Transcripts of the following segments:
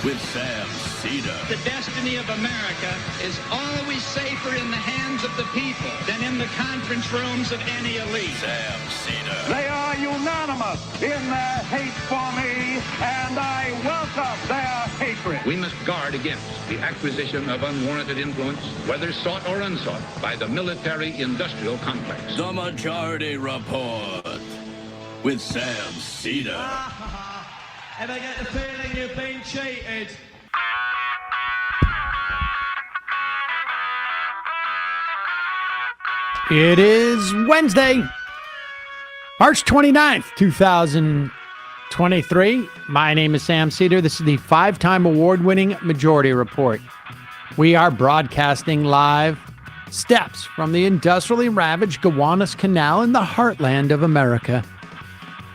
with Sam Seder. The destiny of America is always safer in the hands of the people than in the conference rooms of any elite. Sam Seder. They are unanimous in their hate for me, and I welcome their hatred. We must guard against the acquisition of unwarranted influence, whether sought or unsought, by the military-industrial complex. The Majority Report with Sam Seder. Ever get the feeling you've been cheated? It is Wednesday, March 29th, 2023. My name is Sam Seder. This is the five-time award-winning Majority Report. We are broadcasting live steps from the industrially ravaged Gowanus Canal in the heartland of America,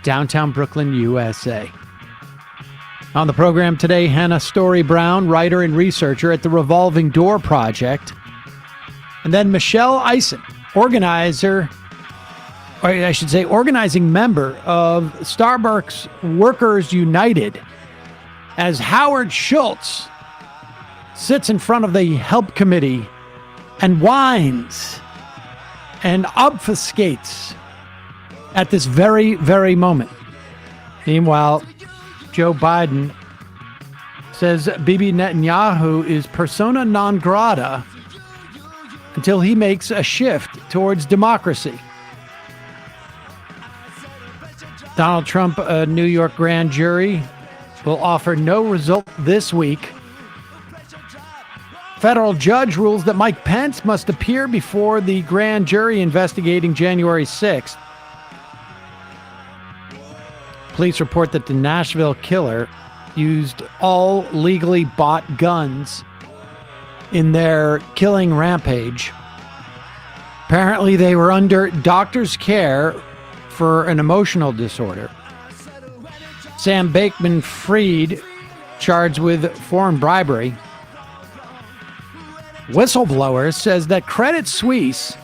downtown Brooklyn, USA. On the program today, Hannah Story-Brown, writer and researcher at the Revolving Door Project. And then Michelle Eisen, organizing member of Starbucks Workers United, as Howard Schultz sits in front of the Help Committee and whines and obfuscates at this very, very moment. Meanwhile, Joe Biden says Bibi Netanyahu is persona non grata until he makes a shift towards democracy. Donald Trump, a New York grand jury, will offer no result this week. Federal judge rules that Mike Pence must appear before the grand jury investigating January 6th. Police report that the Nashville killer used all legally bought guns in their killing rampage. Apparently, they were under doctor's care for an emotional disorder. Sam Bankman-Fried charged with foreign bribery. Whistleblower says that Credit Suisse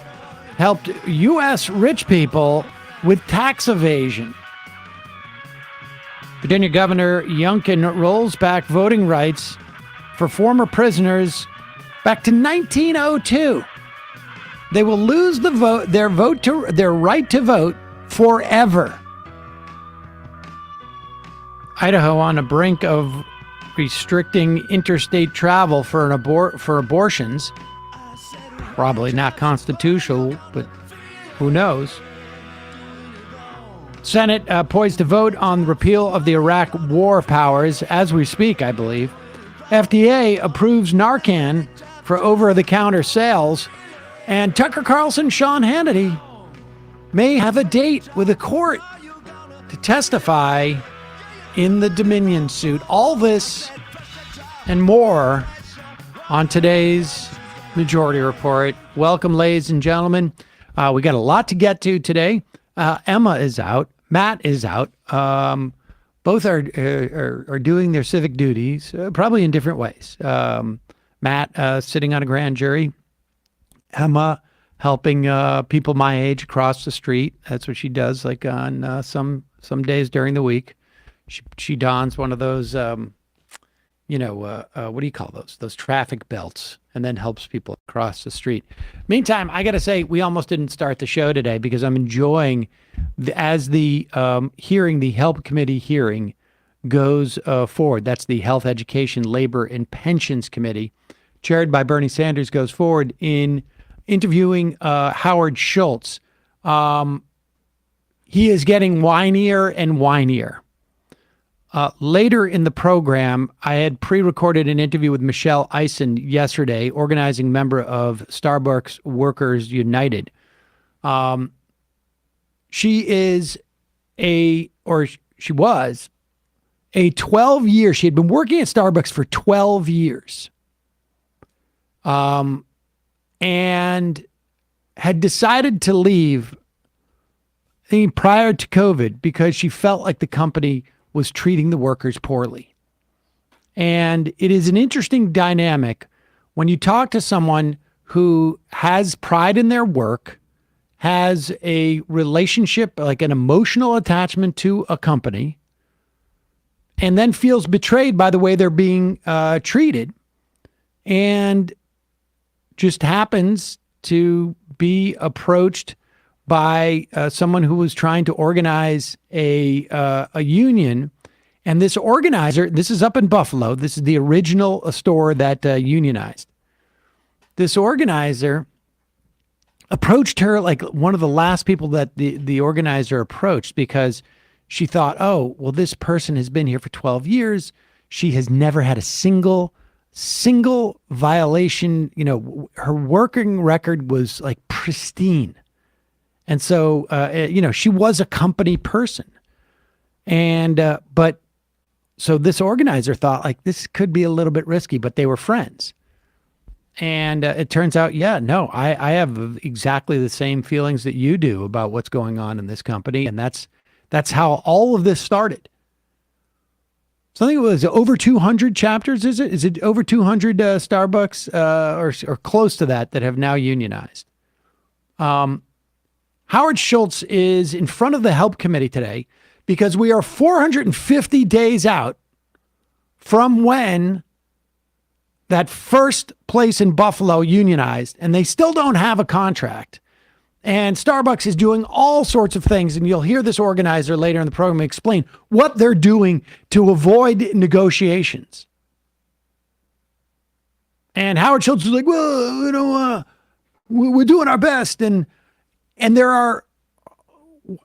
helped U.S. rich people with tax evasion. Virginia Governor Youngkin rolls back voting rights for former prisoners back to 1902. They will lose their right to vote forever. Idaho on the brink of restricting interstate travel for abortions. Probably not constitutional, but who knows? Senate poised to vote on the repeal of the Iraq war powers as we speak, I believe. FDA approves Narcan for over-the-counter sales. And Tucker Carlson, Sean Hannity may have a date with a court to testify in the Dominion suit. All this and more on today's Majority Report. Welcome, ladies and gentlemen. We got a lot to get to today. Emma is out. Matt is out. Both are doing their civic duties, probably in different ways. Matt sitting on a grand jury. Emma helping people my age across the street. That's what she does. Like on some days during the week, she dons one of those. What do you call those? Those traffic belts, and then helps people across the street. Meantime, I got to say, we almost didn't start the show today because I'm enjoying as the hearing, the Help Committee hearing goes forward. That's the Health, Education, Labor, and Pensions Committee, chaired by Bernie Sanders, goes forward in interviewing Howard Schultz. He is getting whinier and whinier. Later in the program, I had pre-recorded an interview with Michelle Eisen yesterday, organizing member of Starbucks Workers United. She was a 12-year, she had been working at Starbucks for 12 years. And had decided to leave, I think, prior to COVID because she felt like the company was treating the workers poorly. And it is an interesting dynamic when you talk to someone who has pride in their work, has a relationship, like an emotional attachment to a company, and then feels betrayed by the way they're being treated, and just happens to be approached by someone who was trying to organize a union. And this organizer, this is up in Buffalo. This is the original store that unionized. This organizer approached her like one of the last people that the organizer approached, because she thought, oh, well, this person has been here for 12 years. She has never had a single violation. You know, her working record was like pristine. And so, she was a company person. And, so this organizer thought like this could be a little bit risky, but they were friends. And it turns out, I have exactly the same feelings that you do about what's going on in this company. And that's how all of this started. So I think it was over 200 chapters, is it? Is it over 200 Starbucks or close to that have now unionized? Howard Schultz is in front of the Help Committee today because we are 450 days out from when that first place in Buffalo unionized, and they still don't have a contract. And Starbucks is doing all sorts of things, and you'll hear this organizer later in the program explain what they're doing to avoid negotiations. And Howard Schultz is like, well, we're doing our best. And there are,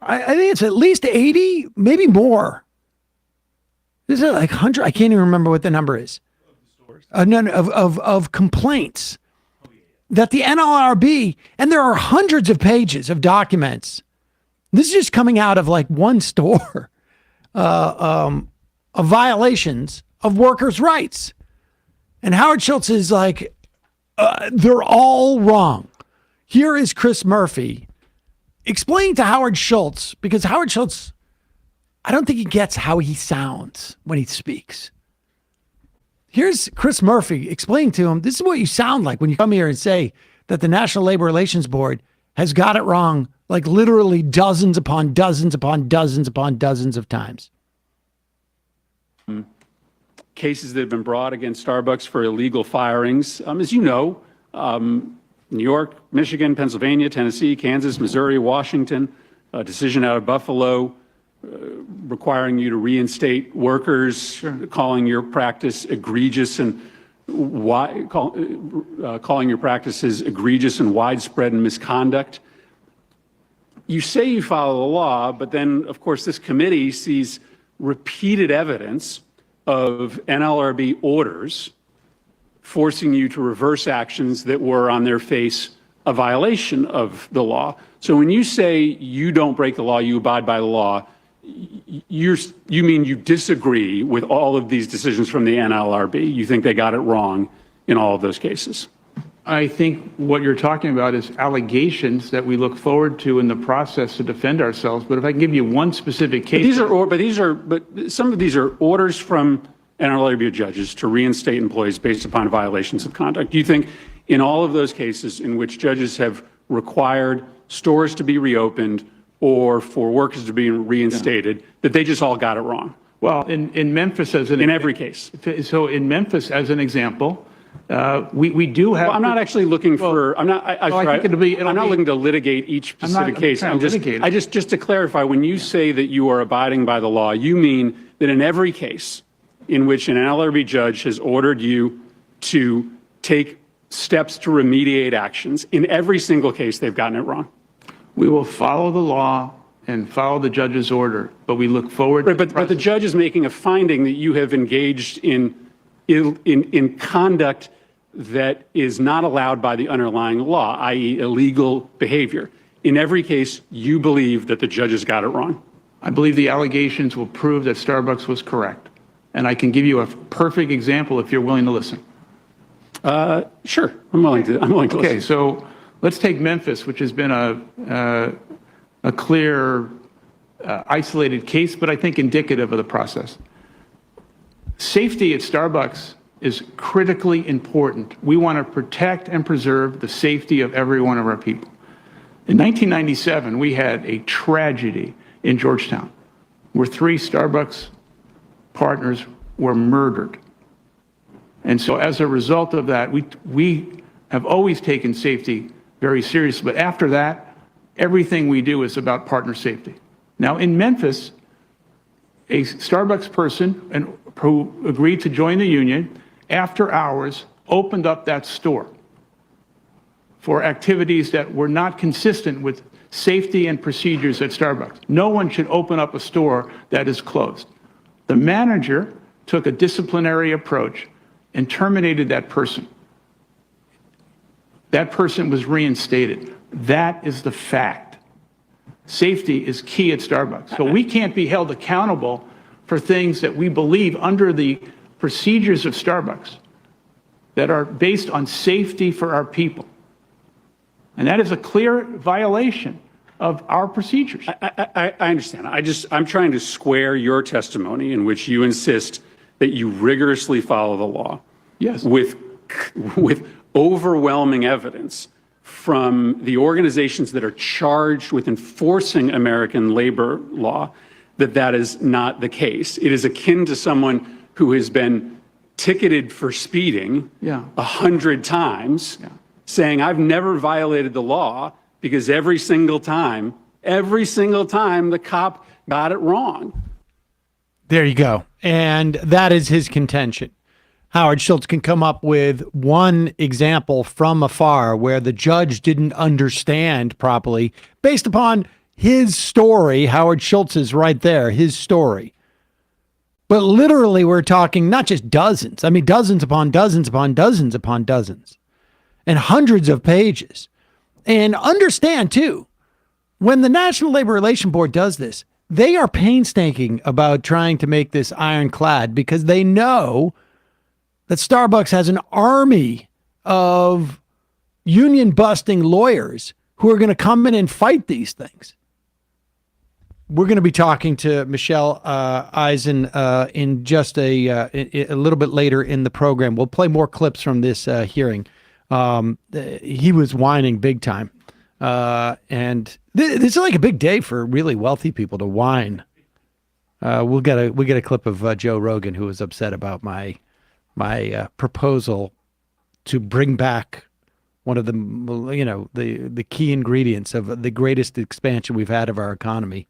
I think it's at least 80, maybe more. This is like 100. I can't even remember what the number is. Of complaints that the NLRB, and there are hundreds of pages of documents. This is just coming out of like one store of violations of workers' rights. And Howard Schultz is like, they're all wrong. Here is Chris Murphy explaining to Howard Schultz, because Howard Schultz, I don't think he gets how he sounds when he speaks. Here's Chris Murphy explaining to him, this is what you sound like when you come here and say that the National Labor Relations Board has got it wrong, like literally dozens upon dozens upon dozens upon dozens of times. Cases that have been brought against Starbucks for illegal firings. As you know, New York, Michigan, Pennsylvania, Tennessee, Kansas, Missouri, Washington, a decision out of Buffalo requiring you to reinstate workers, calling your practice egregious and calling your practices egregious and widespread and misconduct. You say you follow the law, but then, of course, this committee sees repeated evidence of NLRB orders forcing you to reverse actions that were on their face a violation of the law. So when you say you don't break the law, you abide by the law, you mean you disagree with all of these decisions from the NLRB? You think they got it wrong in all of those cases? I think what you're talking about is allegations that we look forward to in the process to defend ourselves. But if I can give you one specific case, but some of these are orders from NLRB judges to reinstate employees based upon violations of conduct. Do you think in all of those cases in which judges have required stores to be reopened or for workers to be reinstated, that they just all got it wrong? Well, in Memphis, in every case. So in Memphis, as an example, we do have. Well, I'm not actually looking for. I'm not. I'm not looking to litigate each specific case. Just to clarify. When you say that you are abiding by the law, you mean that in every case in which an NLRB judge has ordered you to take steps to remediate actions, in every single case they've gotten it wrong. We will follow the law and follow the judge's order, but we look forward. Right, but the judge is making a finding that you have engaged in conduct that is not allowed by the underlying law, i.e. illegal behavior. In every case, you believe that the judges got it wrong. I believe the allegations will prove that Starbucks was correct. And I can give you a perfect example if you're willing to listen. Sure, I'm willing to listen. Okay, so let's take Memphis, which has been a clear, isolated case, but I think indicative of the process. Safety at Starbucks is critically important. We want to protect and preserve the safety of every one of our people. In 1997, we had a tragedy in Georgetown where 3 Starbucks partners were murdered. And so as a result of that, we have always taken safety very seriously. But after that, everything we do is about partner safety. Now, in Memphis, a Starbucks person who agreed to join the union, after hours, opened up that store for activities that were not consistent with safety and procedures at Starbucks. No one should open up a store that is closed. The manager took a disciplinary approach and terminated that person. That person was reinstated. That is the fact. Safety is key at Starbucks. So we can't be held accountable for things that we believe under the procedures of Starbucks that are based on safety for our people. And that is a clear violation of our procedures. I understand. I'm trying to square your testimony in which you insist that you rigorously follow the law. Yes. With overwhelming evidence from the organizations that are charged with enforcing American labor law that is not the case. It is akin to someone who has been ticketed for speeding 100 times, saying, I've never violated the law because every single time the cop got it wrong. There you go. And that is his contention. Howard Schultz can come up with one example from afar where the judge didn't understand properly based upon his story. Howard Schultz is right there, his story. But literally, we're talking not just dozens. I mean, dozens upon dozens upon dozens upon dozens and hundreds of pages. And understand, too, when the National Labor Relations Board does this, they are painstaking about trying to make this ironclad because they know that Starbucks has an army of union-busting lawyers who are going to come in and fight these things. We're going to be talking to Michelle Eisen in just a little bit later in the program. We'll play more clips from this hearing. He was whining big time. And this is like a big day for really wealthy people to whine. We'll get a clip of Joe Rogan, who was upset about my proposal to bring back one of the key ingredients of the greatest expansion we've had of our economy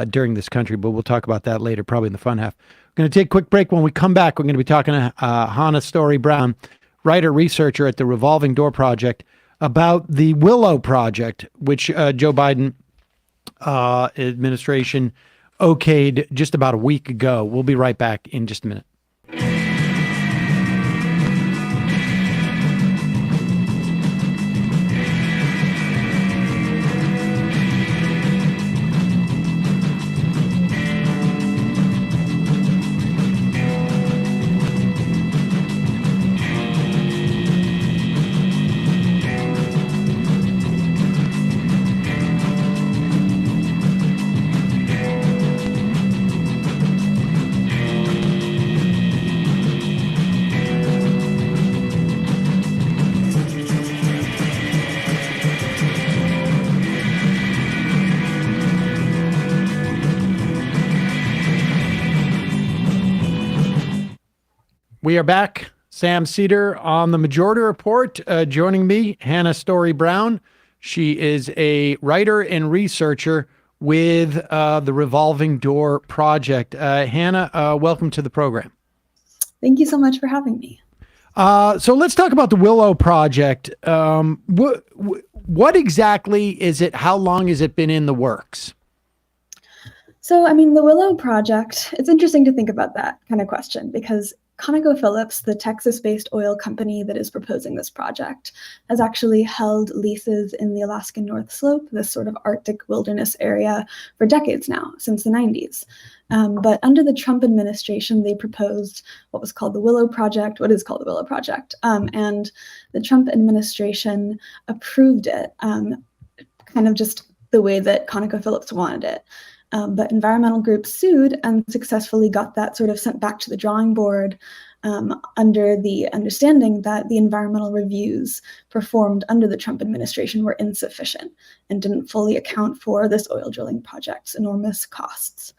during this country. But we'll talk about that later, probably in the fun half. We're going to take a quick break. When we come back, we're going to be talking to Hannah Story-Brown, writer, researcher at the Revolving Door Project, about the Willow Project, which Joe Biden administration okayed just about a week ago. We'll be right back in just a minute. We are back. Sam Seder on the Majority Report. Joining me, Hannah Story-Brown. She is a writer and researcher with the Revolving Door Project. Hannah, welcome to the program. Thank you so much for having me. So let's talk about the Willow Project. What exactly is it? How long has it been in the works? So, the Willow Project, it's interesting to think about that kind of question because ConocoPhillips, the Texas-based oil company that is proposing this project, has actually held leases in the Alaskan North Slope, this sort of Arctic wilderness area, for decades now, since the 90s. But under the Trump administration, they proposed what is called the Willow Project. And the Trump administration approved it, kind of just the way that ConocoPhillips wanted it. But environmental groups sued and successfully got that sort of sent back to the drawing board under the understanding that the environmental reviews performed under the Trump administration were insufficient and didn't fully account for this oil drilling project's enormous costs.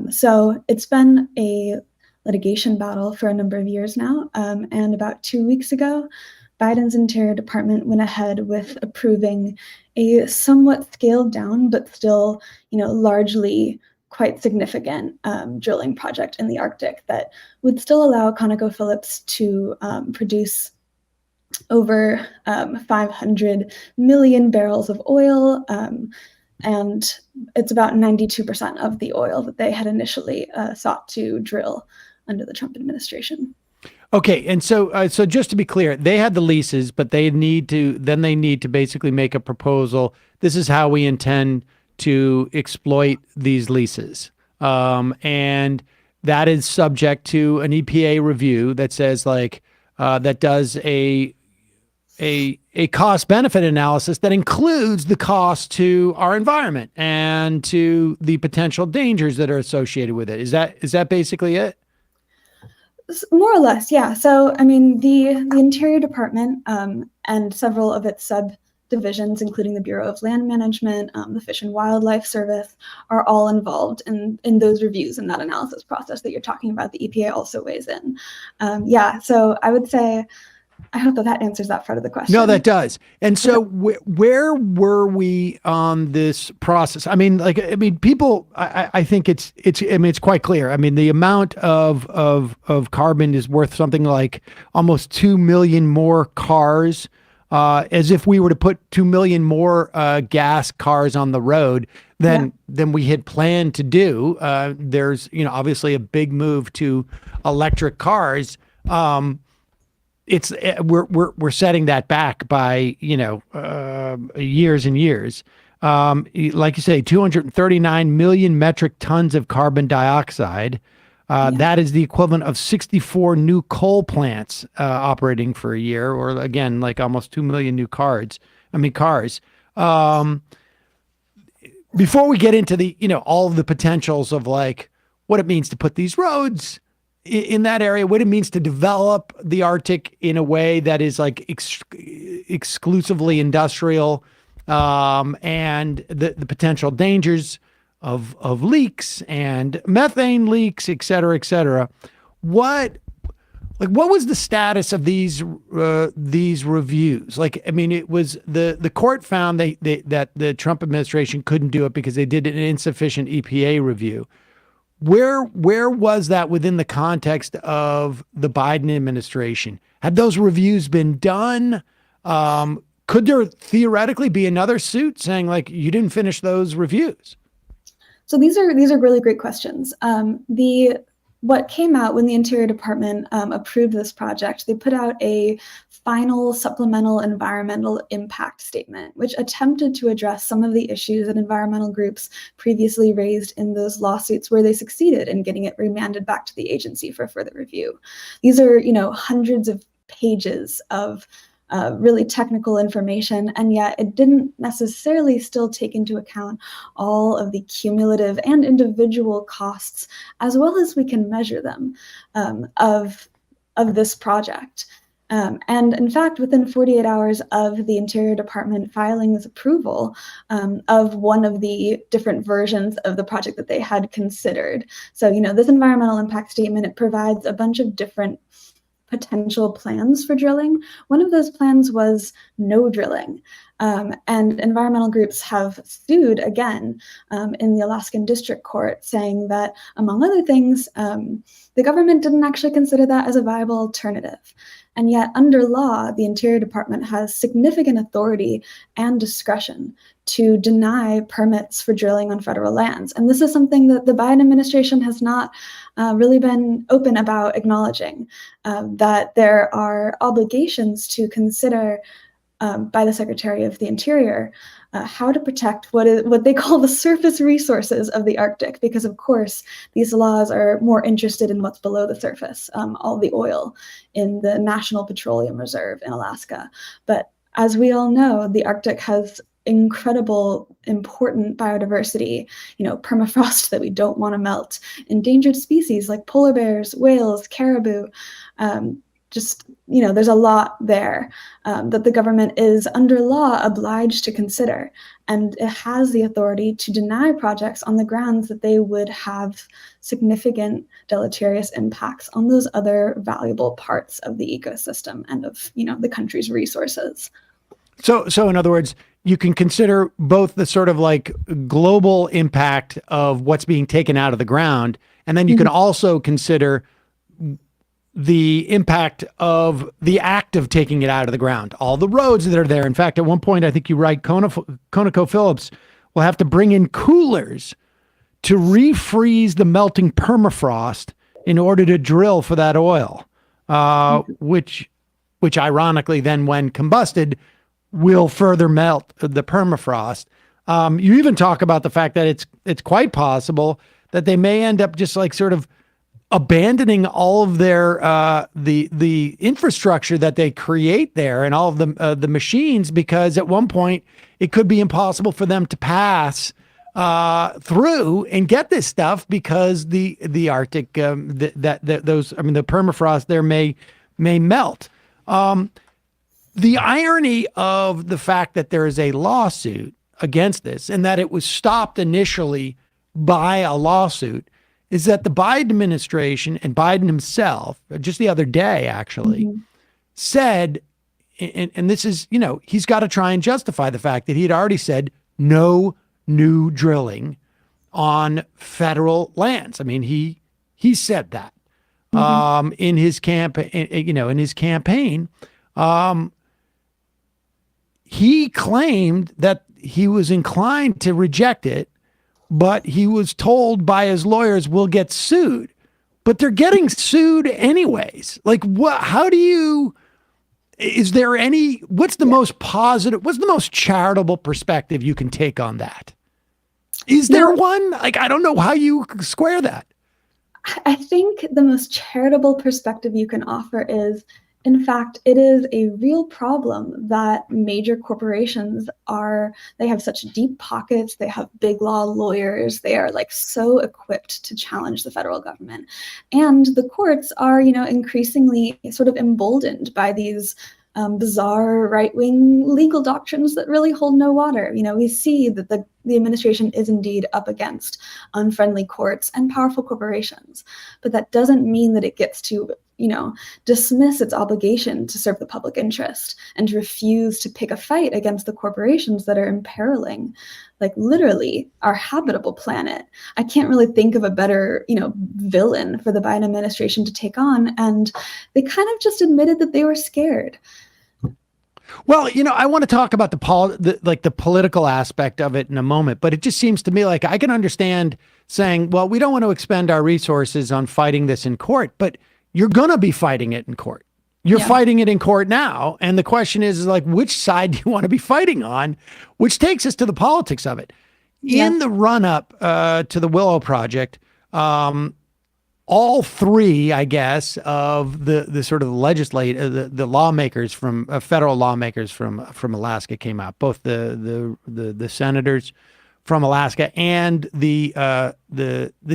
So it's been a litigation battle for a number of years now. And about 2 weeks ago, Biden's Interior Department went ahead with approving a somewhat scaled down, but still, largely quite significant drilling project in the Arctic that would still allow ConocoPhillips to produce over 500 million barrels of oil. And it's about 92% of the oil that they had initially sought to drill under the Trump administration. Okay, and so just to be clear, they had the leases, but they need to basically make a proposal. This is how we intend to exploit these leases, and that is subject to an EPA review that says that does a cost benefit analysis that includes the cost to our environment and to the potential dangers that are associated with it. Is that basically it? More or less, yeah. So, I mean, the Interior Department and several of its subdivisions, including the Bureau of Land Management, the Fish and Wildlife Service, are all involved in those reviews and that analysis process that you're talking about. The EPA also weighs in. So I would say, I hope that answers that part of the question. No, that does. And so where were we on this process? I mean, people, I think it's quite clear. I mean, the amount of carbon is worth something like almost 2 million more cars, as if we were to put 2 million more gas cars on the road than we had planned to do. There's, obviously a big move to electric cars. We're setting that back by years and years. Like you say, 239 million metric tons of carbon dioxide. That is the equivalent of 64 new coal plants operating for a year, or again, like almost 2 million new cars. Before we get into the all of the potentials of what it means to put these roads in that area, what it means to develop the Arctic in a way that is exclusively industrial, and the potential dangers of leaks and methane leaks, et cetera, et cetera. What was the status of these reviews? It was the court found that the Trump administration couldn't do it because they did an insufficient EPA review. Where was that within the context of the Biden administration? Had those reviews been done? Could there theoretically be another suit saying you didn't finish those reviews? So these are really great questions. What came out when the Interior Department approved this project, they put out a final supplemental environmental impact statement, which attempted to address some of the issues that environmental groups previously raised in those lawsuits where they succeeded in getting it remanded back to the agency for further review. These are, hundreds of pages of really technical information, and yet it didn't necessarily still take into account all of the cumulative and individual costs, as well as we can measure them, of this project. And in fact, within 48 hours of the Interior Department filing this approval of one of the different versions of the project that they had considered. So, this environmental impact statement, it provides a bunch of different potential plans for drilling. One of those plans was no drilling. And environmental groups have sued again in the Alaskan District Court, saying that, among other things, the government didn't actually consider that as a viable alternative. And yet, under law, the Interior Department has significant authority and discretion to deny permits for drilling on federal lands. And this is something that the Biden administration has not really been open about acknowledging, that there are obligations to consider by the Secretary of the Interior how to protect what they call the surface resources of the Arctic, because of course these laws are more interested in what's below the surface, all the oil in the National Petroleum Reserve in Alaska. But as we all know, the Arctic has incredible, important biodiversity, permafrost that we don't want to melt, endangered species like polar bears, whales, caribou, just, there's a lot there that the government is under law obliged to consider. And it has the authority to deny projects on the grounds that they would have significant deleterious impacts on those other valuable parts of the ecosystem and of, the country's resources. So in other words, you can consider both the sort of like global impact of what's being taken out of the ground, and then you can also consider the impact of the act of taking it out of the ground, all the roads that are there. In fact, at one point, I think you write ConocoPhillips will have to bring in coolers to refreeze the melting permafrost in order to drill for that oil, which ironically then when combusted will further melt the permafrost. You even talk about the fact that it's quite possible that they may end up just like sort of abandoning all of their the infrastructure that they create there and all of the machines, because at one point it could be impossible for them to pass through and get this stuff because the Arctic the permafrost there may melt. The irony of the fact that there is a lawsuit against this and that it was stopped initially by a lawsuit is that the Biden administration and Biden himself, just the other day actually, said, and this is, he's got to try and justify the fact that he had already said no new drilling on federal lands. I mean, he said that in his campaign. He claimed that he was inclined to reject it, but he was told by his lawyers, we'll get sued. But they're getting sued anyways. Like, what? How do you? Is there any? What's the most positive? What's the most charitable perspective you can take on that? Is there one? Like, I don't know how you square that. I think the most charitable perspective you can offer is, in fact, it is a real problem that major corporations they have such deep pockets, they have big law lawyers, they are like so equipped to challenge the federal government. And the courts are, increasingly sort of emboldened by these bizarre right-wing legal doctrines that really hold no water. We see that the administration is indeed up against unfriendly courts and powerful corporations, but that doesn't mean that it gets to dismiss its obligation to serve the public interest and to refuse to pick a fight against the corporations that are imperiling, like literally, our habitable planet. I can't really think of a better, villain for the Biden administration to take on. And they kind of just admitted that they were scared. Well, I want to talk about the political aspect of it in a moment, but it just seems to me like I can understand saying, well, we don't want to expend our resources on fighting this in court, but you're going to be fighting it in court. You're fighting it in court now. And the question is like, which side do you want to be fighting on? Which takes us to the politics of it. In the run up to the Willow Project, all three, I guess, of the sort of the lawmakers from federal lawmakers from Alaska came out, both the senators from Alaska and the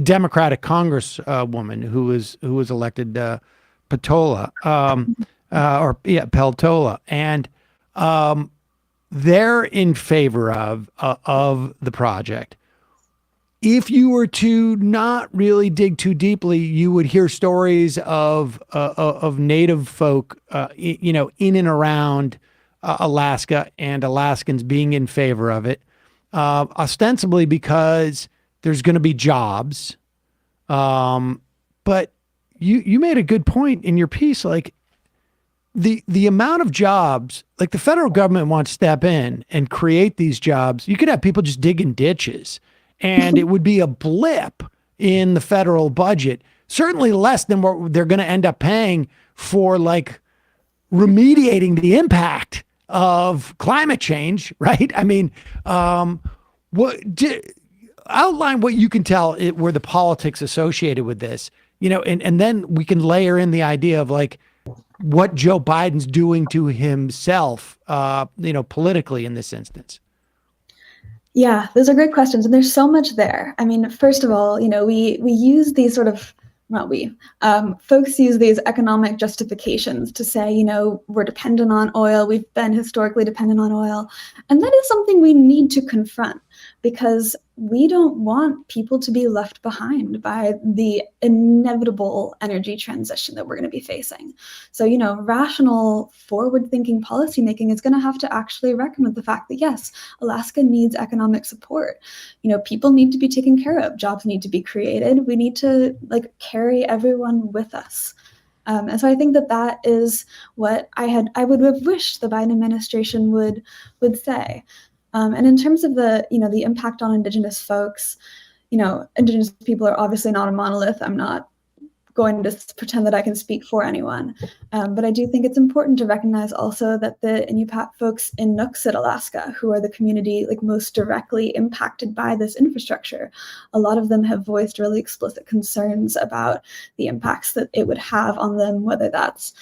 Democratic Congresswoman who was elected Peltola, Peltola, and they're in favor of the project. If you were to not really dig too deeply, you would hear stories of Native folk, in and around Alaska, and Alaskans being in favor of it. Ostensibly because there's going to be jobs. But you made a good point in your piece. Like the amount of jobs, like the federal government wants to step in and create these jobs. You could have people just digging ditches and it would be a blip in the federal budget, certainly less than what they're going to end up paying for like remediating the impact of climate change, right? I mean, outline what you can tell were the politics associated with this, and then we can layer in the idea of like what Joe Biden's doing to himself, politically in this instance. Yeah, those are great questions. And there's so much there. I mean, first of all, we use these sort of not we, folks use these economic justifications to say, we're dependent on oil, we've been historically dependent on oil. And that is something we need to confront, because we don't want people to be left behind by the inevitable energy transition that we're going to be facing. So, rational, forward-thinking policymaking is going to have to actually reckon with the fact that, yes, Alaska needs economic support. People need to be taken care of. Jobs need to be created. We need to carry everyone with us. And so I think that is what I would have wished the Biden administration would say. And in terms of the impact on Indigenous folks, Indigenous people are obviously not a monolith. I'm not going to pretend that I can speak for anyone. But I do think it's important to recognize also that the Inupiat folks in Nuiqsut, Alaska, who are the community most directly impacted by this infrastructure, a lot of them have voiced really explicit concerns about the impacts that it would have on them, whether that's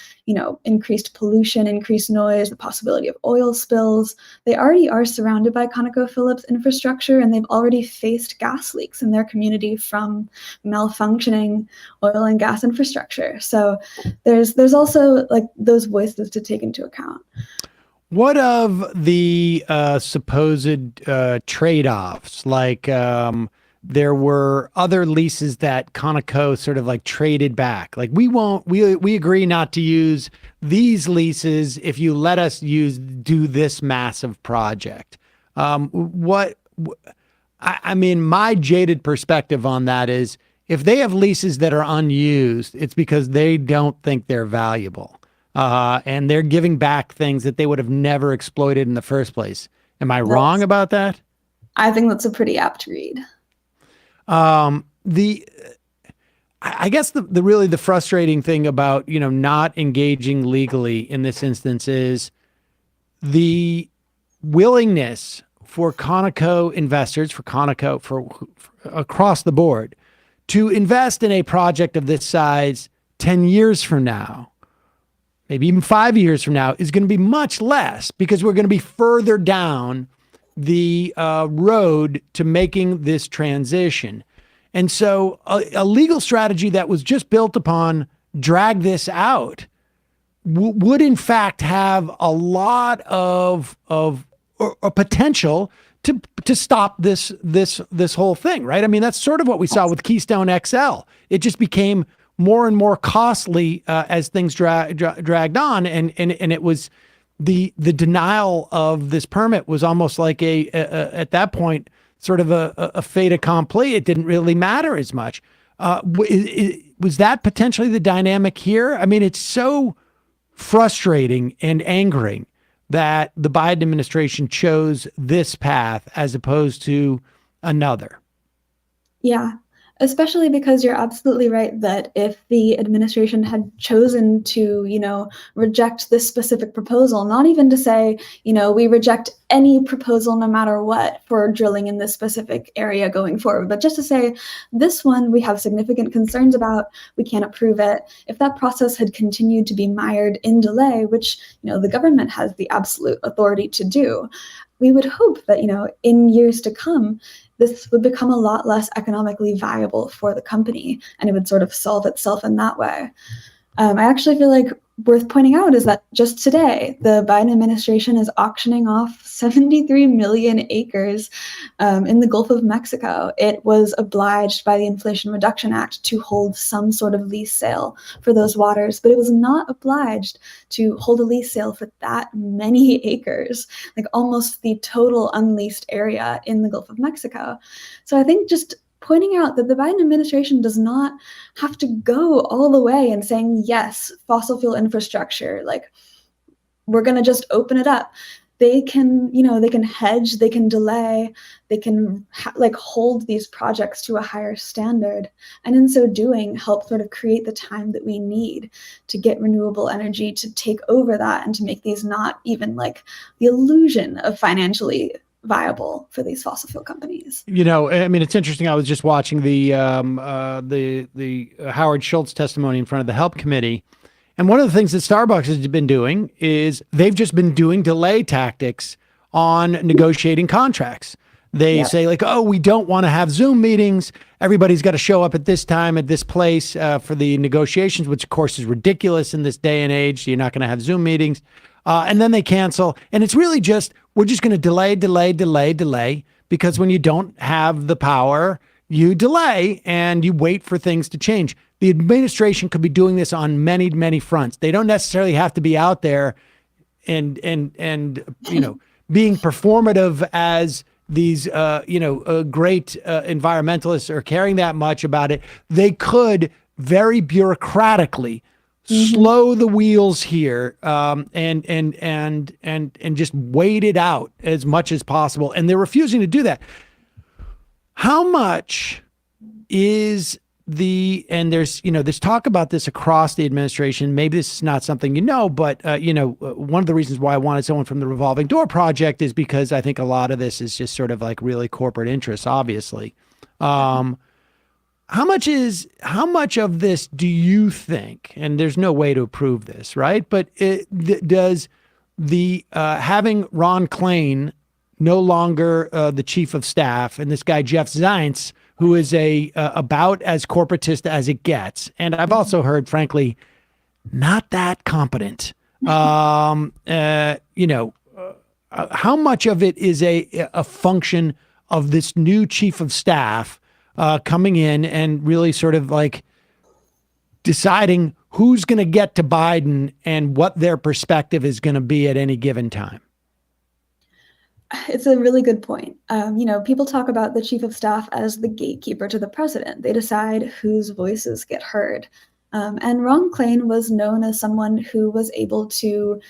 increased pollution, increased noise, the possibility of oil spills. They already are surrounded by ConocoPhillips infrastructure, and they've already faced gas leaks in their community from malfunctioning oil and gas infrastructure. So there's also those voices to take into account. What of the supposed trade-offs? There were other leases that Conoco sort of traded back. We agree not to use these leases if you let us do this massive project. My jaded perspective on that is, if they have leases that are unused, it's because they don't think they're valuable. And they're giving back things that they would have never exploited in the first place. Am I wrong about that? I think that's a pretty apt read. I guess the frustrating thing about, not engaging legally in this instance is the willingness for Conoco investors, for across the board, to invest in a project of this size 10 years from now, maybe even 5 years from now, is going to be much less, because we're going to be further down the road to making this transition. And so a legal strategy that was just built upon drag this out would in fact have a lot of potential to stop this whole thing, right? I mean, that's sort of what we saw with Keystone XL. It just became more and more costly as things dragged on, and it was the denial of this permit was almost like at that point sort of a fait accompli. It didn't really matter as much. Was that potentially the dynamic here? I mean, it's so frustrating and angering that the Biden administration chose this path as opposed to another. Yeah, especially because you're absolutely right that if the administration had chosen to, reject this specific proposal, not even to say, we reject any proposal no matter what for drilling in this specific area going forward, but just to say, this one we have significant concerns about, we can't approve it. If that process had continued to be mired in delay, which, the government has the absolute authority to do, we would hope that, in years to come, this would become a lot less economically viable for the company, and it would sort of solve itself in that way. I actually feel like worth pointing out is that just today, the Biden administration is auctioning off 73 million acres in the Gulf of Mexico. It was obliged by the Inflation Reduction Act to hold some sort of lease sale for those waters, but it was not obliged to hold a lease sale for that many acres, almost the total unleased area in the Gulf of Mexico. So I think just pointing out that the Biden administration does not have to go all the way and saying, yes, fossil fuel infrastructure, we're going to just open it up. They can, they can hedge, they can delay, they can hold these projects to a higher standard. And in so doing, help sort of create the time that we need to get renewable energy to take over that and to make these not even the illusion of financially viable for these fossil fuel companies. I mean, it's interesting. I was just watching the Howard Schultz testimony in front of the Help Committee. And one of the things that Starbucks has been doing is they've just been doing delay tactics on negotiating contracts. They say like, oh, we don't want to have Zoom meetings. Everybody's got to show up at this time at this place for the negotiations, which of course is ridiculous in this day and age. You're not going to have Zoom meetings. And then they cancel. And it's really just, we're just going to delay, because when you don't have the power, you delay and you wait for things to change. The administration could be doing this on many, many fronts. They don't necessarily have to be out there and being performative as these, great environmentalists are caring that much about it. They could very bureaucratically slow the wheels here, and just wait it out as much as possible. And they're refusing to do that. How much is and there's talk about this across the administration. Maybe this is not something but one of the reasons why I wanted someone from the Revolving Door Project is because I think a lot of this is just sort of like really corporate interests, obviously. How much of this do you think, and there's no way to prove this, right? But does the having Ron Klain no longer the chief of staff and this guy, Jeff Zients, who is about as corporatist as it gets. And I've also heard, frankly, not that competent. How much of it is a function of this new chief of staff coming in and really sort of like deciding who's going to get to Biden and what their perspective is going to be at any given time? It's a really good point. People talk about the chief of staff as the gatekeeper to the president. They decide whose voices get heard. And Ron Klain was known as someone who was able to,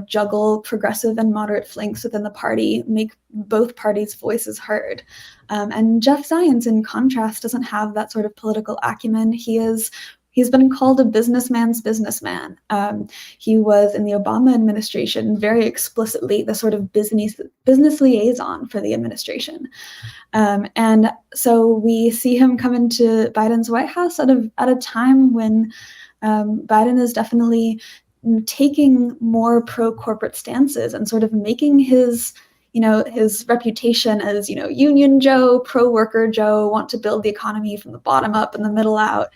juggle progressive and moderate flanks within the party, make both parties' voices heard. And Jeff Zients, in contrast, doesn't have that sort of political acumen. He's been called a businessman's businessman. He was in the Obama administration very explicitly the sort of business liaison for the administration. And so we see him come into Biden's White House at a time when Biden is definitely taking more pro-corporate stances and sort of making his reputation as, Union Joe, pro-worker Joe, want to build the economy from the bottom up and the middle out.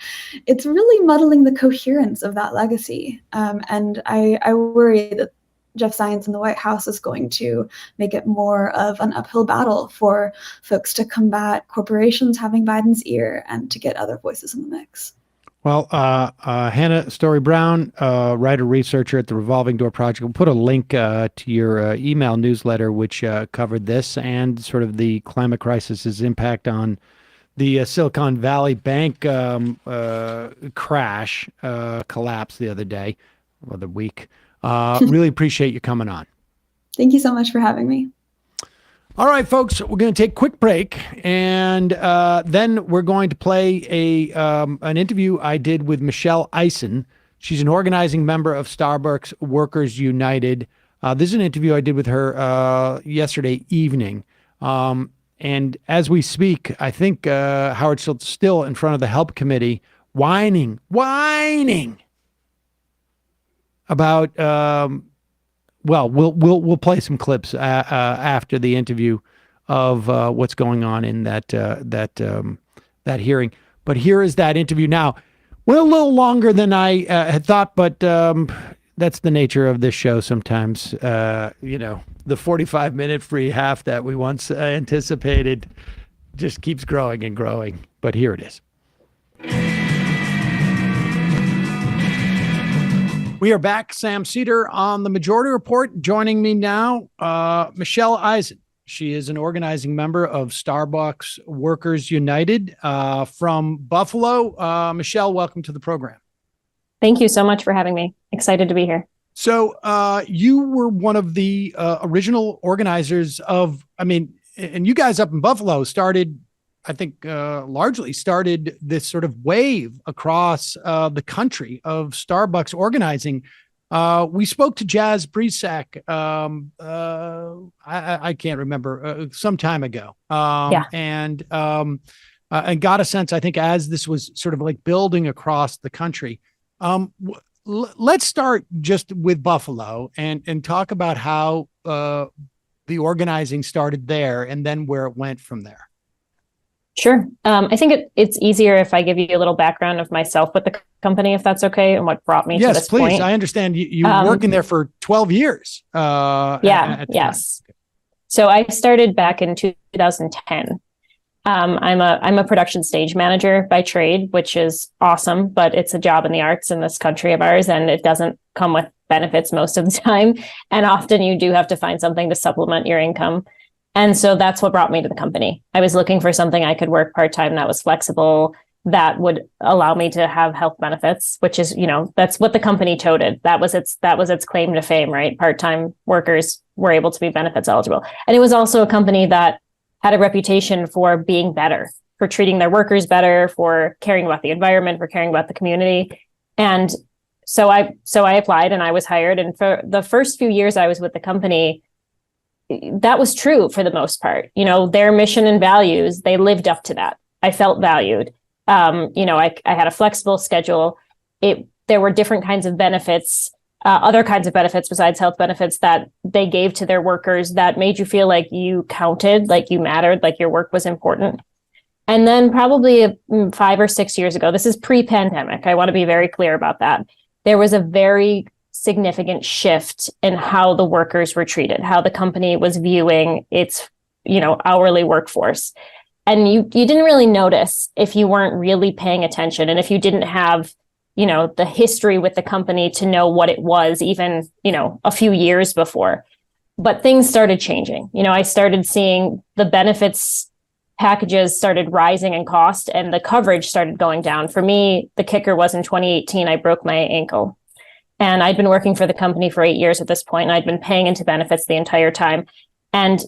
It's really muddling the coherence of that legacy. And I worry that Jeff Zients in the White House is going to make it more of an uphill battle for folks to combat corporations having Biden's ear and to get other voices in the mix. Well, Hannah Story-Brown, writer, researcher at the Revolving Door Project, we'll put a link to your email newsletter, which covered this and sort of the climate crisis's impact on the Silicon Valley Bank collapse the other week. Really appreciate you coming on. Thank you so much for having me. All right, folks, we're going to take a quick break, and then we're going to play an interview I did with Michelle Eisen. She's an organizing member of Starbucks Workers United. This is an interview I did with her yesterday evening. And as we speak, I think Howard Schultz still in front of the Help Committee whining about we'll play some clips after the interview of what's going on in that hearing. But here is that interview now. Well, a little longer than I had thought, but that's the nature of this show sometimes. The 45-minute free half that we once anticipated just keeps growing and growing. But here it is. We are back. Sam Seder on the Majority Report. Joining me now, Michelle Eisen. She is an organizing member of Starbucks Workers United from Buffalo. Michelle, welcome to the program. Thank you so much for having me. Excited to be here. So you were one of the original organizers and you guys up in Buffalo started, I think, largely started this sort of wave across the country of Starbucks organizing. We spoke to Jazz Bresak, I can't remember, some time ago. And got a sense, I think, as this was sort of like building across the country. Let's start just with Buffalo and talk about how the the organizing started there and then where it went from there. Sure. I think it's easier if I give you a little background of myself with the company, if that's okay, and what brought me to this point. Yes, please. I understand you were working there for 12 years. Yes. So I started back in 2010. I'm a production stage manager by trade, which is awesome, but it's a job in the arts in this country of ours, and it doesn't come with benefits most of the time. And often you do have to find something to supplement your income. And so that's what brought me to the company. I was looking for something I could work part-time that was flexible, that would allow me to have health benefits, which is, that's what the company toted. That was its claim to fame, right? Part-time workers were able to be benefits eligible. And it was also a company that had a reputation for being better, for treating their workers better, for caring about the environment, for caring about the community. And so I applied and I was hired. And for the first few years I was with the company, that was true for the most part. Their mission and values, they lived up to that. I felt valued. I had a flexible schedule. There were different kinds of benefits, other kinds of benefits besides health benefits that they gave to their workers that made you feel like you counted, like you mattered, like your work was important. And then probably 5 or 6 years ago, this is pre-pandemic, I want to be very clear about that, there was a very significant shift in how the workers were treated, how the company was viewing its, hourly workforce. And you didn't really notice if you weren't really paying attention. And if you didn't have, the history with the company to know what it was, even, a few years before. But things started changing. I started seeing the benefits packages started rising in cost and the coverage started going down. For me, the kicker was in 2018, I broke my ankle. And I'd been working for the company for 8 years at this point, and I'd been paying into benefits the entire time. And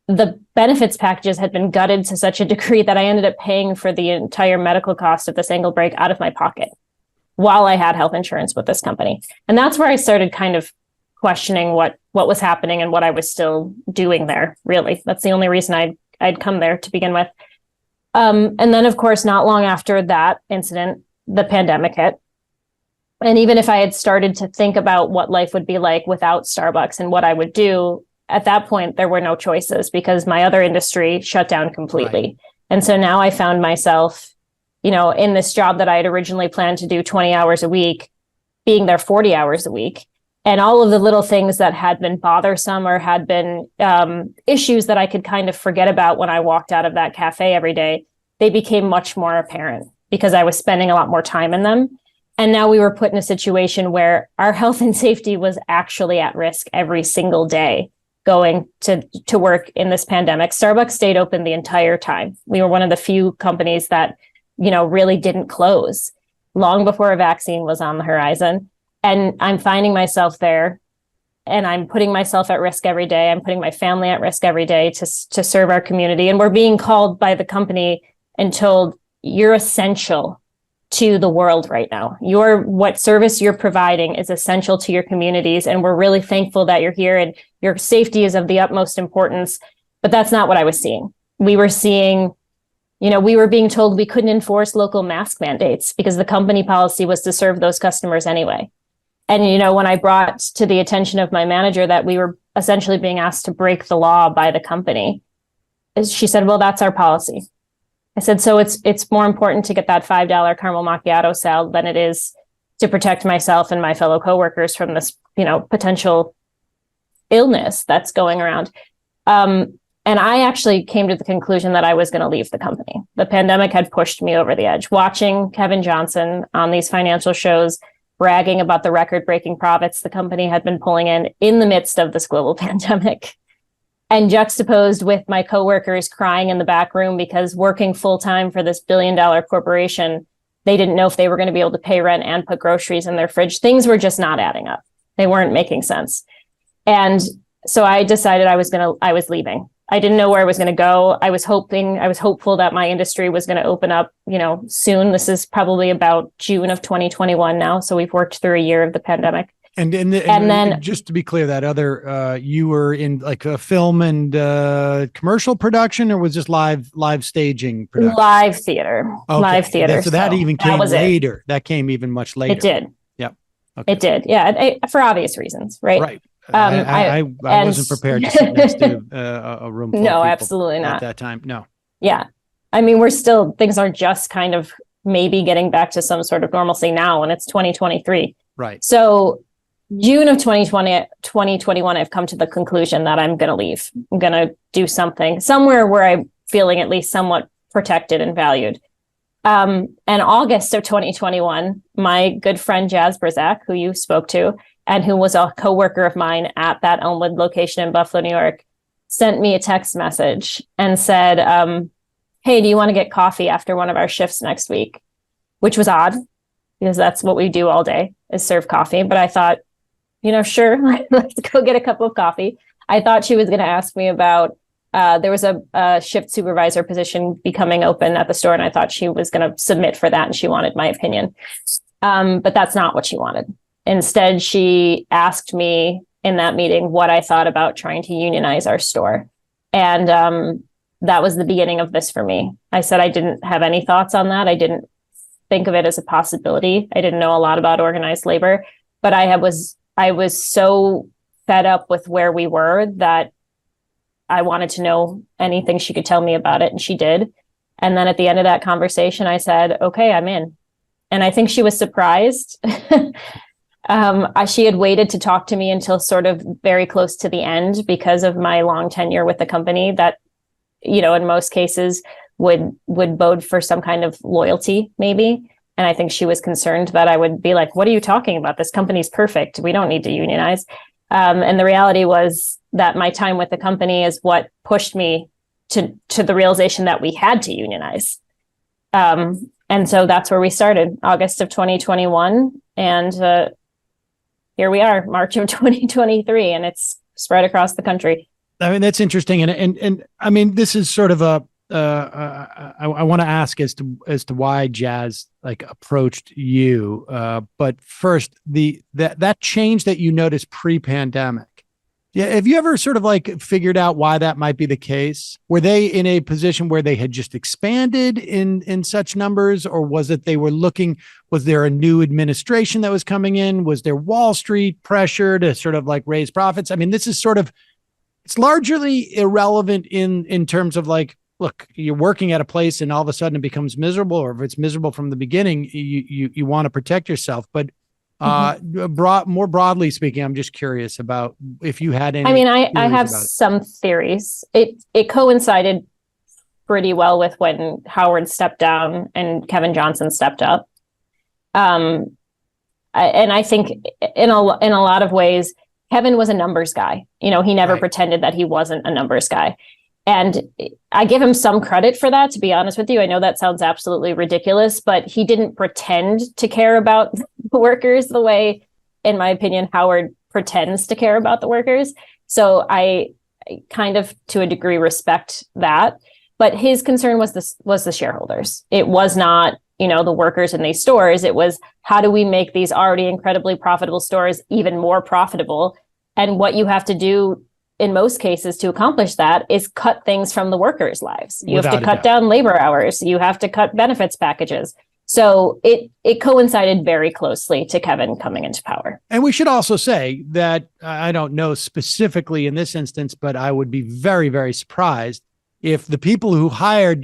the benefits packages had been gutted to such a degree that I ended up paying for the entire medical cost of this ankle break out of my pocket while I had health insurance with this company. And that's where I started kind of questioning what was happening and what I was still doing there, really. That's the only reason I'd come there to begin with. And then, of course, not long after that incident, the pandemic hit. And even if I had started to think about what life would be like without Starbucks and what I would do, at that point, there were no choices because my other industry shut down completely. Right. And so now I found myself, in this job that I had originally planned to do 20 hours a week, being there 40 hours a week. And all of the little things that had been bothersome or had been issues that I could kind of forget about when I walked out of that cafe every day, they became much more apparent because I was spending a lot more time in them. And now we were put in a situation where our health and safety was actually at risk every single day going to work in this pandemic. Starbucks stayed open the entire time. We were one of the few companies that, really didn't close long before a vaccine was on the horizon. And I'm finding myself there and I'm putting myself at risk every day. I'm putting my family at risk every day to serve our community. And we're being called by the company and told, you're essential to the world right now. What service you're providing is essential to your communities. And we're really thankful that you're here and your safety is of the utmost importance. But that's not what I was seeing. We were seeing, we were being told we couldn't enforce local mask mandates because the company policy was to serve those customers anyway. And, when I brought to the attention of my manager that we were essentially being asked to break the law by the company, she said, well, that's our policy. I said, so it's more important to get that $5 caramel macchiato salad than it is to protect myself and my fellow coworkers from this, potential illness that's going around. And I actually came to the conclusion that I was going to leave the company. The pandemic had pushed me over the edge. Watching Kevin Johnson on these financial shows bragging about the record-breaking profits the company had been pulling in the midst of this global pandemic. And juxtaposed with my coworkers crying in the back room because working full-time for this billion-dollar corporation, they didn't know if they were going to be able to pay rent and put groceries in their fridge. Things were just not adding up. They weren't making sense. And so I decided I was leaving. I didn't know where I was going to go. I was hopeful that my industry was going to open up, soon. This is probably about June of 2021 now. So we've worked through a year of the pandemic. And then just to be clear, that other, you were in like a film and commercial production, or was just live staging production? Live theater. Okay. Live theater. So that even came later. That came even much later. It did. Yep. Okay. It did. Yeah. For obvious reasons, right? Right. I wasn't prepared to sit next to a room full of people absolutely not at that time. No. Yeah. I mean, things are just kind of maybe getting back to some sort of normalcy now, and it's 2023. Right. So June of 2021, I've come to the conclusion that I'm going to leave. I'm going to do something somewhere where I'm feeling at least somewhat protected and valued. And August of 2021, my good friend Jazz Brzak, who you spoke to, and who was a coworker of mine at that Elmwood location in Buffalo, New York, sent me a text message and said, hey, do you want to get coffee after one of our shifts next week? Which was odd, because that's what we do all day, is serve coffee. But I thought, sure, let's go get a cup of coffee. I thought she was going to ask me about, there was a shift supervisor position becoming open at the store, and I thought she was going to submit for that, and she wanted my opinion. But that's not what she wanted. Instead, she asked me in that meeting what I thought about trying to unionize our store. And that was the beginning of this for me. I said I didn't have any thoughts on that. I didn't think of it as a possibility. I didn't know a lot about organized labor, but I was so fed up with where we were that I wanted to know anything she could tell me about it, and she did. And then at the end of that conversation, I said, okay, I'm in. And I think she was surprised. She had waited to talk to me until sort of very close to the end because of my long tenure with the company that, in most cases would bode for some kind of loyalty, maybe. And I think she was concerned that I would be like, what are you talking about? This company's perfect. We don't need to unionize. And the reality was that my time with the company is what pushed me to the realization that we had to unionize. And so that's where we started, August of 2021. And here we are, March of 2023, and it's spread across the country. I mean, that's interesting. And I mean, this is sort of I want to ask as to why Jazz approached you. But first, that change that you noticed pre-pandemic. Yeah. Have you ever sort of figured out why that might be the case? Were they in a position where they had just expanded in such numbers, or was it they were looking, was there a new administration that was coming in? Was there Wall Street pressure to sort of raise profits? I mean, this is it's largely irrelevant in terms of look, you're working at a place and all of a sudden it becomes miserable, or if it's miserable from the beginning, you want to protect yourself. But more broadly speaking, I'm just curious about if you had any. I mean, I have some theories. It coincided pretty well with when Howard stepped down and Kevin Johnson stepped up. And I think in a lot of ways, Kevin was a numbers guy. He never pretended that he wasn't a numbers guy. And I give him some credit for that, to be honest with you. I know that sounds absolutely ridiculous, but he didn't pretend to care about the workers the way, in my opinion, Howard pretends to care about the workers. So I kind of, to a degree, respect that. But his concern was the shareholders. It was not, the workers in these stores. It was, how do we make these already incredibly profitable stores even more profitable? And what you have to do in most cases to accomplish that is cut things from the workers' lives. You have to cut down labor hours. You have to cut benefits packages. So it coincided very closely to Kevin coming into power. And we should also say that I don't know specifically in this instance, but I would be very, very surprised if the people who hired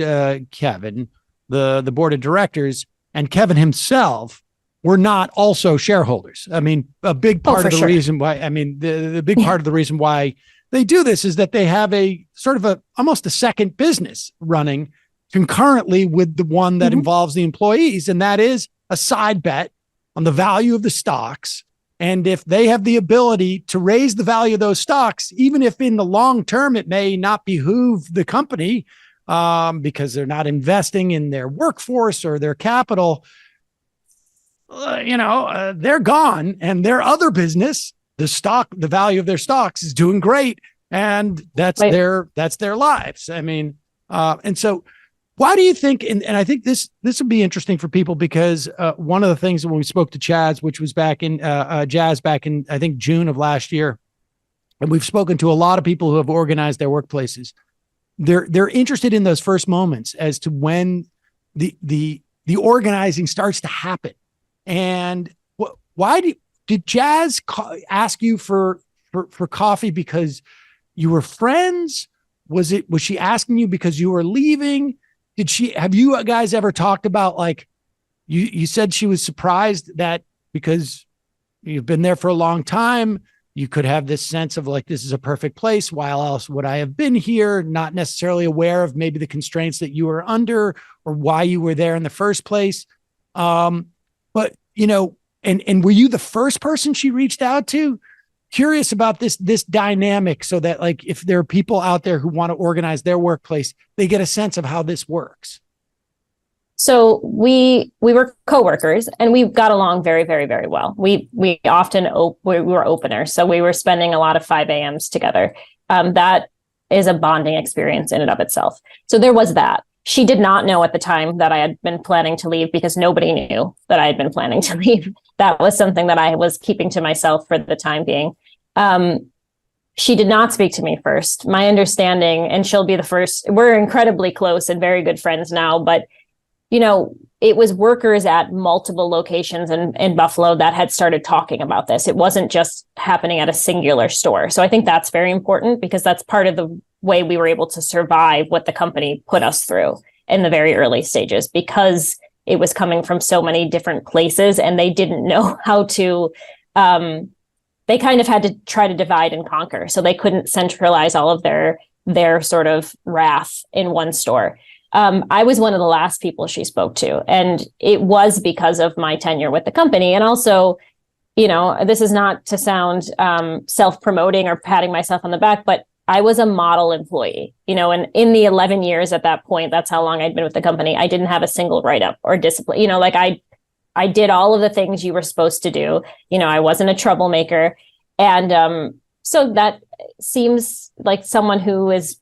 Kevin, the board of directors, and Kevin himself were not also shareholders. I mean, a big part of the reason why, the big part of the reason why they do this is that they have a sort of almost a second business running concurrently with the one that involves the employees. And that is a side bet on the value of the stocks. And if they have the ability to raise the value of those stocks, even if in the long term, it may not behoove the company because they're not investing in their workforce or their capital, they're gone, and their other business, the value of their stocks is doing great. And that's their lives. I mean, and so why do you think, and I think this would be interesting for people, because one of the things when we spoke to Chaz, which was Jazz back in, I think, June of last year, and we've spoken to a lot of people who have organized their workplaces. They're interested in those first moments as to when the organizing starts to happen. And why did Jazz ask you for for coffee because you were friends? Was she asking you because you were leaving? Have you guys ever talked about, like, you said she was surprised that because you've been there for a long time, you could have this sense of like, this is a perfect place. Why else would I have been here? Not necessarily aware of maybe the constraints that you were under or why you were there in the first place. But, you know, and were you the first person she reached out to? Curious about this dynamic, so that, like, if there are people out there who want to organize their workplace, they get a sense of how this works. So we were coworkers, and we got along very, very, very well. We often we were openers, so we were spending a lot of 5 a.m.s together. That is a bonding experience in and of itself. So there was that. She did not know at the time that I had been planning to leave, because nobody knew that I had been planning to leave. That was something that I was keeping to myself for the time being. She did not speak to me first. My understanding, and she'll be the first, we're incredibly close and very good friends now, but you know, it was workers at multiple locations in Buffalo that had started talking about this. It wasn't just happening at a singular store. So I think that's very important, because that's part of the way we were able to survive what the company put us through in the very early stages, because it was coming from so many different places, and they didn't know how to, they kind of had to try to divide and conquer. So they couldn't centralize all of their sort of wrath in one store. I was one of the last people she spoke to, and it was because of my tenure with the company. And also, you know, this is not to sound self-promoting or patting myself on the back, but I was a model employee, you know, and in the 11 years at that point, that's how long I'd been with the company, I didn't have a single write-up or discipline. You know, like I did all of the things you were supposed to do. You know, I wasn't a troublemaker. And so that seems like someone who is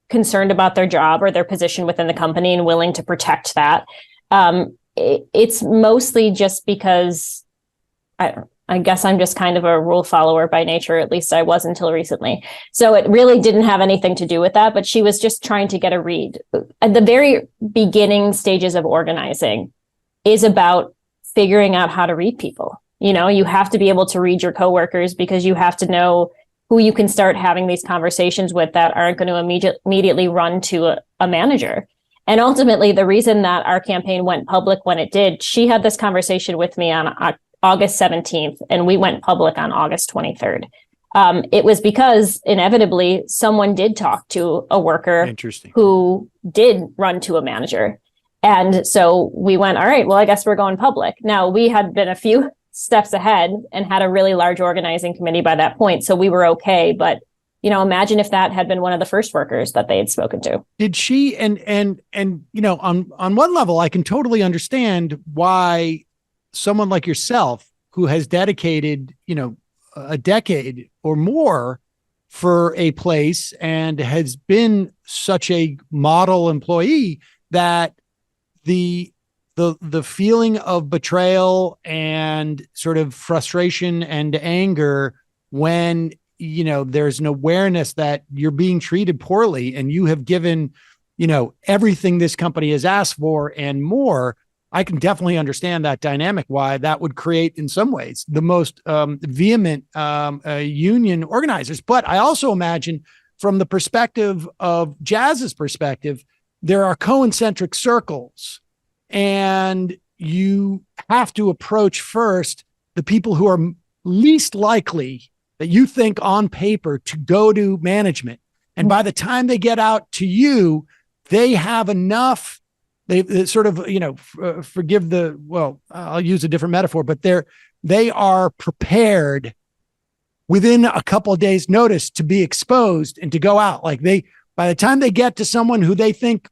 concerned about their job or their position within the company and willing to protect that. It's mostly just because I guess I'm just kind of a rule follower by nature. At least I was until recently. So it really didn't have anything to do with that, but she was just trying to get a read. At the very beginning stages of organizing is about figuring out how to read people. You know, you have to be able to read your coworkers, because you have to know who you can start having these conversations with that aren't going to immediately run to a manager. And ultimately, the reason that our campaign went public when it did, she had this conversation with me on August 17th, and we went public on August 23rd. It was because inevitably someone did talk to a worker who did run to a manager. And so we went, all right, well, I guess we're going public. Now, we had been a few steps ahead and had a really large organizing committee by that point, so we were okay. But, you know, imagine if that had been one of the first workers that they had spoken to. Did she, and you know, on one level, I can totally understand why someone like yourself, who has dedicated, you know, a decade or more for a place and has been such a model employee, that the feeling of betrayal and sort of frustration and anger when, you know, there's an awareness that you're being treated poorly and you have given, you know, everything this company has asked for and more. I can definitely understand that dynamic, why that would create, in some ways, the most vehement union organizers. But I also imagine, from the perspective of Jazz's perspective, there are concentric circles, and you have to approach first the people who are least likely that you think on paper to go to management. And by the time they get out to you, they have enough. They sort of, you know, forgive the, well, I'll use a different metaphor, but they are prepared within a couple of days' notice to be exposed and to go out. Like, by the time they get to someone who they think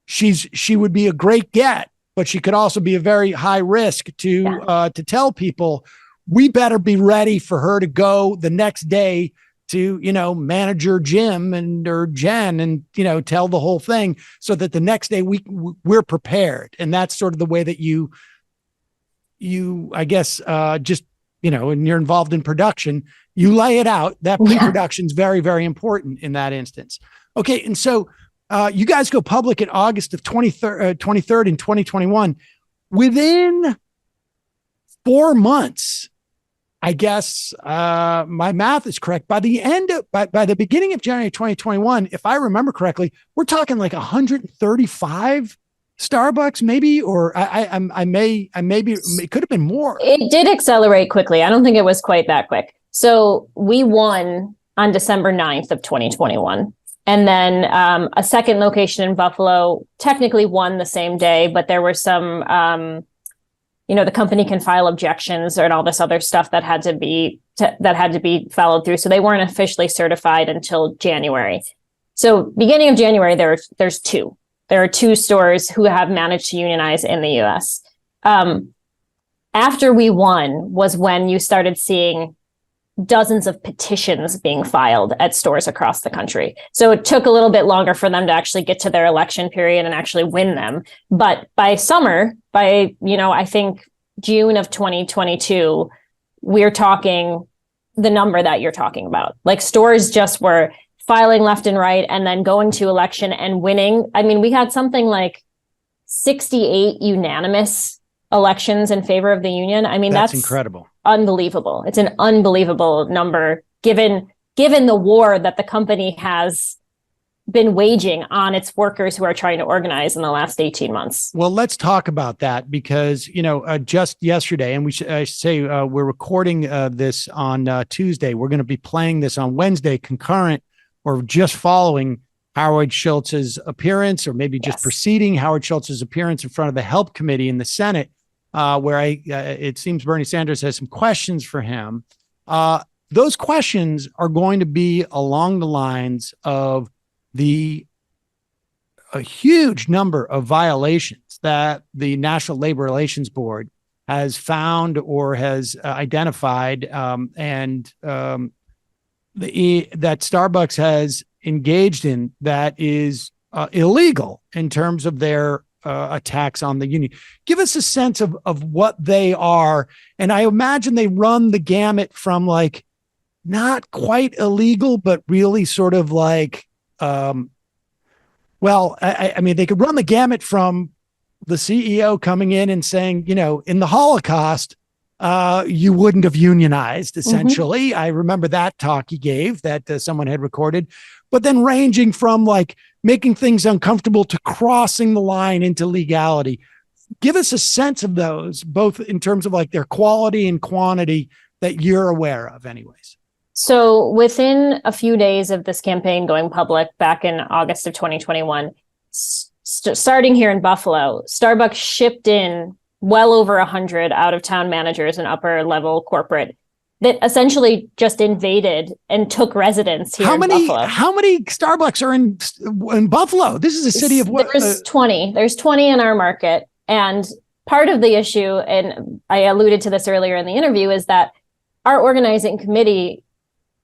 she would be a great get, but she could also be a very high risk to tell people, we better be ready for her to go the next day to, you know, manager Jim or Jen, and, you know, tell the whole thing, so that the next day we're prepared. And that's sort of the way that you, I guess, just, you know, and you're involved in production, you lay it out. That pre-production is very, very important in that instance. Okay. And so you guys go public in August of 23rd in 2021. Within 4 months, I guess my math is correct. By the beginning of January 2021, if I remember correctly, we're talking like 135 Starbucks, maybe, or I may be, it could have been more. It did accelerate quickly. I don't think it was quite that quick. So we won on December 9th of 2021. And then a second location in Buffalo technically won the same day, but there were some, the company can file objections and all this other stuff that had to be followed through. So they weren't officially certified until January. So beginning of January, there's two. There are two stores who have managed to unionize in the U.S. After we won was when you started seeing dozens of petitions being filed at stores across the country. So it took a little bit longer for them to actually get to their election period and actually win them. But by summer, I think June of 2022, we're talking the number that you're talking about. Like stores just were filing left and right and then going to election and winning. I mean, we had something like 68 unanimous elections in favor of the union. I mean, that's incredible. Unbelievable. It's an unbelievable number given the war that the company has been waging on its workers who are trying to organize in the last 18 months. Well, let's talk about that because, just yesterday, and we're recording this on Tuesday. We're going to be playing this on Wednesday, concurrent or just following Howard Schultz's appearance, or maybe just preceding Howard Schultz's appearance in front of the Help Committee in the Senate, where it seems Bernie Sanders has some questions for him. Those questions are going to be along the lines of a huge number of violations that the National Labor Relations Board has found or has identified, and that Starbucks has engaged in that is illegal in terms of their attacks on the union. Give us a sense of what they are. And I imagine they run the gamut from like not quite illegal, but really sort of like, I mean, they could run the gamut from the CEO coming in and saying, in the Holocaust, you wouldn't have unionized, essentially. I remember that talk he gave that someone had recorded, but then ranging from like making things uncomfortable to crossing the line into legality. Give us a sense of those, both in terms of like their quality and quantity that you're aware of anyways. So within a few days of this campaign going public back in August of 2021, starting here in Buffalo, Starbucks shipped in well over 100 out-of-town managers and upper-level corporate that essentially just invaded and took residence here in Buffalo. How many Starbucks are in Buffalo? This is a city of what? There's 20. There's 20 in our market. And part of the issue, and I alluded to this earlier in the interview, is that our organizing committee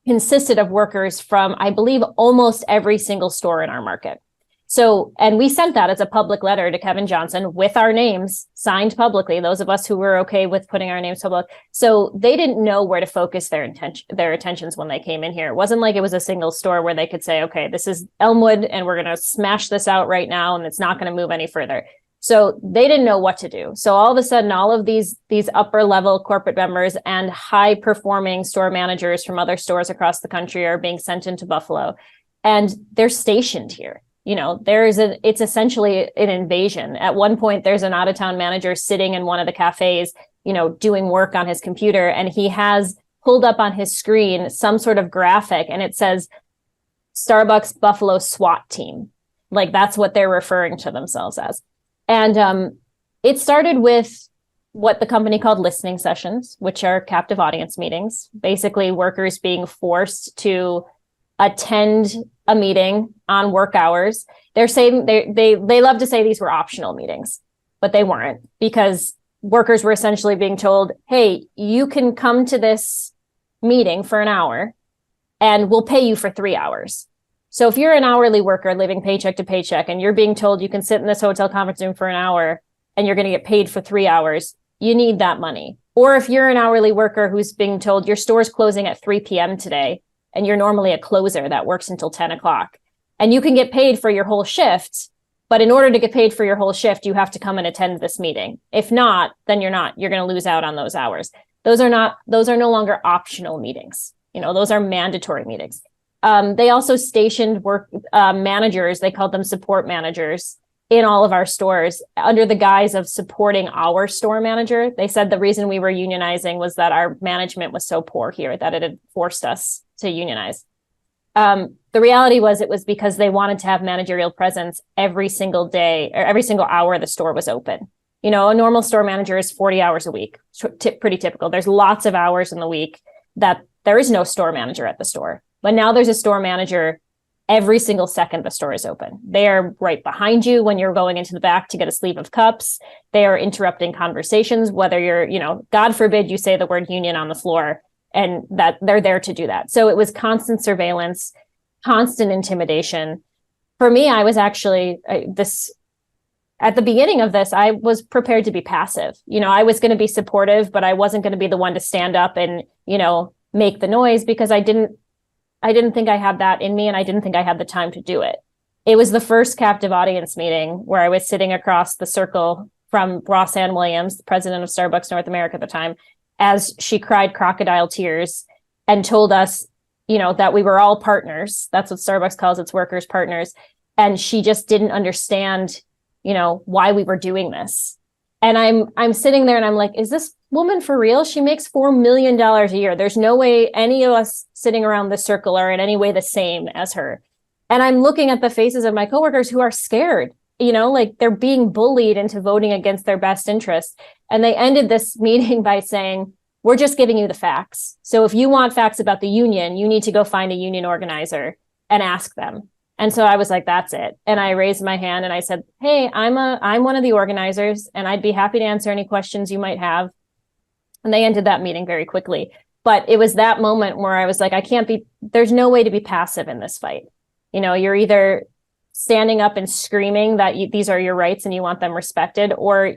consisted of workers from, I believe, almost every single store in our market. So, and we sent that as a public letter to Kevin Johnson with our names signed publicly, those of us who were okay with putting our names public. So they didn't know where to focus their attentions when they came in here. It wasn't like it was a single store where they could say, okay, this is Elmwood and we're going to smash this out right now and it's not going to move any further. So they didn't know what to do. So all of a sudden, all of these upper level corporate members and high performing store managers from other stores across the country are being sent into Buffalo, and they're stationed here. It's essentially an invasion. At one point, there's an out of town manager sitting in one of the cafes, doing work on his computer, and he has pulled up on his screen some sort of graphic, and it says Starbucks Buffalo SWAT team. Like that's what they're referring to themselves as. And it started with what the company called listening sessions, which are captive audience meetings, basically workers being forced to attend a meeting on work hours. They're saying they love to say these were optional meetings, but they weren't, because workers were essentially being told, hey, you can come to this meeting for an hour and we'll pay you for 3 hours. So if you're an hourly worker living paycheck to paycheck and you're being told you can sit in this hotel conference room for an hour and you're going to get paid for 3 hours, you need that money. Or if you're an hourly worker who's being told your store's closing at 3 p.m. today and you're normally a closer that works until 10 o'clock and you can get paid for your whole shift, but in order to get paid for your whole shift, you have to come and attend this meeting. If not, then you're not. You're going to lose out on those hours. Those are no longer optional meetings. Those are mandatory meetings. They also stationed managers, they called them support managers, in all of our stores under the guise of supporting our store manager. They said the reason we were unionizing was that our management was so poor here that it had forced us to unionize. The reality was it was because they wanted to have managerial presence every single day or every single hour the store was open. A normal store manager is 40 hours a week, pretty typical. There's lots of hours in the week that there is no store manager at the store. But now there's a store manager every single second the store is open. They are right behind you when you're going into the back to get a sleeve of cups. They are interrupting conversations, whether you're, God forbid you say the word union on the floor, and that they're there to do that. So it was constant surveillance, constant intimidation. For me, I was actually at the beginning of this, I was prepared to be passive. I was going to be supportive, but I wasn't going to be the one to stand up and, make the noise, because I didn't think I had that in me, and I didn't think I had the time to do it. It was the first captive audience meeting where I was sitting across the circle from Ross Ann Williams, the president of Starbucks North America at the time, as she cried crocodile tears and told us, that we were all partners. That's what Starbucks calls its workers, partners. And she just didn't understand, why we were doing this. And I'm sitting there and I'm like, is this woman for real? She makes $4 million a year. There's no way any of us sitting around this circle are in any way the same as her. And I'm looking at the faces of my coworkers who are scared, like they're being bullied into voting against their best interests. And they ended this meeting by saying, we're just giving you the facts. So if you want facts about the union, you need to go find a union organizer and ask them. And so I was like, that's it. And I raised my hand and I said, hey, I'm one of the organizers, and I'd be happy to answer any questions you might have. And they ended that meeting very quickly. But it was that moment where I was like, there's no way to be passive in this fight. You're either standing up and screaming that these are your rights and you want them respected, or,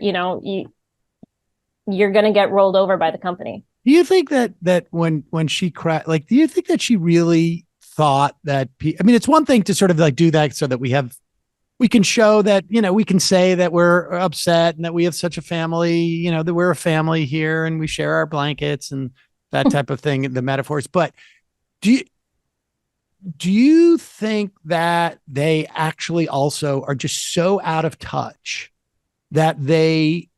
you're going to get rolled over by the company. Do you think that when she cried, do you think that she really thought that, it's one thing to sort of do that so that we can show that, we can say that we're upset and that we have such a family, that we're a family here and we share our blankets and that type of thing, the metaphors. But do you think that they actually also are just so out of touch that they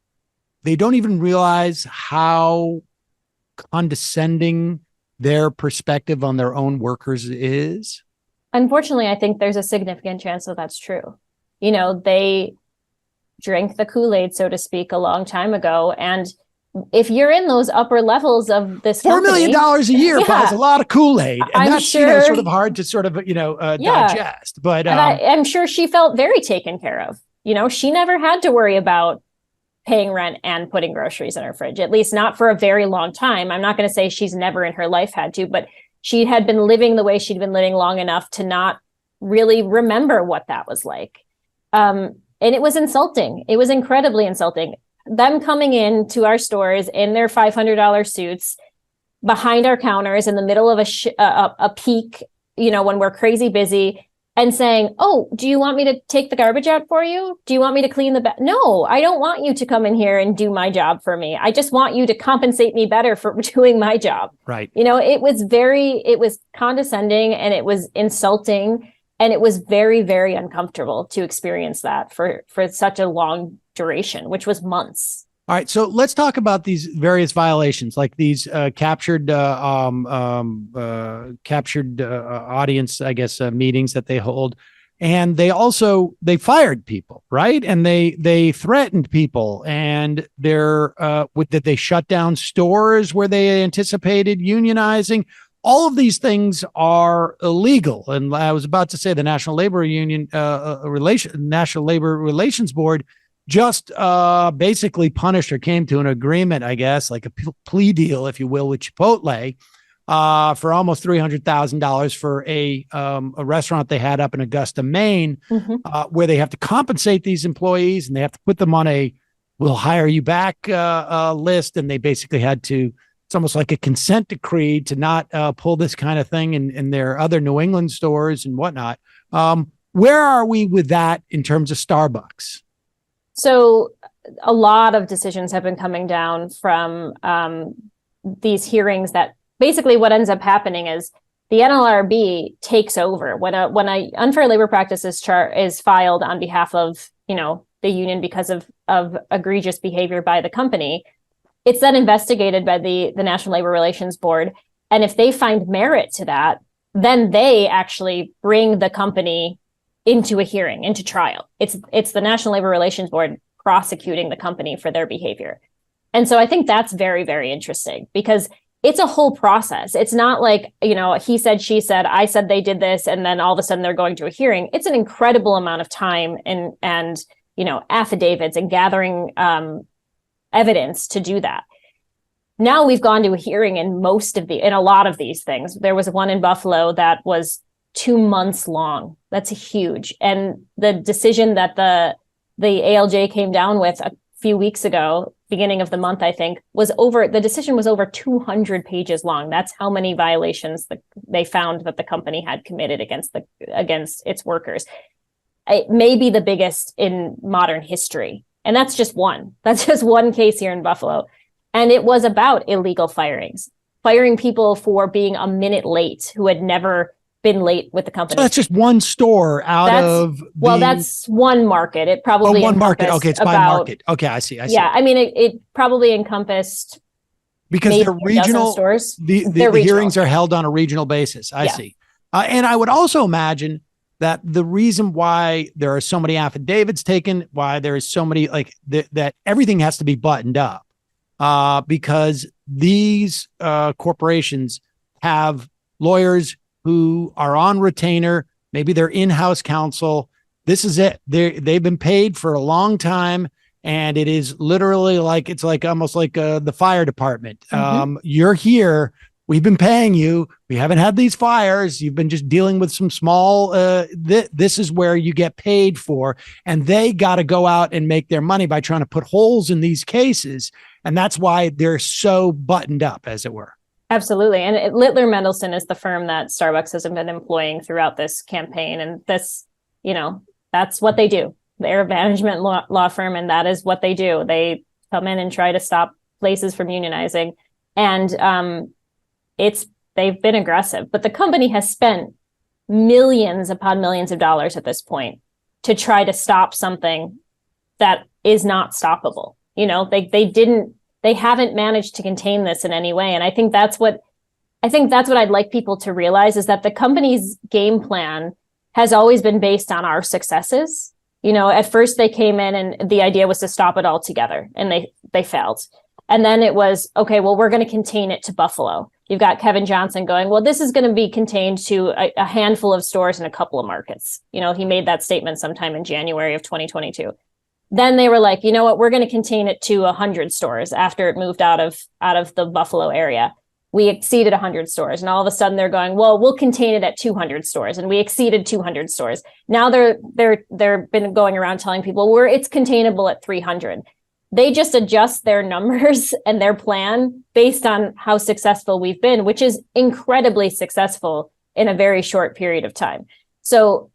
don't even realize how condescending their perspective on their own workers is? Unfortunately, I think there's a significant chance that that's true. They drank the Kool-Aid, so to speak, a long time ago. And if you're in those upper levels of this $4 million a year buys a lot of Kool-Aid. And I'm that's sure, sort of hard to digest. But I'm sure she felt very taken care of. She never had to worry about paying rent and putting groceries in her fridge, at least not for a very long time. I'm not going to say she's never in her life had to, but she had been living the way she'd been living long enough to not really remember what that was like. And it was insulting. It was incredibly insulting. Them coming into our stores in their $500 suits behind our counters in the middle of a peak, when we're crazy busy, and saying, oh, do you want me to take the garbage out for you? Do you want me to clean the No, I don't want you to come in here and do my job for me. I just want you to compensate me better for doing my job. Right. It was condescending, and it was insulting, and it was very, very uncomfortable to experience that for such a long duration, which was months. All right, so let's talk about these various violations, like these captured audience, I guess, meetings that they hold, and they fired people, right? And they threatened people, and that they shut down stores where they anticipated unionizing. All of these things are illegal, and I was about to say the National Labor Relations Board just basically punished or came to an agreement, I guess, like a plea deal, if you will, with Chipotle for almost $300,000 for a restaurant they had up in Augusta, Maine, where they have to compensate these employees and they have to put them on a "we'll hire you back" list. And they basically had to, it's almost like a consent decree to not pull this kind of thing in their other New England stores and whatnot. Where are we with that in terms of Starbucks? So a lot of decisions have been coming down from these hearings that basically what ends up happening is the NLRB takes over when a unfair labor practices chart is filed on behalf of, the union because of egregious behavior by the company. It's then investigated by the National Labor Relations Board. And if they find merit to that, then they actually bring the company into a hearing, into trial. It's the National Labor Relations Board prosecuting the company for their behavior. And so I think that's very, very interesting because it's a whole process. It's not like, he said, she said, I said they did this, and then all of a sudden they're going to a hearing. It's an incredible amount of time and affidavits and gathering evidence to do that. Now we've gone to a hearing in a lot of these things. There was one in Buffalo that was 2 months long. That's huge. And the decision that the ALJ came down with a few weeks ago, beginning of the month, I think, the decision was over 200 pages long. That's how many violations they found that the company had committed against its workers. It may be the biggest in modern history. And that's just one. That's just one case here in Buffalo. And it was about illegal firings, firing people for being a minute late who had never been late with the company. So that's just one store that's one market. It probably one market. Okay, it's by market. Okay, I see. Yeah, I mean, it probably encompassed because they're regional stores. The hearings are held on a regional basis. I see. And I would also imagine that the reason why there are so many affidavits taken, why there is so many that everything has to be buttoned up, because these corporations have lawyers who are on retainer, maybe they're in-house counsel. This is it. They've been paid for a long time, and it is literally almost like the fire department. Mm-hmm. You're here. We've been paying you. We haven't had these fires. You've been just dealing with some small, this is where you get paid for. And they got to go out and make their money by trying to put holes in these cases. And that's why they're so buttoned up, as it were. Absolutely. And Littler Mendelsohn is the firm that Starbucks has been employing throughout this campaign. And this, that's what they do. They're a management law firm, and that is what they do. They come in and try to stop places from unionizing. And they've been aggressive, but the company has spent millions upon millions of dollars at this point to try to stop something that is not stoppable. They haven't managed to contain this in any way. And I think that's what I'd like people to realize is that the company's game plan has always been based on our successes. At first they came in and the idea was to stop it all together, and they failed. And then it was, okay, well, we're going to contain it to Buffalo. You've got Kevin Johnson going, well, this is going to be contained to a handful of stores in a couple of markets. He made that statement sometime in January of 2022. Then they were like, you know what, we're going to contain it to 100 stores after it moved out of the Buffalo area. We exceeded 100 stores. And all of a sudden they're going, well, we'll contain it at 200 stores. And we exceeded 200 stores. Now they're been going around telling people it's containable at 300. They just adjust their numbers and their plan based on how successful we've been, which is incredibly successful in a very short period of time. So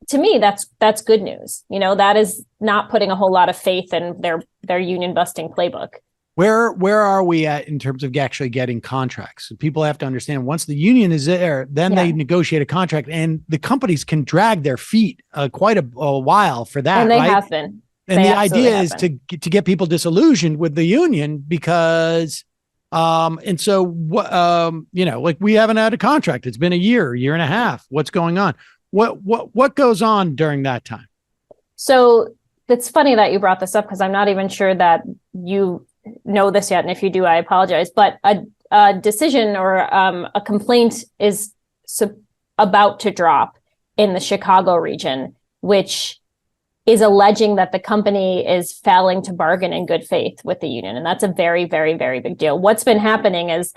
to me, that's good news. That is not putting a whole lot of faith in their union busting playbook. Where are we at in terms of actually getting contracts? People have to understand once the union is there, then they negotiate a contract, and the companies can drag their feet quite a while for that. And they right? have been. And the idea is to get people disillusioned with the union because, and so what, we haven't had a contract. It's been a year and a half. What's going on? What goes on during that time? So it's funny that you brought this up because I'm not even sure that you know this yet. And if you do, I apologize. But a decision or a complaint is about to drop in the Chicago region, which is alleging that the company is failing to bargain in good faith with the union. And that's a very, very, very big deal. What's been happening is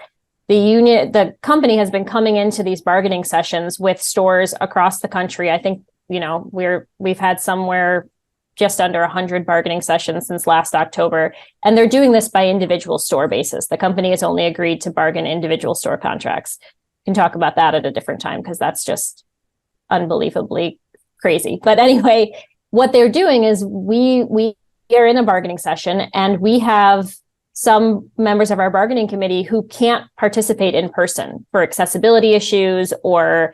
the company has been coming into these bargaining sessions with stores across the country. I think, we've had somewhere just under 100 bargaining sessions since last October. And they're doing this by individual store basis. The company has only agreed to bargain individual store contracts. We can talk about that at a different time because that's just unbelievably crazy. But anyway, what they're doing is we are in a bargaining session and we have some members of our bargaining committee who can't participate in person for accessibility issues or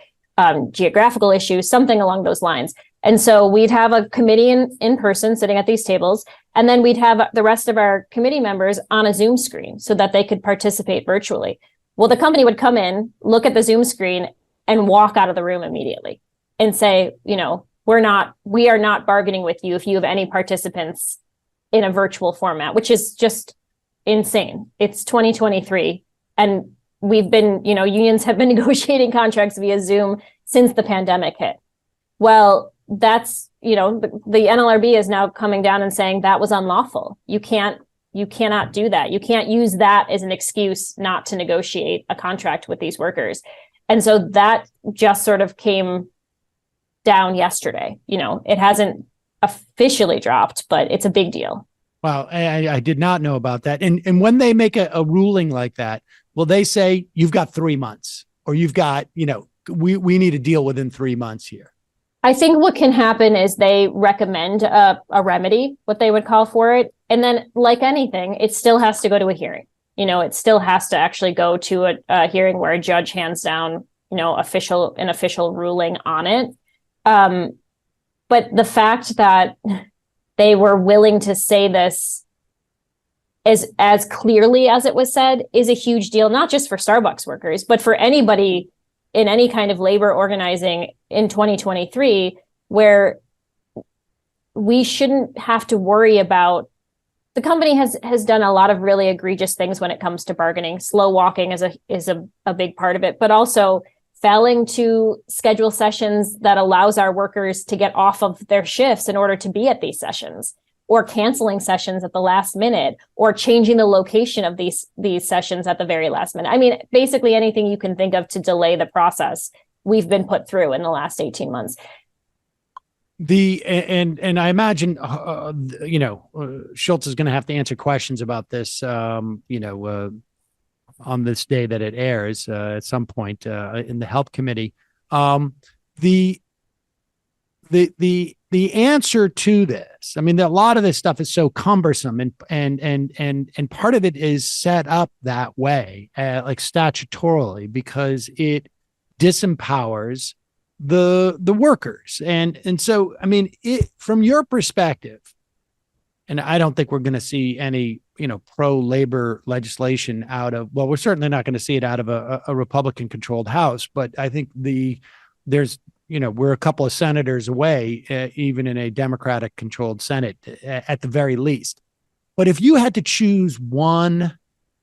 geographical issues, something along those lines. And so we'd have a committee in person sitting at these tables, and then we'd have the rest of our committee members on a Zoom screen so that they could participate virtually. Well, the company would come in, look at the Zoom screen, and walk out of the room immediately and say, you know, we are not bargaining with you if you have any participants in a virtual format, which is just insane. It's 2023, and we've been, you know, unions have been negotiating contracts via Zoom since the pandemic hit. Well, that's, you know, the NLRB is now coming down and saying that was unlawful. You cannot do that. You can't use that as an excuse not to negotiate a contract with these workers. And so that just sort of came down yesterday. You know, it hasn't officially dropped, but it's a big deal. Wow, I did not know about that. And when they make a ruling like that, will they say you've got 3 months, or you've got, you know, we need a deal within 3 months here? I think what can happen is they recommend a remedy, what they would call for it. And then, like anything, it still has to go to a hearing. You know, it still has to actually go to a hearing where a judge hands down, you know, an official ruling on it. But the fact that they were willing to say this as clearly as it was said is a huge deal, not just for Starbucks workers, but for anybody in any kind of labor organizing in 2023, where we shouldn't have to worry about. The company has done a lot of really egregious things when it comes to bargaining. Slow walking is a big part of it, but also failing to schedule sessions that allows our workers to get off of their shifts in order to be at these sessions, or canceling sessions at the last minute, or changing the location of these sessions at the very last minute. I mean, basically anything you can think of to delay the process, we've been put through in the last 18 months. And I imagine, you know, Schultz is going to have to answer questions about this, you know, on this day that it airs at some point in the Help Committee. The answer to this, I mean, a lot of this stuff is so cumbersome, and part of it is set up that way, like statutorily, because it disempowers the workers. And so, I mean, from your perspective, and I don't think we're going to see any, you know, pro-labor legislation well, we're certainly not going to see it out of a Republican controlled House, but I think there's, you know, we're a couple of senators away, even in a Democratic controlled Senate at the very least. But if you had to choose one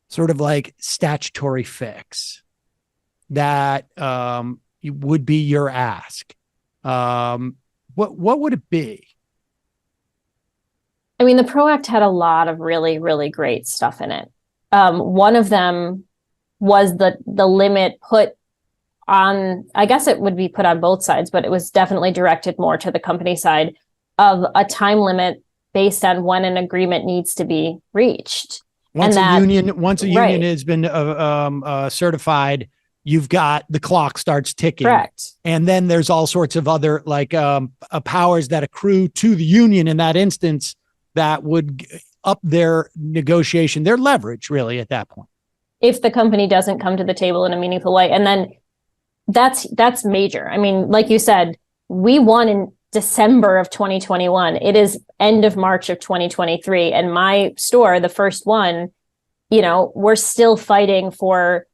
sort of like statutory fix that would be your ask, what would it be? I mean, the PRO Act had a lot of really, really great stuff in it. One of them was the limit put on, I guess it would be put on both sides, but it was definitely directed more to the company side, of a time limit based on when an agreement needs to be reached. Once a union has been certified, you've got the clock starts ticking. Correct. And then there's all sorts of other like powers that accrue to the union in that instance that would up their negotiation, their leverage really at that point. If the company doesn't come to the table in a meaningful way. And then that's major. I mean, like you said, we won in December of 2021. It is end of March of 2023. And my store, the first one, you know, we're still fighting for,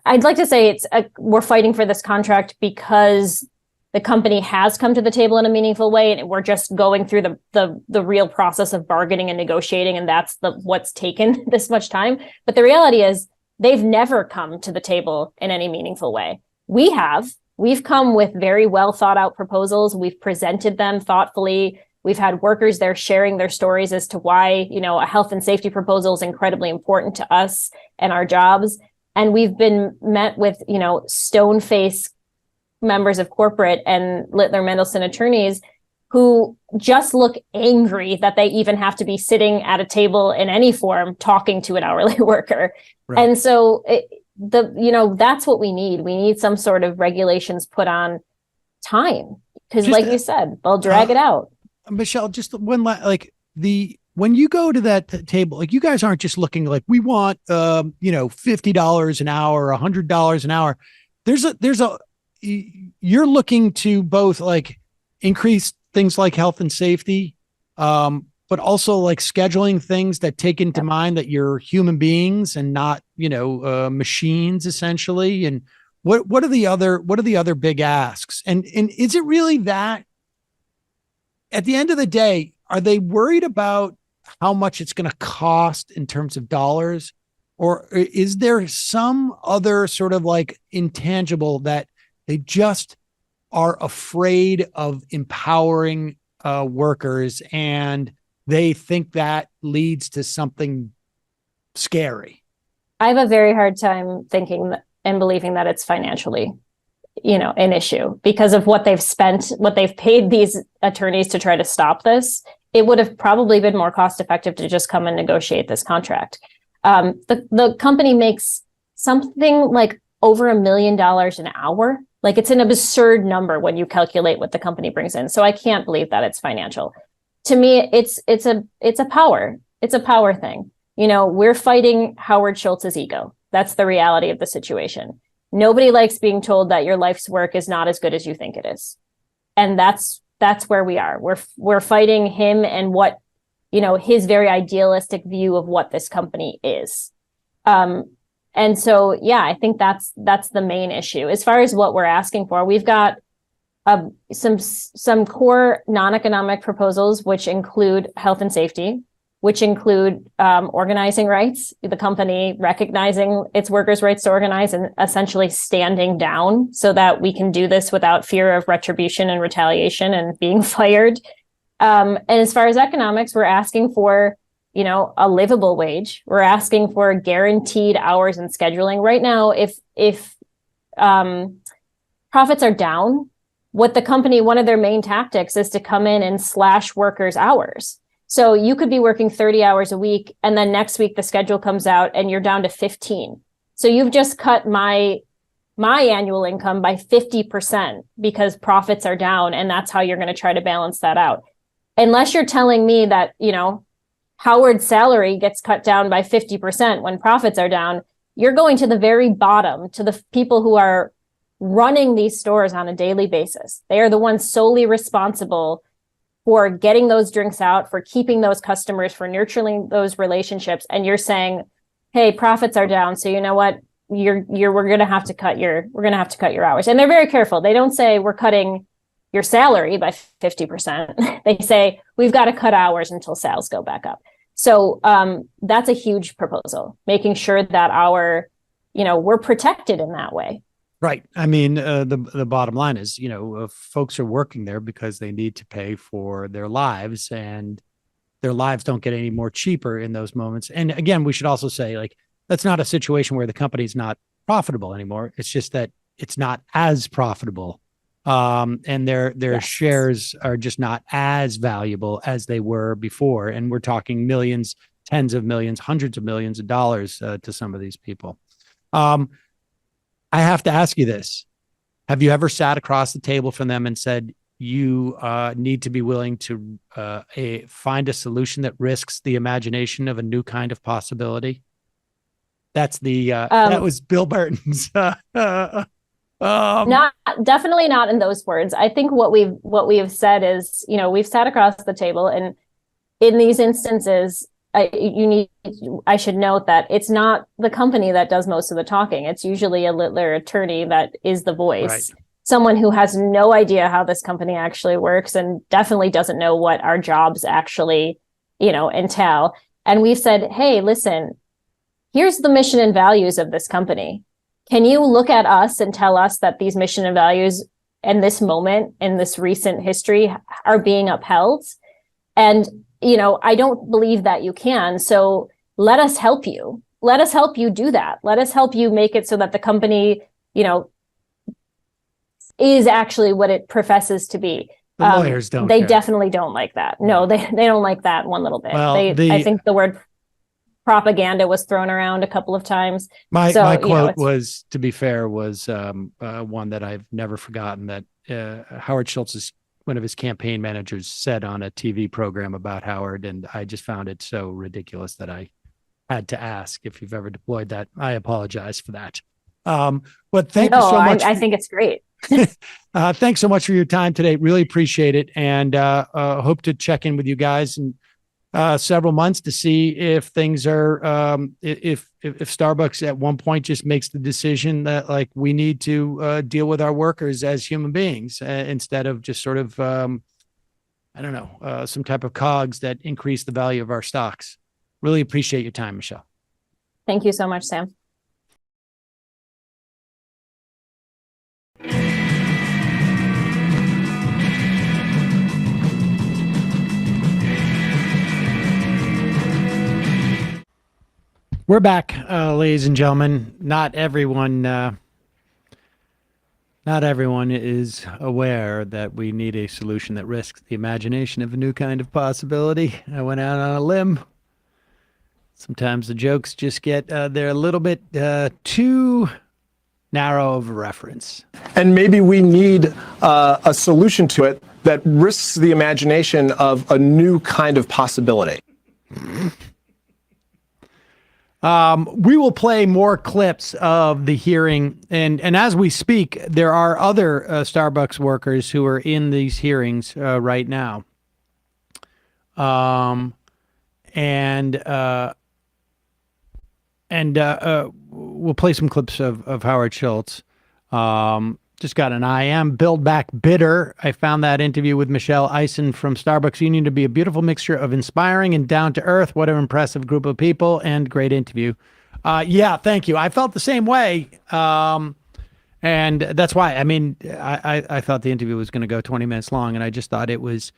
I'd like to say we're fighting for this contract because the company has come to the table in a meaningful way, and we're just going through the real process of bargaining and negotiating, and that's what's taken this much time. But the reality is they've never come to the table in any meaningful way. We've come with very well thought out proposals. We've presented them thoughtfully. We've had workers there sharing their stories as to why, you know, a health and safety proposal is incredibly important to us and our jobs. And we've been met with, you know, stone-faced members of corporate and Littler Mendelsohn attorneys who just look angry that they even have to be sitting at a table in any form talking to an hourly worker. Right. And so that's what we need. We need some sort of regulations put on time, because like you said, they'll drag it out. Michelle, just one like the when you go to that table, like you guys aren't just looking like we want, $50 an hour, $100 an hour. You're looking to both like increase things like health and safety, but also like scheduling things that take into mind that you're human beings and not, machines essentially. And what are the other big asks? And is it really that at the end of the day, are they worried about how much it's going to cost in terms of dollars? Or is there some other sort of like intangible that they just are afraid of empowering workers and they think that leads to something scary? I have a very hard time thinking and believing that it's financially, an issue because of what they've spent, what they've paid these attorneys to try to stop this. It would have probably been more cost effective to just come and negotiate this contract. The company makes something like over $1 million an hour. Like it's an absurd number when you calculate what the company brings in. So I can't believe that it's financial. To me, it's a power thing. We're fighting Howard Schultz's ego. That's the reality of the situation. Nobody likes being told that your life's work is not as good as you think it is. And that's where we are. We're fighting him and what, his very idealistic view of what this company is. And so, yeah, I think that's the main issue. As far as what we're asking for, we've got some core non-economic proposals, which include health and safety, which include organizing rights, the company recognizing its workers' rights to organize and essentially standing down so that we can do this without fear of retribution and retaliation and being fired. And as far as economics, we're asking for, a livable wage. We're asking for guaranteed hours and scheduling. Right now, if profits are down, one of their main tactics is to come in and slash workers' hours. So you could be working 30 hours a week, and then next week the schedule comes out and you're down to 15. So you've just cut my annual income by 50% because profits are down, and that's how you're going to try to balance that out. Unless you're telling me that, Howard's salary gets cut down by 50% when profits are down, you're going to the very bottom, to the people who are running these stores on a daily basis. They are the ones solely responsible for getting those drinks out, for keeping those customers, for nurturing those relationships. And you're saying, hey, profits are down. So you know what? We're going to have to cut your hours. And they're very careful. They don't say we're cutting your salary by 50%. They say we've got to cut hours until sales go back up. So that's a huge proposal, making sure that we're protected in that way. Right. I mean, the bottom line is, folks are working there because they need to pay for their lives, and their lives don't get any more cheaper in those moments. And again, we should also say, like, that's not a situation where the company's not profitable anymore. It's just that it's not as profitable. And their shares are just not as valuable as they were before. And we're talking millions, tens of millions, hundreds of millions of dollars to some of these people. I have to ask you this. Have you ever sat across the table from them and said, you need to be willing to find a solution that risks the imagination of a new kind of possibility? That's that was Bill Burton's. Definitely not in those words. I think what we have said is, we've sat across the table, and in these instances, I should note that it's not the company that does most of the talking. It's usually a Littler attorney that is the voice. Right. Someone who has no idea how this company actually works and definitely doesn't know what our jobs actually, entail. And we've said, hey, listen, here's the mission and values of this company. Can you look at us and tell us that these mission and values in this moment, in this recent history, are being upheld? And, I don't believe that you can. So let us help you. Let us help you do that. Let us help you make it so that the company, is actually what it professes to be. The lawyers don't. They definitely don't like that. No, they don't like that one little bit. Well, I think the word propaganda was thrown around a couple of times. My quote was, to be fair, was one that I've never forgotten, that Howard Schultz's one of his campaign managers said on a TV program about Howard, and I just found it so ridiculous that I had to ask. If you've ever deployed that, I apologize for that. But thank you so much. I think it's great. Thanks so much for your time today. Really appreciate it, and hope to check in with you guys in several months to see if things are if Starbucks at one point just makes the decision that like we need to deal with our workers as human beings instead of just sort of I don't know, some type of cogs that increase the value of our stocks. Really appreciate your time, Michelle. Thank you so much, Sam. We're back, ladies and gentlemen. Not everyone is aware that we need a solution that risks the imagination of a new kind of possibility. I went out on a limb. Sometimes the jokes just get, they're a little bit too narrow of a reference. And maybe we need a solution to it that risks the imagination of a new kind of possibility. We will play more clips of the hearing. And as we speak, there are other Starbucks workers who are in these hearings right now. We'll play some clips of Howard Schultz. Just got an IM Build Back Bitter. I found that interview with Michelle Eisen from Starbucks Union to be a beautiful mixture of inspiring and down to earth. What an impressive group of people and great interview. Yeah, thank you. I felt the same way. And that's why, I mean, I thought the interview was going to go 20 minutes long, and I just thought it was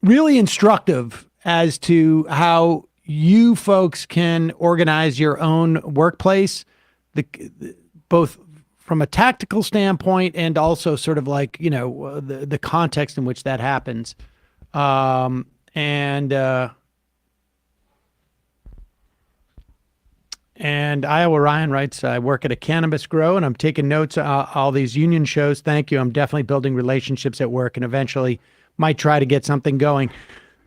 really instructive as to how you folks can organize your own workplace, both from a tactical standpoint and also sort of like, you know, the context in which that happens. Iowa Ryan writes, I work at a cannabis grow and I'm taking notes all these union shows. Thank you. I'm definitely building relationships at work and eventually might try to get something going.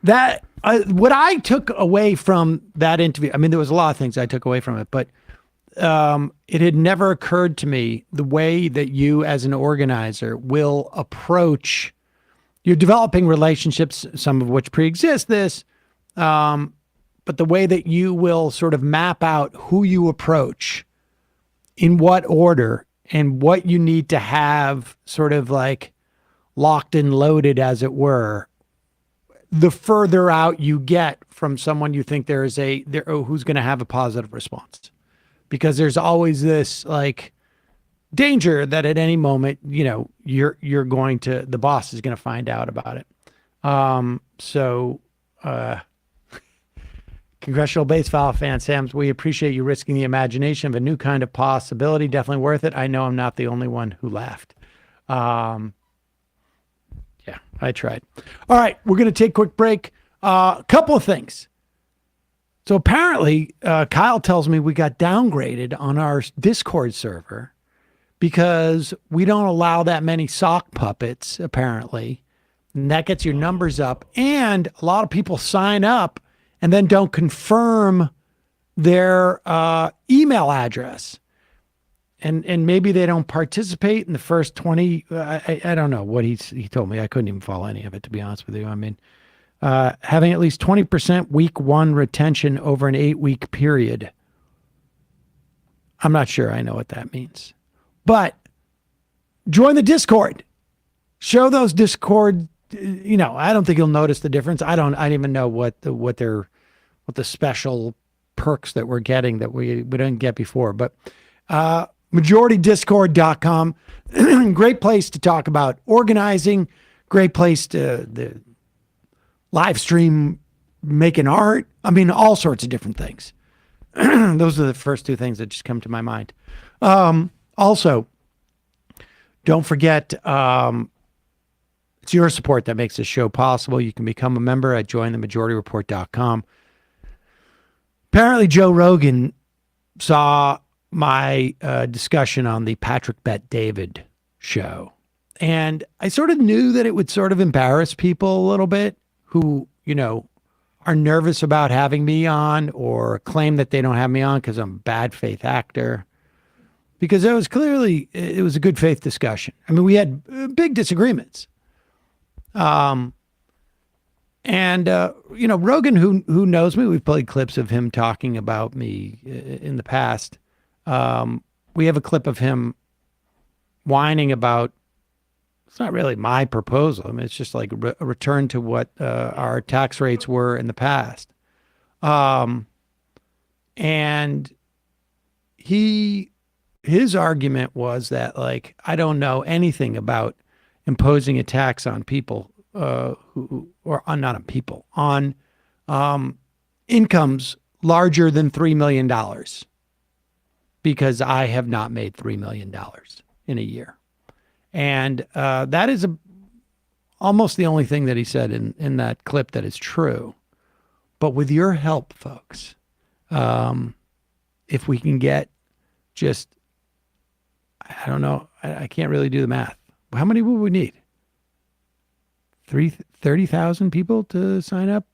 That what I took away from that interview, I mean, there was a lot of things I took away from it, but it had never occurred to me the way that you as an organizer will approach, you're developing relationships, some of which pre-exist this, but the way that you will sort of map out who you approach, in what order, and what you need to have sort of like locked and loaded, as it were, the further out you get from someone you think who's going to have a positive response. Because there's always this like danger that at any moment, you know, the boss is going to find out about it. Congressional Baseball fan Sams, we appreciate you risking the imagination of a new kind of possibility. Definitely worth it. I know I'm not the only one who laughed. Yeah, I tried. All right, we're going to take a quick break. Couple of things. So apparently, Kyle tells me we got downgraded on our Discord server because we don't allow that many sock puppets, apparently. And that gets your numbers up. And a lot of people sign up and then don't confirm their email address. And maybe they don't participate in the first 20. I don't know what he told me. I couldn't even follow any of it, to be honest with you. I mean, having at least 20% week one retention over an 8-week period. I'm not sure I know what that means. But join the Discord. Show those Discord, you know, I don't think you'll notice the difference. I don't even know what the special perks that we're getting that we didn't get before. But majoritydiscord.com, great place to talk about organizing, great place to the live stream making art. I mean, all sorts of different things. Those are the first two things that just come to my mind. Also, don't forget, it's your support that makes this show possible. You can become a member at jointhemajorityreport.com. Apparently, Joe Rogan saw my discussion on the Patrick Bet David show. And I sort of knew that it would sort of embarrass people a little bit who, are nervous about having me on or claim that they don't have me on because I'm a bad faith actor. Because it was a good faith discussion. I mean, we had big disagreements. Rogan, who knows me, we've played clips of him talking about me in the past. We have a clip of him whining about, it's not really my proposal. I mean, it's just like a return to what our tax rates were in the past. And his argument was that, like, I don't know anything about imposing a tax on people not on people, on incomes larger than $3 million because I have not made $3 million in a year. And that is almost the only thing that he said in that clip that is true. But with your help, folks, if we can get just, I don't know, I can't really do the math. How many would we need? 30,000 people to sign up?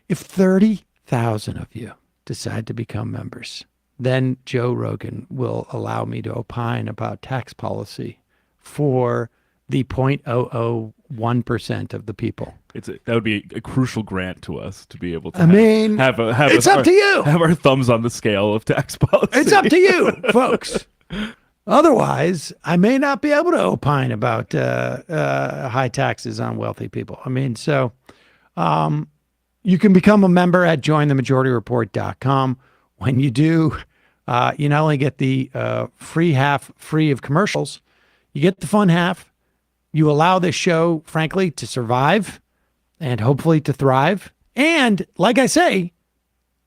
If 30,000 of you decide to become members, then Joe Rogan will allow me to opine about tax policy for the 0.001% of the people. That would be a crucial grant to us to be able to it's up to you. Have our thumbs on the scale of tax policy. It's up to you, folks. Otherwise, I may not be able to opine about high taxes on wealthy people. I mean, so you can become a member at jointhemajorityreport.com. When you do, you not only get the free half free of commercials, you get the fun half. You allow this show, frankly, to survive and hopefully to thrive. And like I say,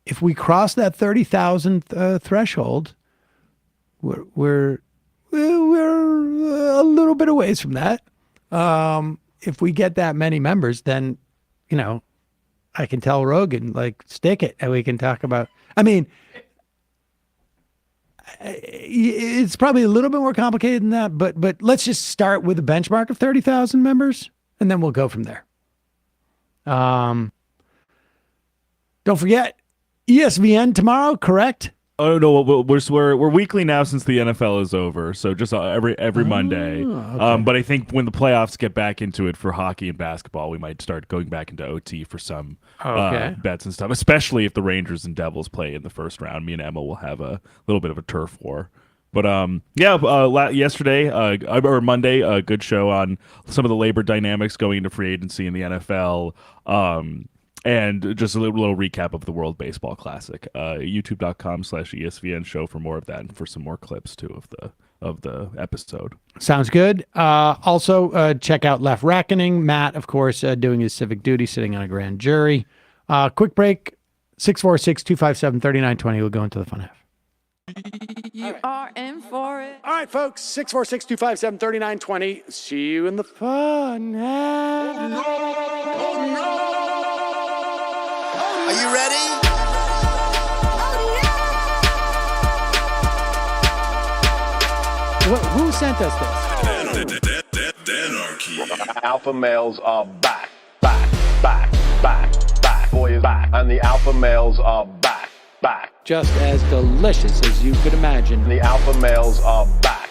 if we cross that 30,000 threshold, we're a little bit of ways from that. If we get that many members, then, I can tell Rogan, like, stick it, and we can talk about, I mean, it's probably a little bit more complicated than that, but let's just start with a benchmark of 30,000 members, and then we'll go from there. Don't forget, ESPN tomorrow, correct? Oh no, we're weekly now since the NFL is over, so just every Monday. Okay. But I think when the playoffs get back into it for hockey and basketball, we might start going back into OT for some bets and stuff. Especially if the Rangers and Devils play in the first round, me and Emma will have a little bit of a turf war. But yesterday or Monday, a good show on some of the labor dynamics going into free agency in the NFL. And just a little recap of the World Baseball Classic. YouTube.com/ESVN show for more of that and for some more clips too of the episode. Sounds good. Also, check out Left Reckoning. Matt, of course, doing his civic duty, sitting on a grand jury. Quick break. 646-257-3920. We'll go into the fun half. You are in for it. All right, folks. 646-257-3920. See you in the fun half. Oh no! Are you ready? Who sent us this? Anarchy. Alpha males are back. Boy is back. And the alpha males are back. Just as delicious as you could imagine. The alpha males are back.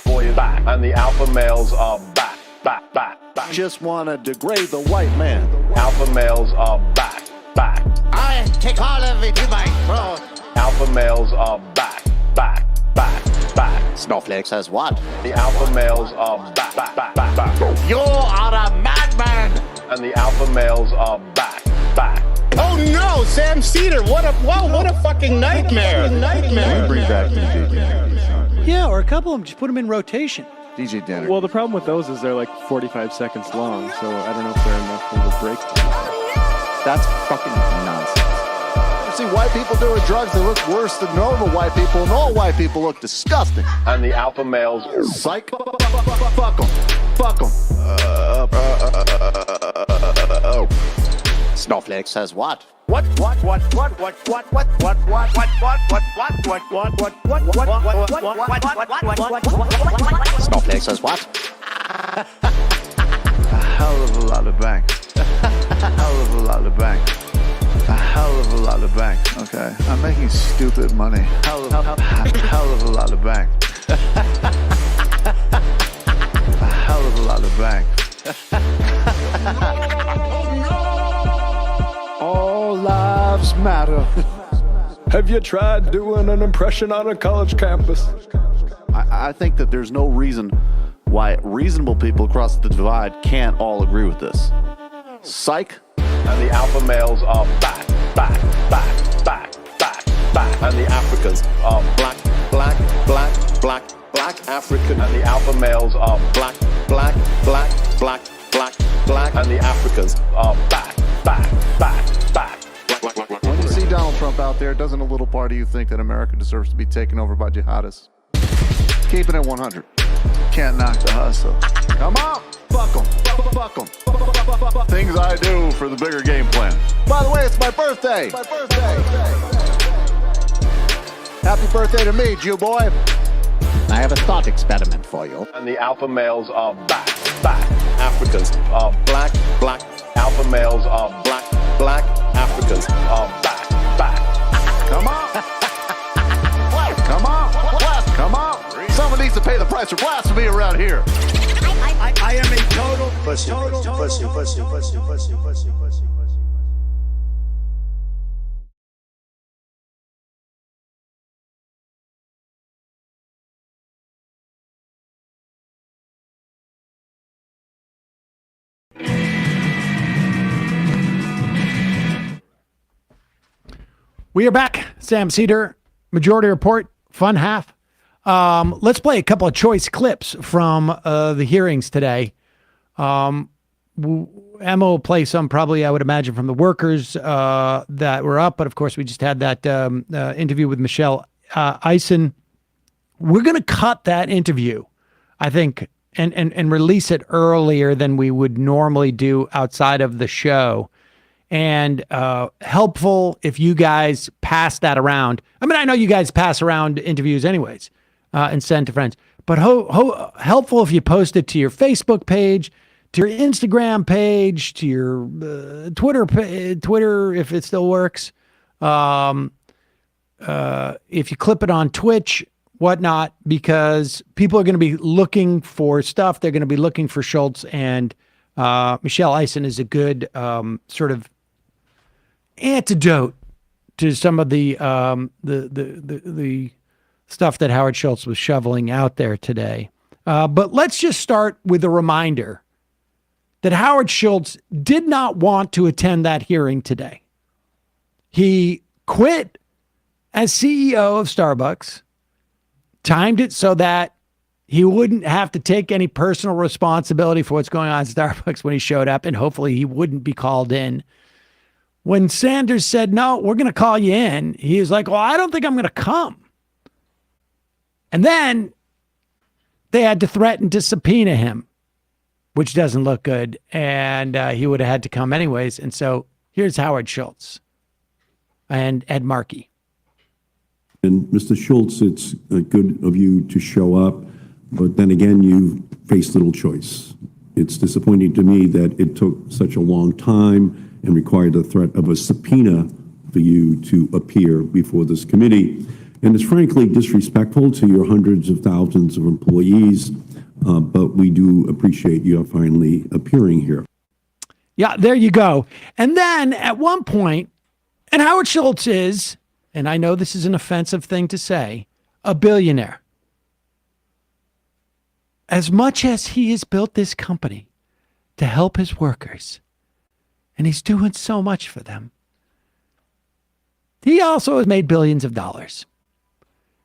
Boy is back. And the alpha males are back. Just wanna degrade the white man. Alpha males are back. I take all of it in my throat. Alpha males are back. Snowflake says what? The alpha males are back. You are a madman. And the alpha males are back. Oh no, Sam Seder! What a fucking nightmare! Bring back DJ. Yeah, or a couple of them. Just put them in rotation. DJ Denner. Well, the problem with those is they're like 45 seconds long, so I don't know if they're enough of a break. That's fucking nonsense. You see white people doing drugs, they look worse than normal white people, and all white people look disgusting. And the alpha males, psych, fuck them. Snowflake says what? Snowflake says what? A hell of a lot of bank. A hell of a lot of bank. A hell of a lot of bank. Okay, I'm making stupid money. Hell of a lot of bank. A hell of a lot of bank. All lives matter. Have you tried doing an impression on a college campus? I think that there's no reason why reasonable people across the divide can't all agree with this. Psych. And the alpha males are back. And the Africans are black African. And the alpha males are black. And the Africans are back. When you see Donald Trump out there, doesn't a little part of you think that America deserves to be taken over by jihadists? Keeping it 100. Can't knock the hustle. Come on, fuck them. Things I do for the bigger game plan. By the way, it's my birthday. Happy birthday to me, Jew boy. I have a thought experiment for you. And the alpha males are back. Africans are black. Alpha males are black. Africans are back. Come on. Come on. Someone needs to pay the price for blasphemy around here. I am a total pussy. We are back. Sam Seder, Majority Report, fun half. Let's play a couple of choice clips from the hearings today. Emma will play some probably, I would imagine, from the workers that were up. But of course, we just had that interview with Michelle Eisen. We're going to cut that interview, I think, and release it earlier than we would normally do outside of the show. And helpful if you guys pass that around. I mean, I know you guys pass around interviews anyways and send to friends. But helpful if you post it to your Facebook page, to your Instagram page, to your Twitter if it still works. If you clip it on Twitch, whatnot, because people are going to be looking for stuff. They're going to be looking for Schultz, and Michelle Eisen is a good sort of antidote to some of the stuff that Howard Schultz was shoveling out there today. But let's just start with a reminder that Howard Schultz did not want to attend that hearing today. He quit as CEO of Starbucks, timed it so that he wouldn't have to take any personal responsibility for what's going on at Starbucks when he showed up, and hopefully he wouldn't be called in. When Sanders said, no, we're going to call you in, he was like, well, I don't think I'm going to come. And then they had to threaten to subpoena him, which doesn't look good. And he would have had to come anyways. And so here's Howard Schultz and Ed Markey. And Mr. Schultz, it's good of you to show up. But then again, you face little choice. It's disappointing to me that it took such a long time and required the threat of a subpoena for you to appear before this committee. And it's frankly disrespectful to your hundreds of thousands of employees, but we do appreciate you finally appearing here. Yeah, there you go. And then at one point, and Howard Schultz is, and I know this is an offensive thing to say, a billionaire. As much as he has built this company to help his workers, and he's doing so much for them, he also has made billions of dollars.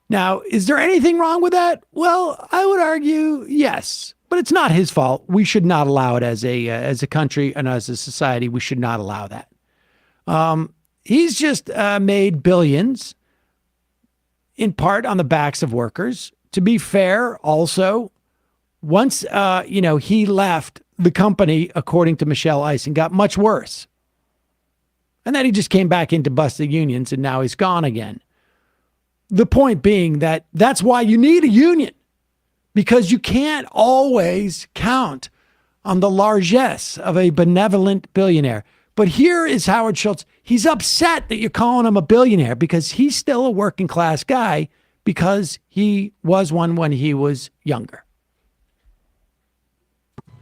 Now, is there anything wrong with that? Well, I would argue yes, but it's not his fault. We should not allow it as a country and as a society. We should not allow that. He's just made billions in part on the backs of workers. To be fair, also, once he left, the company, according to Michelle Eisen, got much worse. And then he just came back in to bust the unions, and now he's gone again. The point being that that's why you need a union, because you can't always count on the largesse of a benevolent billionaire. But here is Howard Schultz. He's upset that you're calling him a billionaire because he's still a working class guy because he was one when he was younger.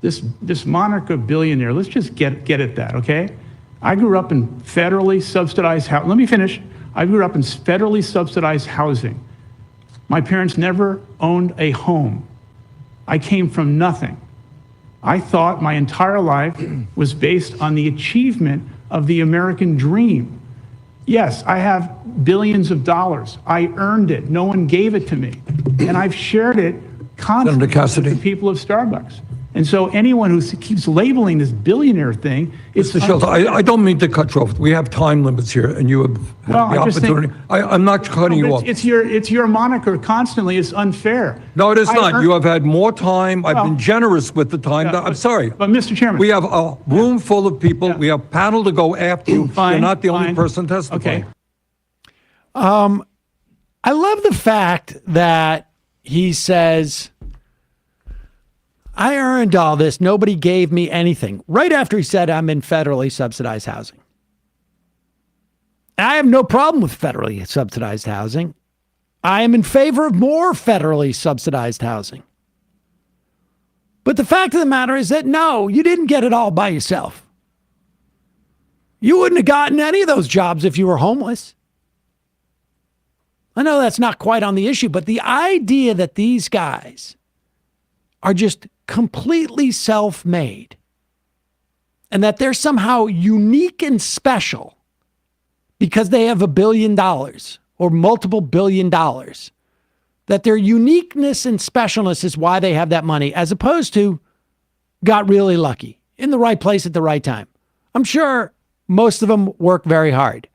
This moniker billionaire, let's just get at that, okay? I grew up in federally subsidized housing. Let me finish. I grew up in federally subsidized housing. My parents never owned a home. I came from nothing. I thought my entire life was based on the achievement of the American dream. Yes, I have billions of dollars. I earned it. No one gave it to me. And I've shared it constantly with the people of Starbucks. And so anyone who keeps labeling this billionaire thing, it's Mr. Schultz, I don't mean to cut you off. We have time limits here, and you have the opportunity. I'm not cutting you off. It's your moniker constantly. It's unfair. No, it is not. You have had more time. I've been generous with the time. I'm sorry. But Mr. Chairman, we have a room full of people. We have a panel to go after you. You're not the only person testifying. Okay. I love the fact that he says, I earned all this. Nobody gave me anything. Right after he said, I'm in federally subsidized housing. I have no problem with federally subsidized housing. I am in favor of more federally subsidized housing. But the fact of the matter is that, no, you didn't get it all by yourself. You wouldn't have gotten any of those jobs if you were homeless. I know that's not quite on the issue, but the idea that these guys are just completely self-made and that they're somehow unique and special because they have $1 billion or multiple $1 billion, that their uniqueness and specialness is why they have that money, as opposed to got really lucky in the right place at the right time. I'm sure most of them work very hard,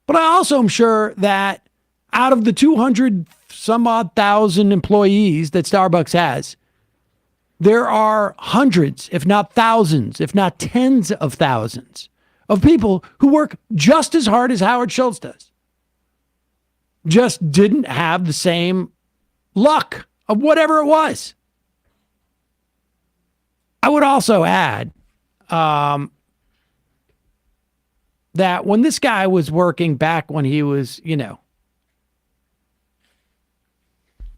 but I also am sure that out of the 200 some odd thousand employees that Starbucks has, there are hundreds, if not thousands, if not tens of thousands of people who work just as hard as Howard Schultz does. Just didn't have the same luck of whatever it was. I would also add that when this guy was working back when he was,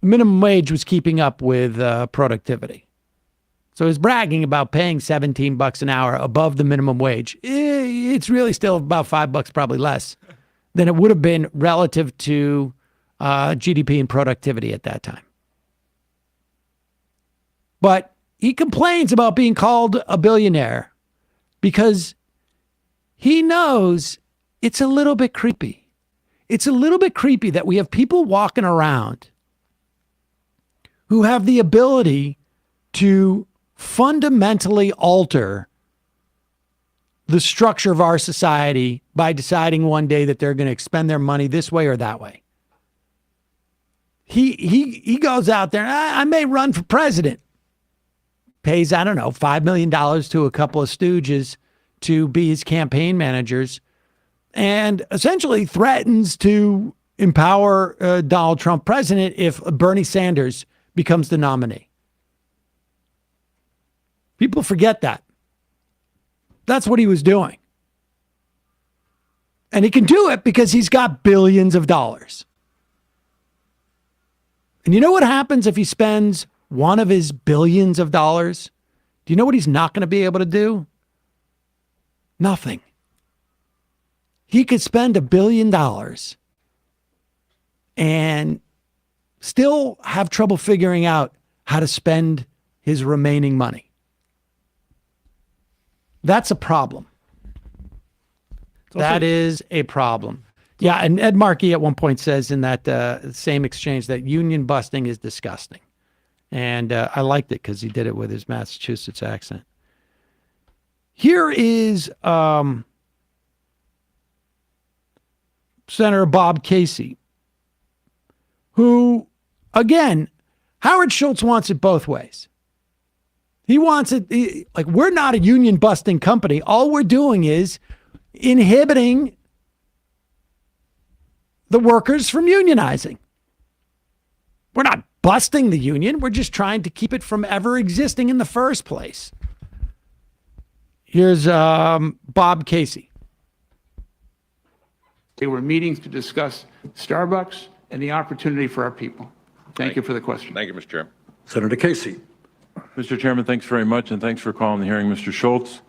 minimum wage was keeping up with productivity. So he's bragging about paying $17 an hour above the minimum wage. It's really still about $5, probably less than it would have been relative to GDP and productivity at that time. But he complains about being called a billionaire because he knows it's a little bit creepy. It's a little bit creepy that we have people walking around who have the ability to fundamentally alter the structure of our society by deciding one day that they're going to expend their money this way or that way. He goes out there, I may run for president. Pays, I don't know, $5 million to a couple of stooges to be his campaign managers, and essentially threatens to empower Donald Trump president if Bernie Sanders becomes the nominee. People forget that. That's what he was doing. And he can do it because he's got billions of dollars. And you know what happens if he spends one of his billions of dollars? Do you know what he's not going to be able to do? Nothing. He could spend $1 billion and still have trouble figuring out how to spend his remaining money. That's a problem. That is a problem. Yeah, and Ed Markey at one point says in that same exchange that union busting is disgusting. And I liked it because he did it with his Massachusetts accent. Here is Senator Bob Casey, who, again, Howard Schultz wants it both ways. He wants it, like, we're not a union busting company. All we're doing is inhibiting the workers from unionizing. We're not busting the union. We're just trying to keep it from ever existing in the first place. Here's Bob Casey. They were meetings to discuss Starbucks and the opportunity for our people. Thank you for the question. Thank you, Mr. Chairman. Senator Casey. Mr. Chairman, thanks very much, and thanks for calling the hearing. Mr. Schultz,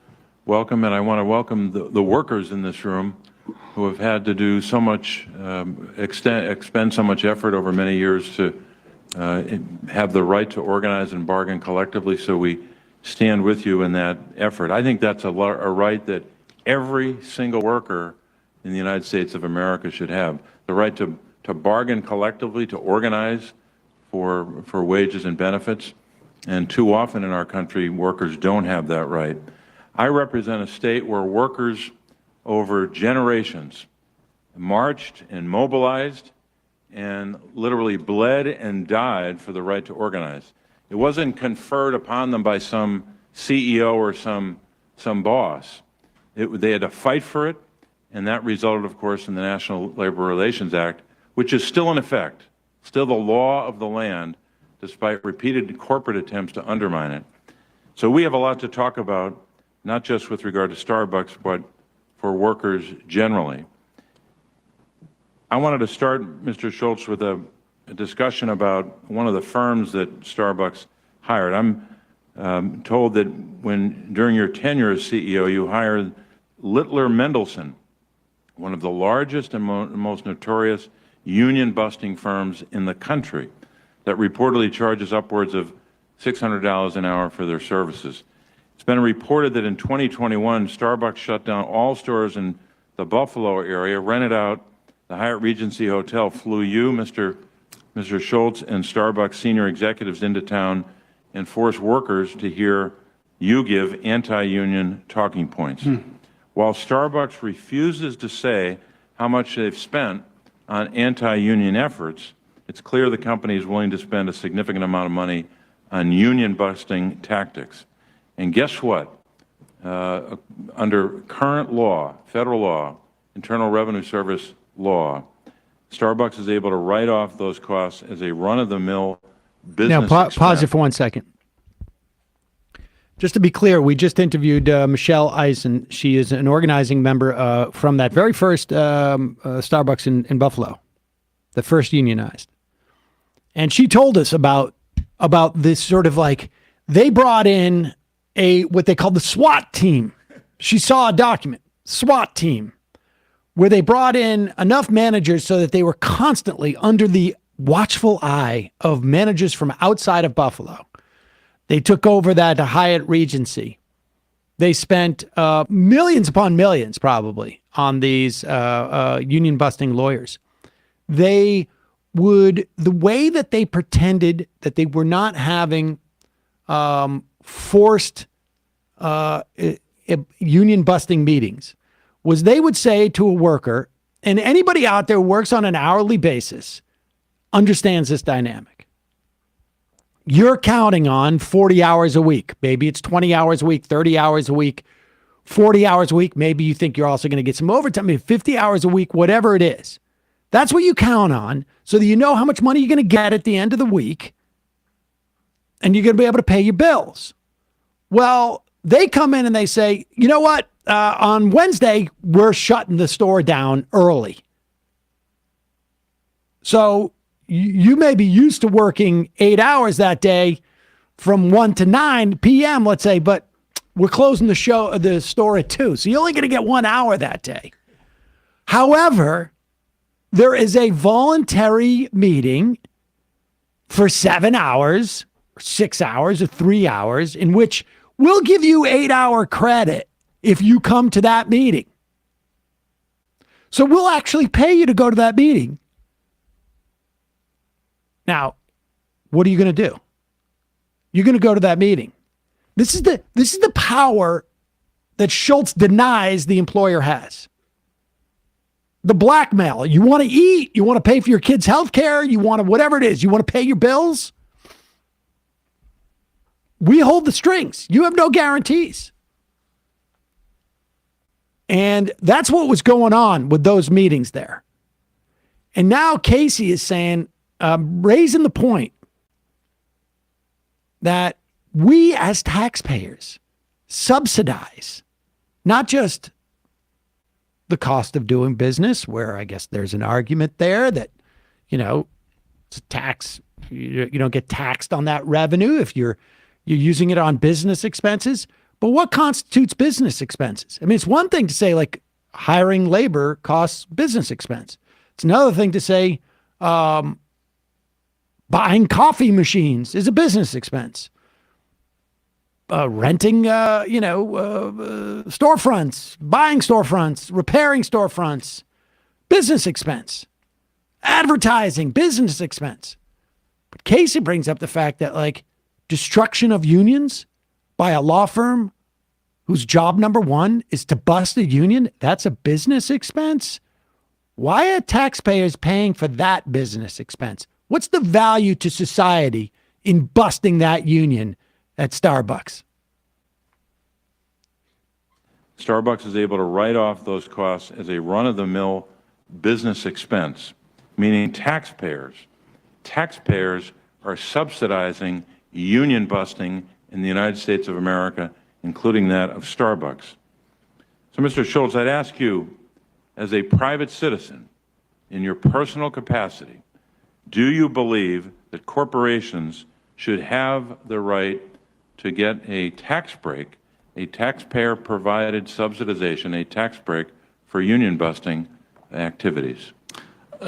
welcome, and I want to welcome the workers in this room who have had to do so much, expend so much effort over many years to have the right to organize and bargain collectively, so we stand with you in that effort. I think that's a right that every single worker in the United States of America should have, the right to bargain collectively, to organize for wages and benefits. And too often in our country, workers don't have that right. I represent a state where workers over generations marched and mobilized and literally bled and died for the right to organize. It wasn't conferred upon them by some CEO or some boss. They had to fight for it, and that resulted, of course, in the National Labor Relations Act, which is still in effect, still the law of the land, despite repeated corporate attempts to undermine it. So we have a lot to talk about, not just with regard to Starbucks, but for workers generally. I wanted to start, Mr. Schultz, with a discussion about one of the firms that Starbucks hired. I'm told that during your tenure as CEO, you hired Littler Mendelson, one of the largest and most notorious union-busting firms in the country, that reportedly charges upwards of $600 an hour for their services. It's been reported that in 2021, Starbucks shut down all stores in the Buffalo area, rented out the Hyatt Regency Hotel, flew you, Mr. Schultz, and Starbucks senior executives into town and forced workers to hear you give anti-union talking points. While Starbucks refuses to say how much they've spent on anti-union efforts, it's clear the company is willing to spend a significant amount of money on union-busting tactics. And guess what? Under current law, federal law, Internal Revenue Service law, Starbucks is able to write off those costs as a run-of-the-mill business expense. Pause it for 1 second. Just to be clear, we just interviewed Michelle Eisen. She is an organizing member from that very first Starbucks in Buffalo, the first unionized. And she told us about this sort of like, they brought in what they called the SWAT team. She saw a document, SWAT team, where they brought in enough managers so that they were constantly under the watchful eye of managers from outside of Buffalo. They took over that Hyatt Regency. They spent millions upon millions, probably, on these union-busting lawyers. The way that they pretended that they were not having forced union-busting meetings was they would say to a worker, and anybody out there who works on an hourly basis understands this dynamic. You're counting on 40 hours a week. Maybe it's 20 hours a week, 30 hours a week, 40 hours a week. Maybe you think you're also going to get some overtime, maybe 50 hours a week, whatever it is. That's what you count on so that you know how much money you're going to get at the end of the week and you're going to be able to pay your bills. Well, they come in and they say, you know what? On Wednesday, we're shutting the store down early. So you may be used to working 8 hours that day from 1 to 9 p.m., let's say, but we're closing the store at 2. So you're only going to get 1 hour that day. However, there is a voluntary meeting for 7 hours, or 6 hours, or 3 hours, in which we'll give you 8-hour credit if you come to that meeting. So we'll actually pay you to go to that meeting. Now, what are you going to do? You're going to go to that meeting. This is the power that Schultz denies the employer has. The blackmail. You want to eat, you want to pay for your kids' health care, you want to, whatever it is, you want to pay your bills. We hold the strings. You have no guarantees. And that's what was going on with those meetings there. And now Casey is saying, raising the point that we as taxpayers subsidize not just the cost of doing business, where I guess there's an argument there that, it's a tax, you don't get taxed on that revenue if you're using it on business expenses. But what constitutes business expenses? I mean, it's one thing to say like hiring labor costs business expense. It's another thing to say buying coffee machines is a business expense. Renting, storefronts, buying storefronts, repairing storefronts, business expense. Advertising, business expense. But Casey brings up the fact that like destruction of unions by a law firm whose job number one is to bust a union, that's a business expense. Why are taxpayers paying for that business expense? What's the value to society in busting that union at Starbucks? Starbucks is able to write off those costs as a run-of-the-mill business expense, meaning taxpayers are subsidizing union busting in the United States of America, including that of Starbucks. So, Mr. Schultz, I'd ask you, as a private citizen, in your personal capacity, do you believe that corporations should have the right to get a tax break, a taxpayer-provided subsidization, a tax break for union busting activities?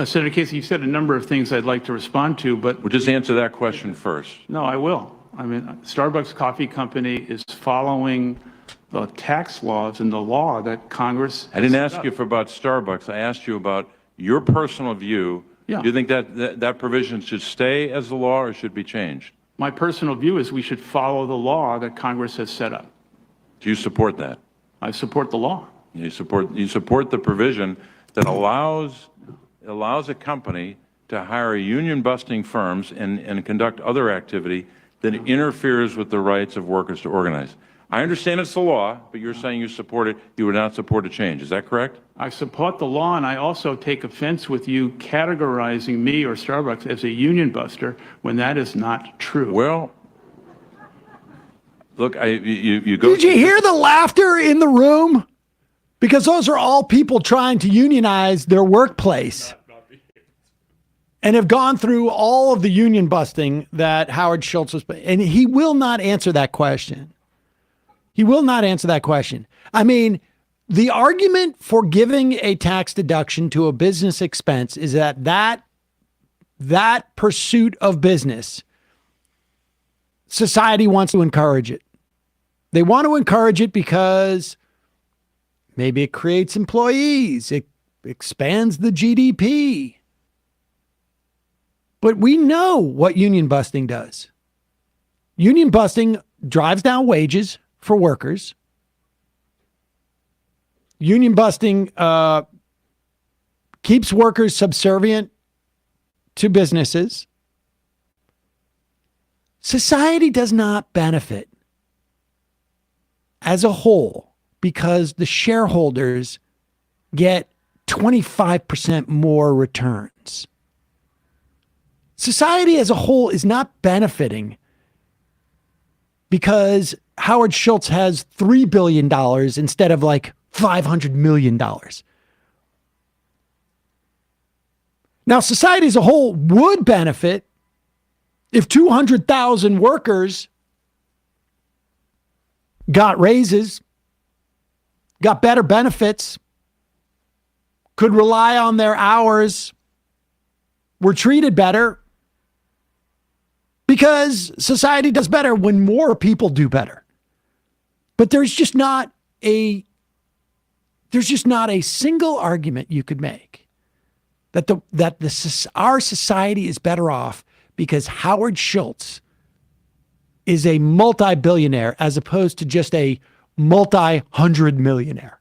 Senator Casey, you said a number of things I'd like to respond to, but... Well, just answer that question first. No, I will. I mean, Starbucks Coffee Company is following the tax laws and the law that Congress... I didn't ask you about Starbucks. I asked you about your personal view. Yeah. Do you think that provision should stay as the law or should be changed? My personal view is we should follow the law that Congress has set up. Do you support that? I support the law. You support the provision that allows a company to hire union-busting firms and conduct other activity that interferes with the rights of workers to organize. I understand it's the law, but you're saying you support it. You would not support a change. Is that correct? I support the law, and I also take offense with you categorizing me or Starbucks as a union buster when that is not true. Well, look, you go... Did you hear the laughter in the room? Because those are all people trying to unionize their workplace and have gone through all of the union busting that Howard Schultz was... And he will not answer that question. He will not answer that question. I mean, the argument for giving a tax deduction to a business expense is that pursuit of business, society wants to encourage it. They want to encourage it because maybe it creates employees. It expands the GDP. But we know what union busting does. Union busting drives down wages for workers. Union busting keeps workers subservient to businesses. Society does not benefit as a whole because the shareholders get 25% more returns. Society as a whole is not benefiting because Howard Schultz has $3 billion instead of like $500 million. Now, society as a whole would benefit if 200,000 workers got raises, got better benefits, could rely on their hours, were treated better, because society does better when more people do better. But there's just not a single argument you could make that our society is better off because Howard Schultz is a multi-billionaire as opposed to just a multi-hundred millionaire.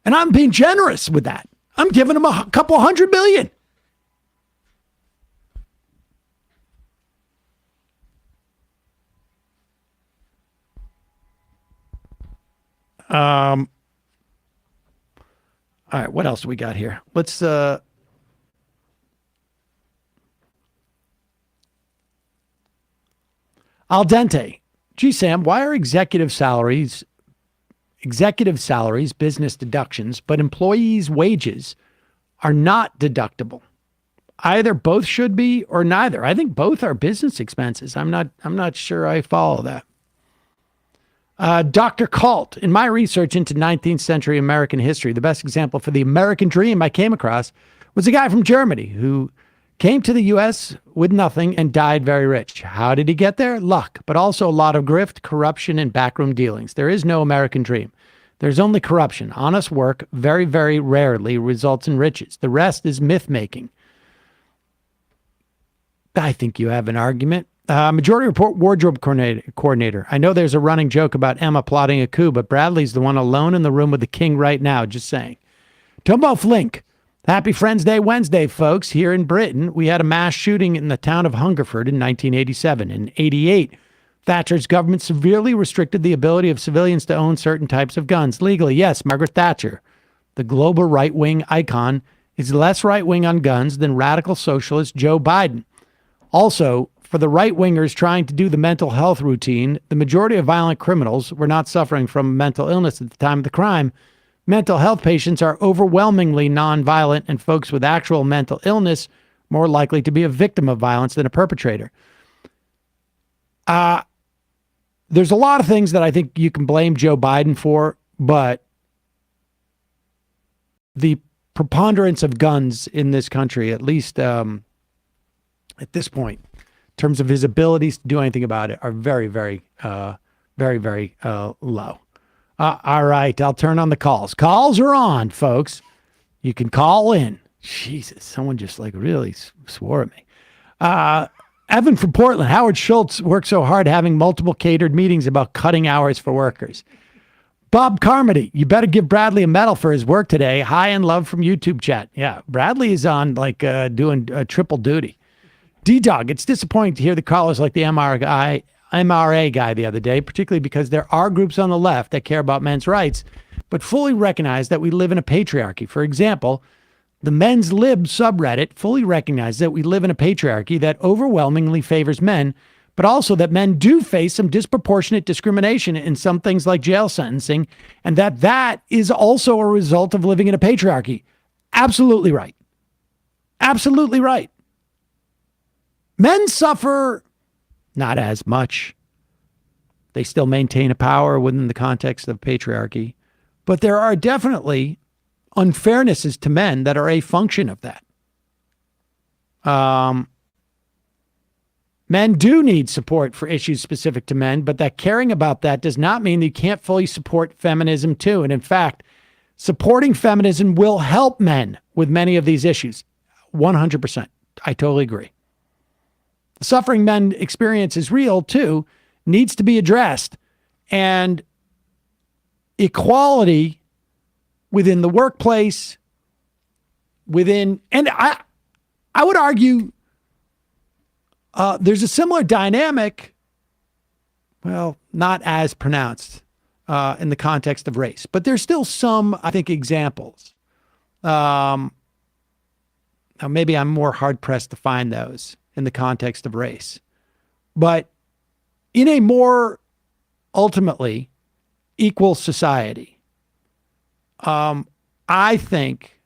And I'm being generous with that. I'm giving him a couple $100 million. All right, what else do we got here? Let's al dente. Gee, Sam, why are executive salaries, business deductions, but employees' wages are not deductible? Either both should be or neither. I think both are business expenses. I'm not sure I follow that. Dr. Kalt, in my research into 19th century American history, the best example for the American dream I came across was a guy from Germany who came to the U.S. with nothing and died very rich. How did he get there? Luck, but also a lot of grift, corruption, and backroom dealings. There is no American dream. There's only corruption. Honest work very, very rarely results in riches. The rest is myth-making. I think you have an argument. Majority Report wardrobe coordinator. I know there's a running joke about Emma plotting a coup, but Bradley's the one alone in the room with the king right now. Just saying. Tombo Flink. Happy Friends Day Wednesday, folks. Here in Britain, we had a mass shooting in the town of Hungerford in 1987. In 88, Thatcher's government severely restricted the ability of civilians to own certain types of guns legally. Yes, Margaret Thatcher, the global right-wing icon, is less right-wing on guns than radical socialist Joe Biden. Also, for the right-wingers trying to do the mental health routine, the majority of violent criminals were not suffering from mental illness at the time of the crime. Mental health patients are overwhelmingly nonviolent, and folks with actual mental illness more likely to be a victim of violence than a perpetrator. There's a lot of things that I think you can blame Joe Biden for, but the preponderance of guns in this country, at least at this point, in terms of his abilities to do anything about it, are very, very low. All right, I'll turn on the calls. Calls are on, folks. You can call in. Jesus, someone just really swore at me. Evan from Portland. Howard Schultz worked so hard having multiple catered meetings about cutting hours for workers. Bob Carmody, you better give Bradley a medal for his work today. Hi and love from YouTube chat. Yeah, Bradley is on doing triple duty. D-Dog, it's disappointing to hear the callers like the MRA guy the other day, particularly because there are groups on the left that care about men's rights, but fully recognize that we live in a patriarchy. For example, the Men's Lib subreddit fully recognizes that we live in a patriarchy that overwhelmingly favors men, but also that men do face some disproportionate discrimination in some things like jail sentencing, and that is also a result of living in a patriarchy. Absolutely right. Absolutely right. Men suffer not as much. They still maintain a power within the context of patriarchy, but there are definitely unfairnesses to men that are a function of that. Men do need support for issues specific to men, but that caring about that does not mean that you can't fully support feminism too. And in fact, supporting feminism will help men with many of these issues. 100%. I totally agree. The suffering men experience is real too, needs to be addressed. And equality within the workplace, and I would argue there's a similar dynamic, well, not as pronounced in the context of race, but there's still some, I think, examples. Now, maybe I'm more hard-pressed to find those in the context of race. But in a more ultimately equal society, I think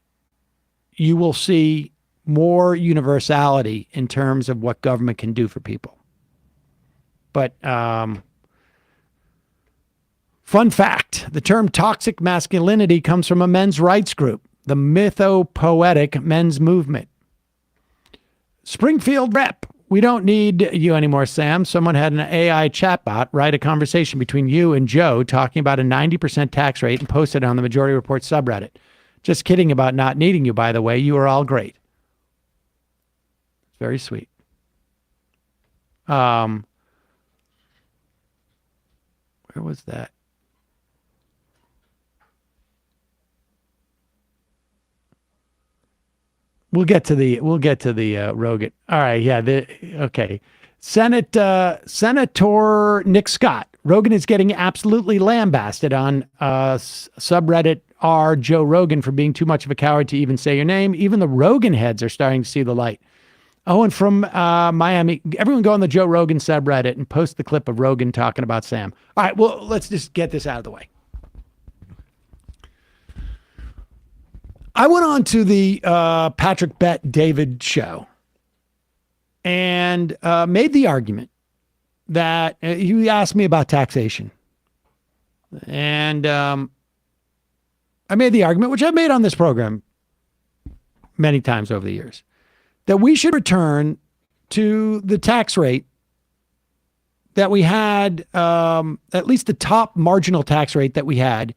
you will see more universality in terms of what government can do for people. But fun fact, the term toxic masculinity comes from a men's rights group, the Mythopoetic Men's Movement. Springfield rep, we don't need you anymore, Sam. Someone had an AI chatbot write a conversation between you and Joe talking about a 90% tax rate and posted it on the Majority Report subreddit. Just kidding about not needing you, by the way. You are all great. Very sweet. Where was that? We'll get to the Rogan. All right, yeah. Okay. Senator Nick Scott Rogan is getting absolutely lambasted on subreddit r Joe Rogan for being too much of a coward to even say your name. Even the Rogan heads are starting to see the light. Oh, and from Miami, everyone go on the Joe Rogan subreddit and post the clip of Rogan talking about Sam. All right, well, let's just get this out of the way. I went on to the Patrick Bet David show and made the argument that you asked me about taxation. And I made the argument, which I've made on this program many times over the years, that we should return to the tax rate that we had, at least the top marginal tax rate that we had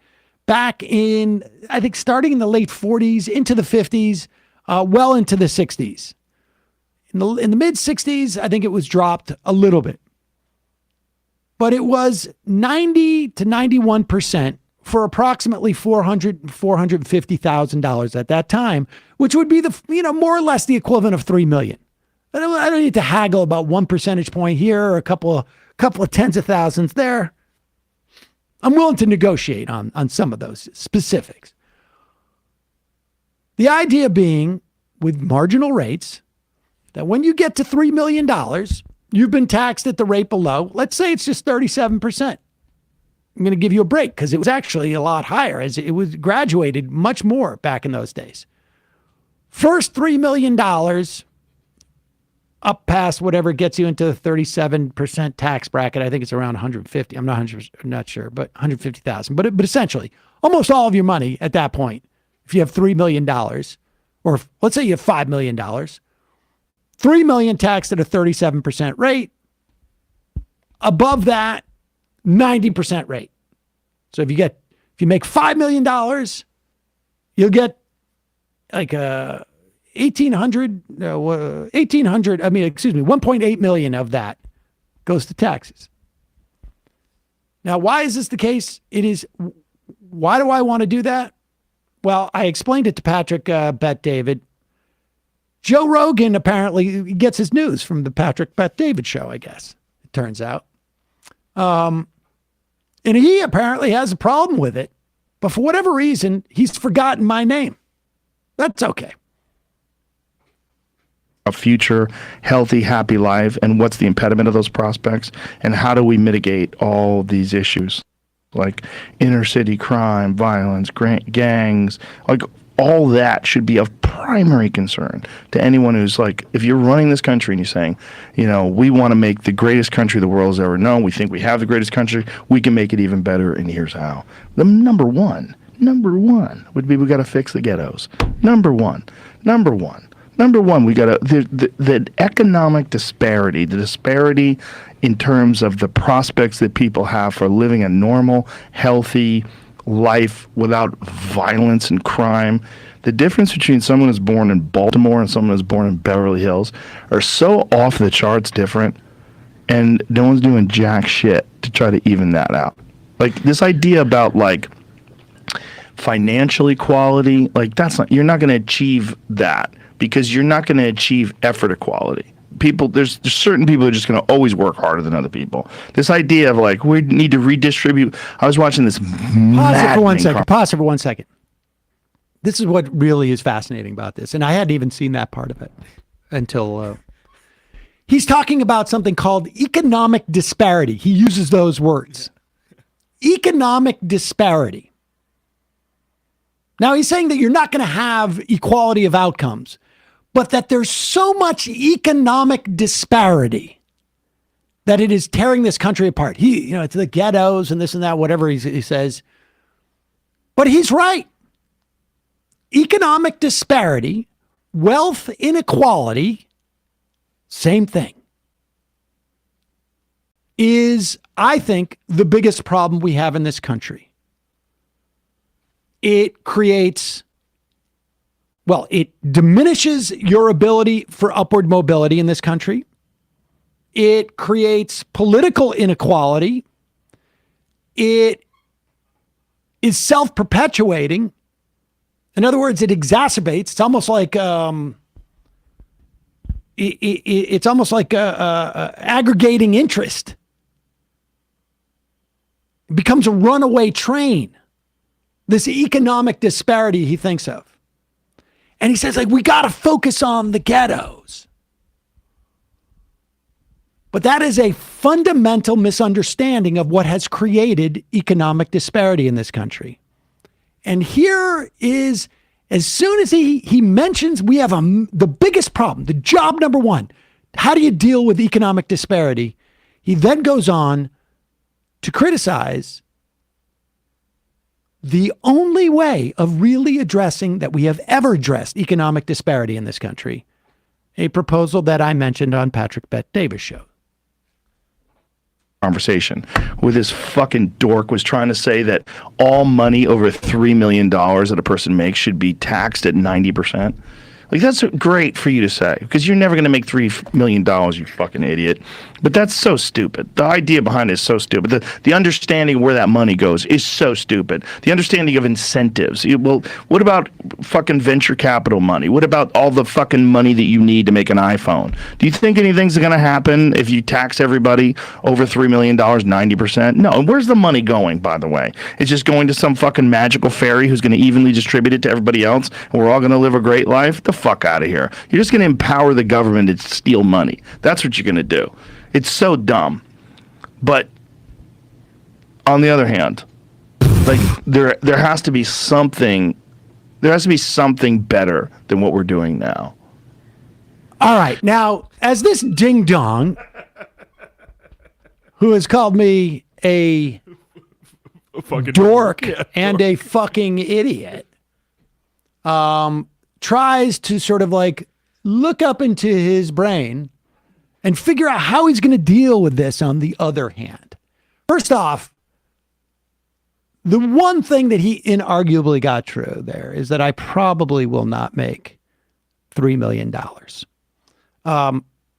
back in, I think, starting in the late 40s into the 50s, well into the 60s. In the mid 60s, I think it was dropped a little bit. But it was 90 to 91% for approximately $450,000 at that time, which would be more or less the equivalent of $3 million. I don't need to haggle about 1 percentage point here or a couple of tens of thousands there. I'm willing to negotiate on some of those specifics. The idea being, with marginal rates, that when you get to $3 million, you've been taxed at the rate below. Let's say it's just 37%. I'm going to give you a break because it was actually a lot higher, as it was graduated much more back in those days. First $3 million up past whatever gets you into the 37% tax bracket. I think it's around 150. I'm not sure, but 150,000. But essentially, almost all of your money at that point, if you have $3 million, or let's say you have $5 million, $3 million taxed at a 37% rate. Above that, 90% rate. So if you make $5 million, you'll get like a 1.8 million of that goes to taxes. Now, why is this the case? Why do I want to do that? Well, I explained it to Patrick Bet David. Joe Rogan apparently gets his news from the Patrick Bet David show, I guess, it turns out. And he apparently has a problem with it, but for whatever reason, he's forgotten my name. That's okay. A future, healthy, happy life, and what's the impediment of those prospects, and how do we mitigate all these issues, like inner city crime, violence, gangs, like all that should be of primary concern to anyone who's like, if you're running this country and you're saying, we want to make the greatest country the world has ever known, we think we have the greatest country, we can make it even better, and here's how. The number one would be we got to fix the ghettos. Number one, we got to, the economic disparity, the disparity in terms of the prospects that people have for living a normal, healthy life without violence and crime. The difference between someone who's born in Baltimore and someone who's born in Beverly Hills are so off the charts different, and no one's doing jack shit to try to even that out. Like this idea about like financial equality, like you're not going to achieve that because you're not going to achieve effort equality. There's certain people who are just going to always work harder than other people. This idea of like, we need to redistribute. I was watching this. Pause it for 1 second. This is what really is fascinating about this. And I hadn't even seen that part of it until he's talking about something called economic disparity. He uses those words. Economic disparity. Now he's saying that you're not going to have equality of outcomes, but that there's so much economic disparity that it is tearing this country apart. It's the ghettos and this and that, whatever he says. But he's right. Economic disparity, wealth inequality, same thing, is, I think, the biggest problem we have in this country. It diminishes your ability for upward mobility in this country. It creates political inequality. It is self-perpetuating. In other words, it exacerbates. It's almost like aggregating interest. becomes a runaway train. This economic disparity he thinks of. And he says, like, we got to focus on the ghettos. But that is a fundamental misunderstanding of what has created economic disparity in this country. And here is, as soon as he mentions we have the biggest problem, the job number one, how do you deal with economic disparity? He then goes on to criticize the only way of really addressing that we have ever addressed economic disparity in this country, a proposal that I mentioned on Patrick Bet-Davis' show. Conversation where this fucking dork was trying to say that all money over $3 million that a person makes should be taxed at 90%. Like, that's great for you to say, because you're never going to make $3 million, you fucking idiot. But that's so stupid. The idea behind it is so stupid. The understanding of where that money goes is so stupid. The understanding of incentives. Well, what about fucking venture capital money? What about all the fucking money that you need to make an iPhone? Do you think anything's going to happen if you tax everybody over $3 million, 90%? No. And where's the money going, by the way? It's just going to some fucking magical fairy who's going to evenly distribute it to everybody else, and we're all going to live a great life? The fuck out of here. You're just going to empower the government to steal money. That's what you're going to do. It's so dumb. But on the other hand, like, there has to be something better than what we're doing now. All right. Now, as this ding dong who has called me a dork and a fucking idiot tries to sort of like look up into his brain and figure out how he's going to deal with this on the other hand. First off, the one thing that he inarguably got true there is that I probably will not make $3 million.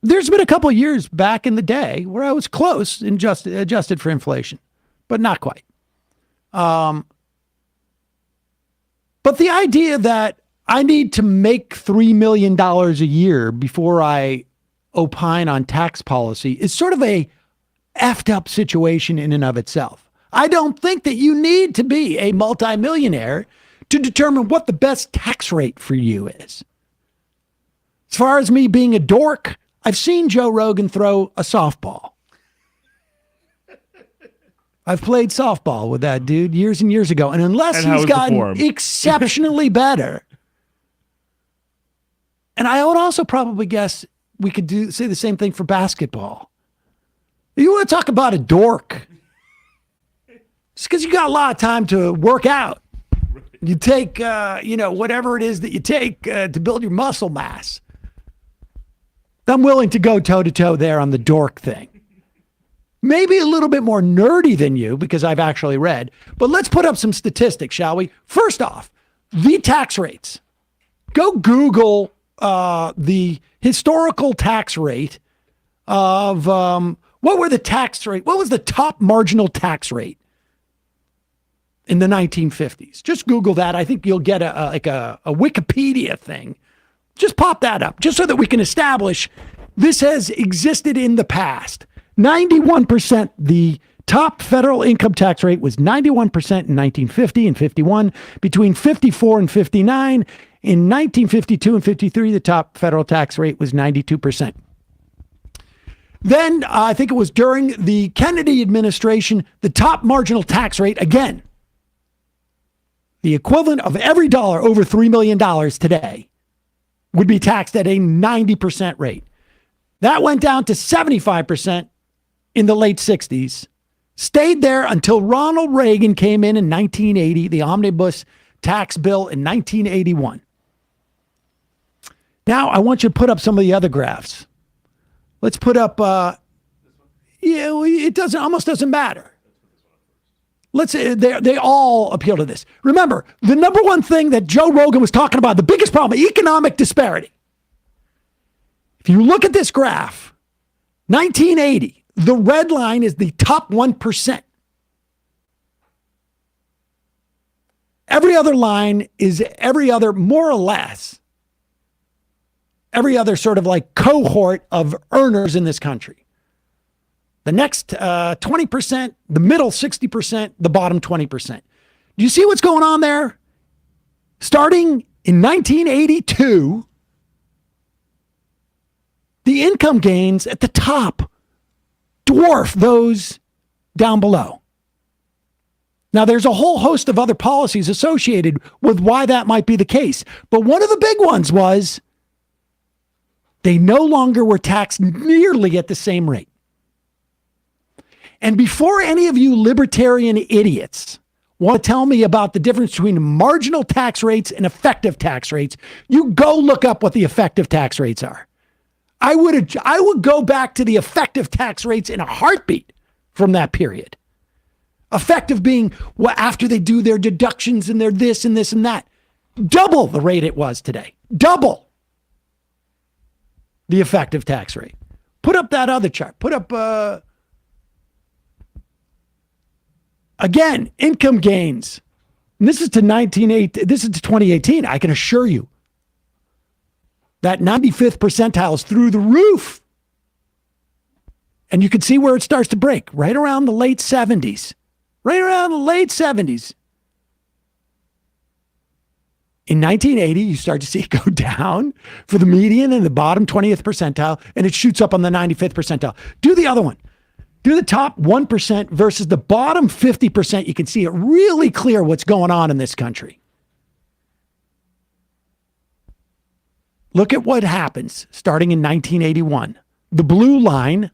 There's been a couple of years back in the day where I was close and adjusted for inflation, but not quite. But the idea that I need to make $3 million a year before I opine on tax policy is sort of a effed up situation in and of itself. I don't think that you need to be a multimillionaire to determine what the best tax rate for you is. As far as me being a dork, I've seen Joe Rogan throw a softball. I've played softball with that dude years and years ago. And unless he's gotten exceptionally better, and I would also probably guess we could say the same thing for basketball. You want to talk about a dork? Just because you got a lot of time to work out. You take, whatever it is that you take to build your muscle mass. I'm willing to go toe-to-toe there on the dork thing. Maybe a little bit more nerdy than you because I've actually read. But let's put up some statistics, shall we? First off, the tax rates. Go Google the historical tax rate of what was the top marginal tax rate in the 1950s? Just Google that. I think you'll get a Wikipedia thing. Just pop that up, just so that we can establish this has existed in the past. 91%, the top federal income tax rate was 91% in 1950 and 51. Between 54 and 59, in 1952 and 53, the top federal tax rate was 92%. Then I think it was during the Kennedy administration, the top marginal tax rate, again, the equivalent of every dollar over $3 million today, would be taxed at a 90% rate. That went down to 75% in the late 60s, stayed there until Ronald Reagan came in 1980, the omnibus tax bill in 1981. Now, I want you to put up some of the other graphs. Let's put up, it almost doesn't matter. They all appeal to this. Remember, the number one thing that Joe Rogan was talking about, the biggest problem, economic disparity. If you look at this graph, 1980, the red line is the top 1%. Every other line is more or less, every other sort of like cohort of earners in this country. The next 20%, the middle 60%, the bottom 20%. Do you see what's going on there? Starting in 1982, the income gains at the top dwarf those down below. Now, there's a whole host of other policies associated with why that might be the case. But one of the big ones was they no longer were taxed nearly at the same rate. And before any of you libertarian idiots want to tell me about the difference between marginal tax rates and effective tax rates, you go look up what the effective tax rates are. I would go back to the effective tax rates in a heartbeat from that period. Effective being after they do their deductions and their this and this and that. Double the rate it was today. Double the effective tax rate. Put up that other chart. Put up, again, income gains. And this is to 2018. I can assure you that 95th percentile is through the roof. And you can see where it starts to break right around the late 70s. Right around the late 70s. In 1980, you start to see it go down for the median and the bottom 20th percentile, and it shoots up on the 95th percentile. Do the other one. Do the top 1% versus the bottom 50%. You can see it really clear what's going on in this country. Look at what happens starting in 1981. The blue line,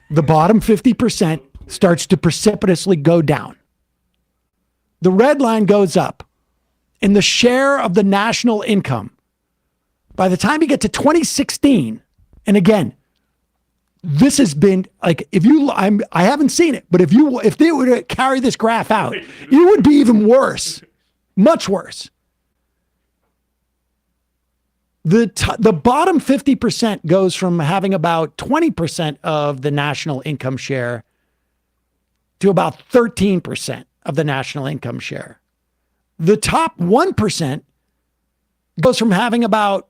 the bottom 50%, starts to precipitously go down. The red line goes up. And the share of the national income, by the time you get to 2016, and again, this has been like, I haven't seen it, but if they were to carry this graph out, it would be even worse, much worse. The bottom 50% goes from having about 20% of the national income share to about 13% of the national income share. The top 1% goes from having about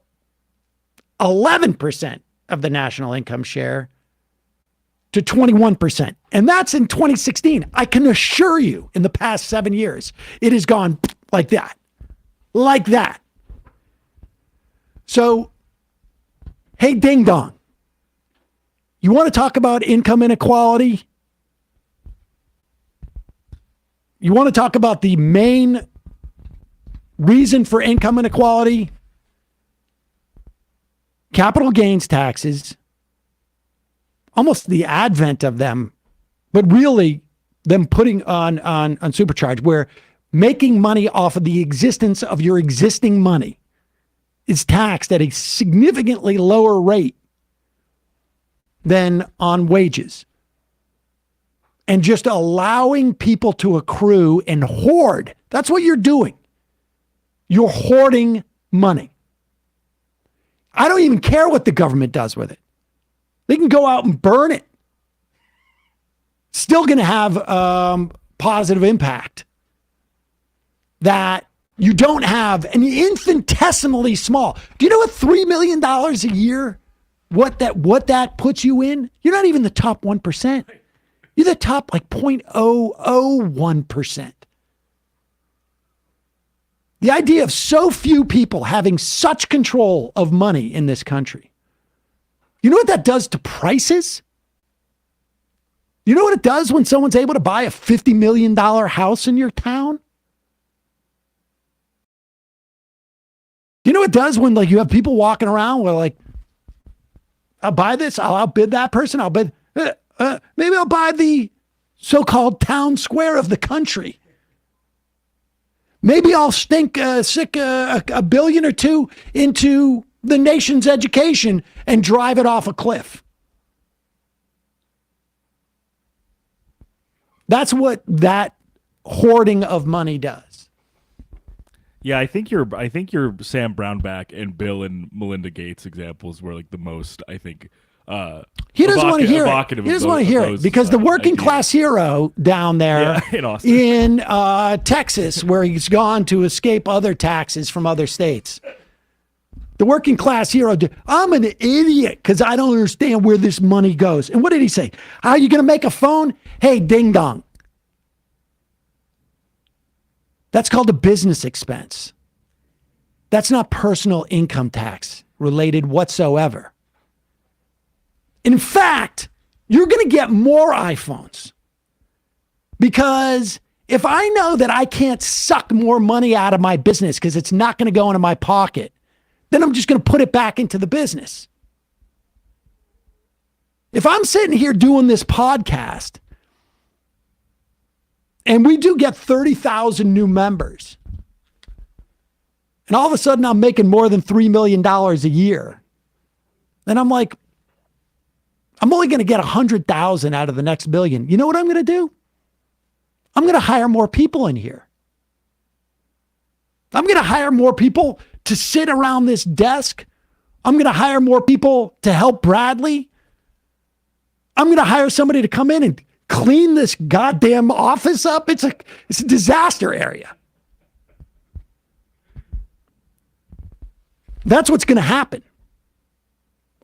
11% of the national income share to 21%. And that's in 2016. I can assure you in the past 7 years, it has gone like that. Like that. So, hey, ding dong. You want to talk about income inequality? You want to talk about the main reason for income inequality? Capital gains taxes, almost the advent of them, but really them putting on supercharge, where making money off of the existence of your existing money is taxed at a significantly lower rate than on wages. And just allowing people to accrue and hoard. That's what you're doing. You're hoarding money. I don't even care what the government does with it. They can go out and burn it. Still going to have positive impact. That you don't have an infinitesimally small. Do you know what $3 million a year, what that puts you in? You're not even the top 1%. You're the top like 0.001%. The idea of so few people having such control of money in this country. You know what that does to prices? You know what it does when someone's able to buy a $50 million house in your town? You know what it does when like you have people walking around with like, I'll buy this, I'll outbid that person, I'll bid, maybe I'll buy the so-called town square of the country. Maybe I'll stick a billion or two into the nation's education and drive it off a cliff. That's what that hoarding of money does. Yeah, I think your Sam Brownback and Bill and Melinda Gates examples were like the most, I think, he doesn't want to hear it. He doesn't want to hear it because the working class hero down there in Austin, in Texas, where he's gone to escape other taxes from other states, The working class hero. I'm an idiot because I don't understand where this money goes. And what did he say? How are you going to make a phone? Hey, ding dong. That's called a business expense. That's not personal income tax related whatsoever. In fact, you're going to get more iPhones because if I know that I can't suck more money out of my business because it's not going to go into my pocket, then I'm just going to put it back into the business. If I'm sitting here doing this podcast and we do get 30,000 new members, and all of a sudden I'm making more than $3 million a year, then I'm like, I'm only going to get 100,000 out of the next million. You know what I'm going to do? I'm going to hire more people in here. I'm going to hire more people to sit around this desk. I'm going to hire more people to help Bradley. I'm going to hire somebody to come in and clean this goddamn office up. It's a disaster area. That's what's going to happen.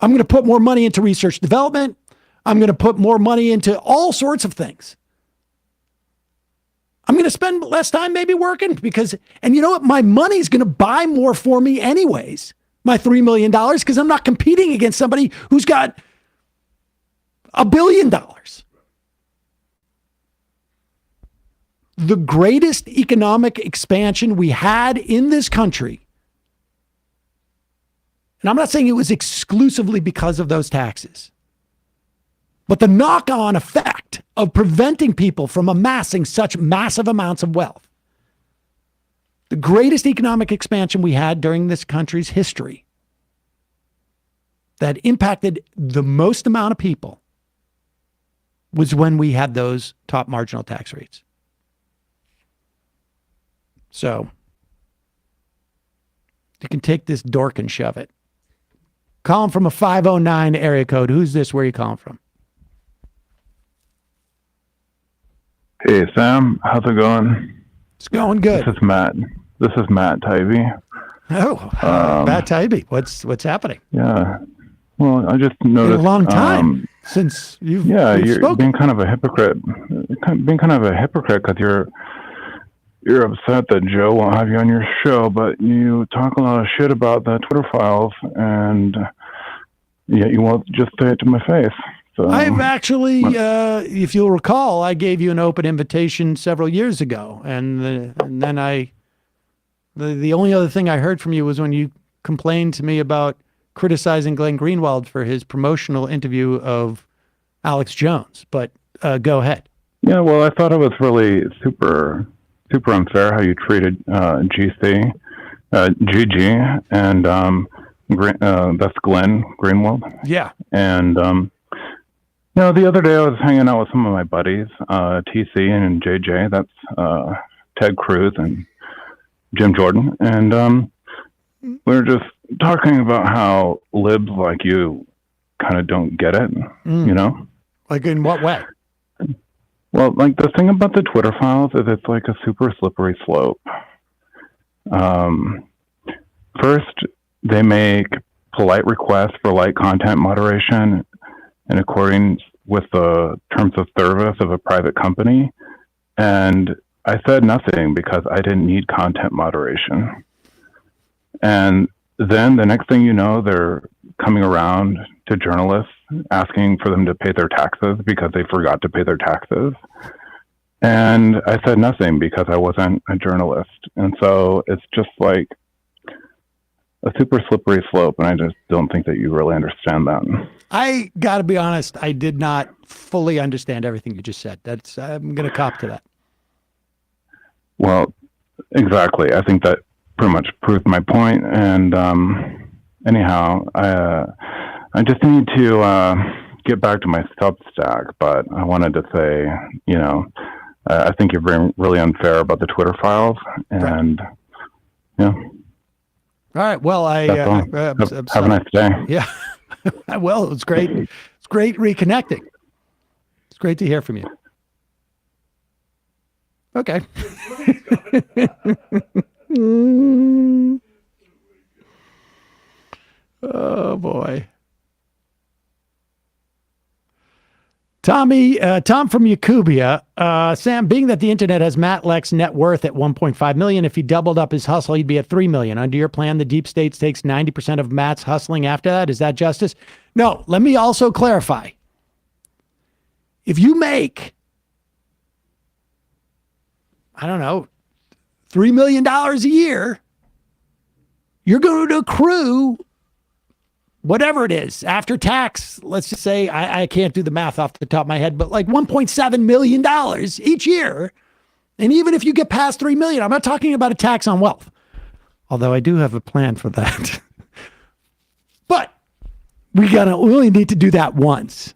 I'm going to put more money into research development. I'm going to put more money into all sorts of things. I'm going to spend less time maybe working because, and you know what? My money's going to buy more for me anyways, my $3 million, because I'm not competing against somebody who's got $1 billion. The greatest economic expansion we had in this country, and I'm not saying it was exclusively because of those taxes, but the knock-on effect of preventing people from amassing such massive amounts of wealth. The greatest economic expansion we had during this country's history that impacted the most amount of people was when we had those top marginal tax rates. So you can take this dork and shove it. Calling from a 509 area code. Who's this? Where are you calling from? Hey, Sam. How's it going? It's going good. This is Matt. This is Matt Tybee. Oh, Matt Tybee. What's happening? Yeah. Well, I just noticed. Been a long time since you've you're spoken. being kind of a hypocrite. Being kind of a hypocrite because you're upset that Joe won't have you on your show, but you talk a lot of shit about the Twitter files, and yet you won't just say it to my face. So, I've actually, if you'll recall, I gave you an open invitation several years ago, and then the only other thing I heard from you was when you complained to me about criticizing Glenn Greenwald for his promotional interview of Alex Jones. But go ahead. Yeah, well, I thought it was really super unfair how you treated GG, and that's Glenn Greenwald. Yeah. And the other day I was hanging out with some of my buddies, TC and JJ. That's Ted Cruz and Jim Jordan, and we were just talking about how libs like you kind of don't get it. You know, like in what way? Well, like the thing about the Twitter files is it's like a super slippery slope. First, they make polite requests for light content moderation in accordance with the terms of service of a private company. And I said nothing because I didn't need content moderation. And then the next thing you know, they're coming around to journalists asking for them to pay their taxes because they forgot to pay their taxes. And I said nothing because I wasn't a journalist. And so it's just like a super slippery slope, and I just don't think that you really understand that. I got to be honest, I did not fully understand everything you just said. I'm going to cop to that. Well, exactly. I think that pretty much proved my point. And anyhow, I just need to get back to my Substack, but I wanted to say, I think you're being really unfair about the Twitter files, and All right. Well, have a nice day. Yeah. Well, it was great. It's great reconnecting. It's great to hear from you. Okay. Oh, boy. Tom from Yakubia. Sam, being that the internet has Matt Leck's net worth at $1.5 million, if he doubled up his hustle, he'd be at $3 million. Under your plan, the deep state takes 90% of Matt's hustling after that. Is that justice? No, let me also clarify. If you make, I don't know, $3 million a year, you're going to accrue whatever it is after tax. Let's just say, I can't do the math off the top of my head, but like $1.7 million each year. And even if you get past $3 million, I'm not talking about a tax on wealth, although I do have a plan for that. But we only need to do that once.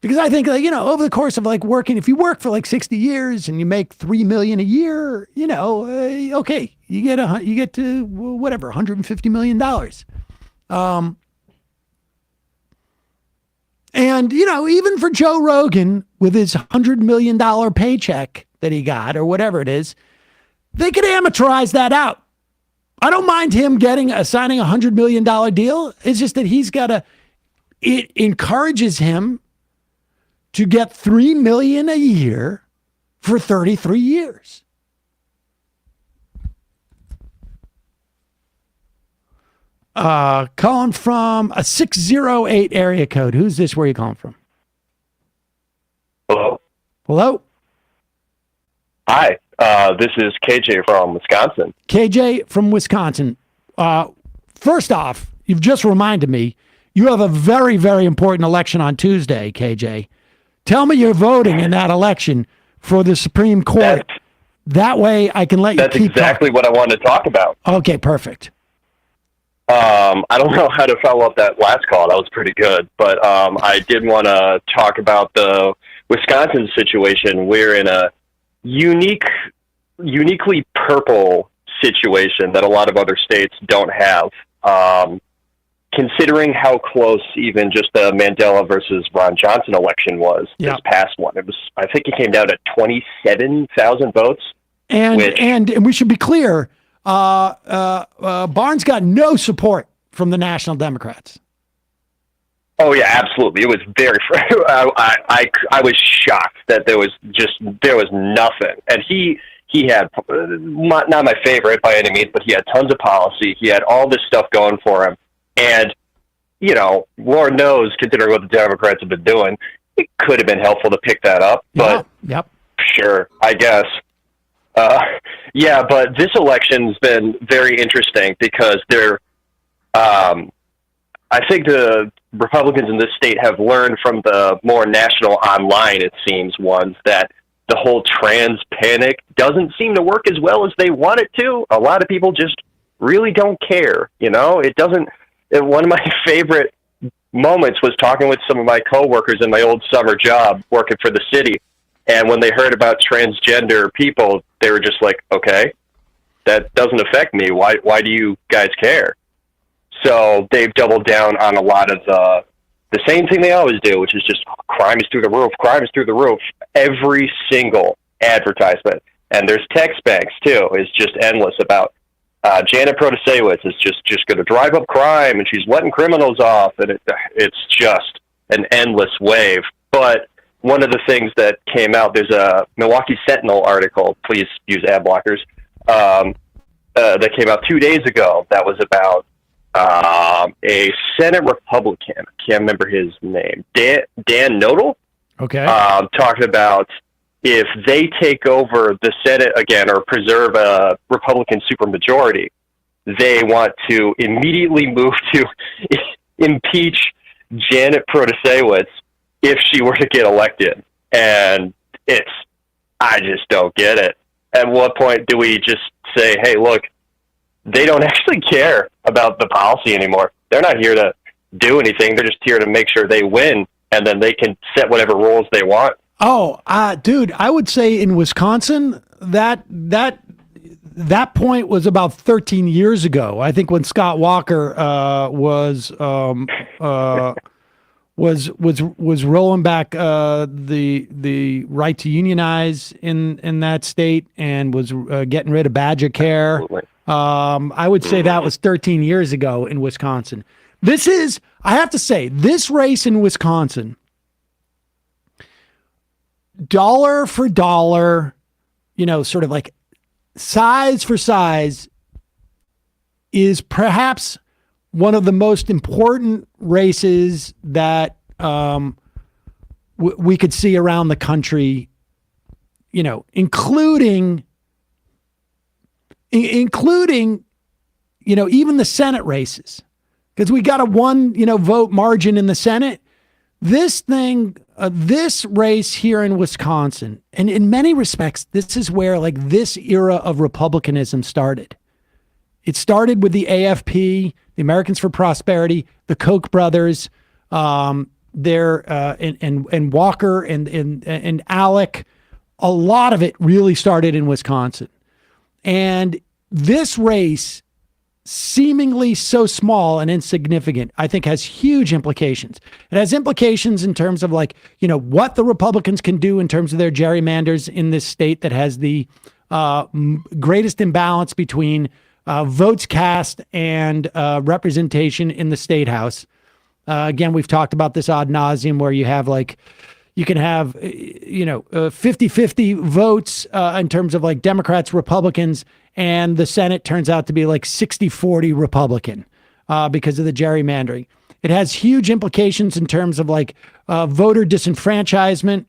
Because I think, like, over the course of like working, if you work for like 60 years and you make $3 million a year, okay, you get to whatever, $150 million. And even for Joe Rogan with his $100 million paycheck that he got or whatever it is, they could amateurize that out. I don't mind him signing a $100 million deal. It's just that it encourages him to get $3 million a year for 33 years. Calling from a 608 area code. Who's this? Where are you calling from? Hello. Hello. Hi. This is KJ from Wisconsin. KJ from Wisconsin. First off, you've just reminded me you have a very, very important election on Tuesday, KJ. Tell me you're voting in that election for the Supreme Court. That way I can let you keep That's exactly what I wanted to talk about. Okay, perfect. I don't know how to follow up that last call. That was pretty good. But I did want to talk about the Wisconsin situation. We're in a uniquely purple situation that a lot of other states don't have. Considering how close even just the Mandela versus Ron Johnson election was, this past one, I think it came down to 27,000 votes. And we should be clear, Barnes got no support from the National Democrats. Oh yeah, absolutely. It was very. I was shocked that there was nothing, and he had not my favorite by any means, but he had tons of policy. He had all this stuff going for him. And, Lord knows, considering what the Democrats have been doing, it could have been helpful to pick that up. But sure, I guess. But this election's been very interesting because I think the Republicans in this state have learned from the more national online, it seems, ones that the whole trans panic doesn't seem to work as well as they want it to. A lot of people just really don't care. It doesn't. One of my favorite moments was talking with some of my coworkers in my old summer job working for the city. And when they heard about transgender people, they were just like, okay, that doesn't affect me. Why do you guys care? So they've doubled down on a lot of the same thing they always do, which is just crime is through the roof, crime is through the roof. Every single advertisement. And there's text banks, too, is just endless about Janet Protasewicz is just going to drive up crime, and she's letting criminals off, and it's just an endless wave. But one of the things that came out, there's a Milwaukee Sentinel article, please use ad blockers, that came out 2 days ago that was about a Senate Republican, I can't remember his name, Dan Nodal? Okay. Talking about if they take over the Senate again or preserve a Republican supermajority, they want to immediately move to impeach Janet Protasewicz if she were to get elected. And I just don't get it. At what point do we just say, hey, look, they don't actually care about the policy anymore. They're not here to do anything. They're just here to make sure they win, and then they can set whatever rules they want. Oh, dude, I would say in Wisconsin, that point was about 13 years ago. I think when Scott Walker was rolling back the right to unionize in that state and was getting rid of Badger Care. I would say that was 13 years ago in Wisconsin. I have to say, this race in Wisconsin, dollar for dollar, sort of like size for size, is perhaps one of the most important races that we could see around the country, including, even the Senate races, because we got a one, vote margin in the Senate. This race here in Wisconsin, and in many respects, this is where like this era of Republicanism started. It started with the AFP, the Americans for Prosperity, the Koch brothers, and Walker and Alec. A lot of it really started in Wisconsin. And this race, seemingly so small and insignificant, I think has huge implications. It has implications in terms of like, what the Republicans can do in terms of their gerrymanders in this state that has the greatest imbalance between votes cast and representation in the state house. Again, we've talked about this ad nauseum, where you can have 50-50 votes in terms of like Democrats, Republicans, and the Senate turns out to be like 60-40 Republican because of the gerrymandering. It has huge implications in terms of like voter disenfranchisement.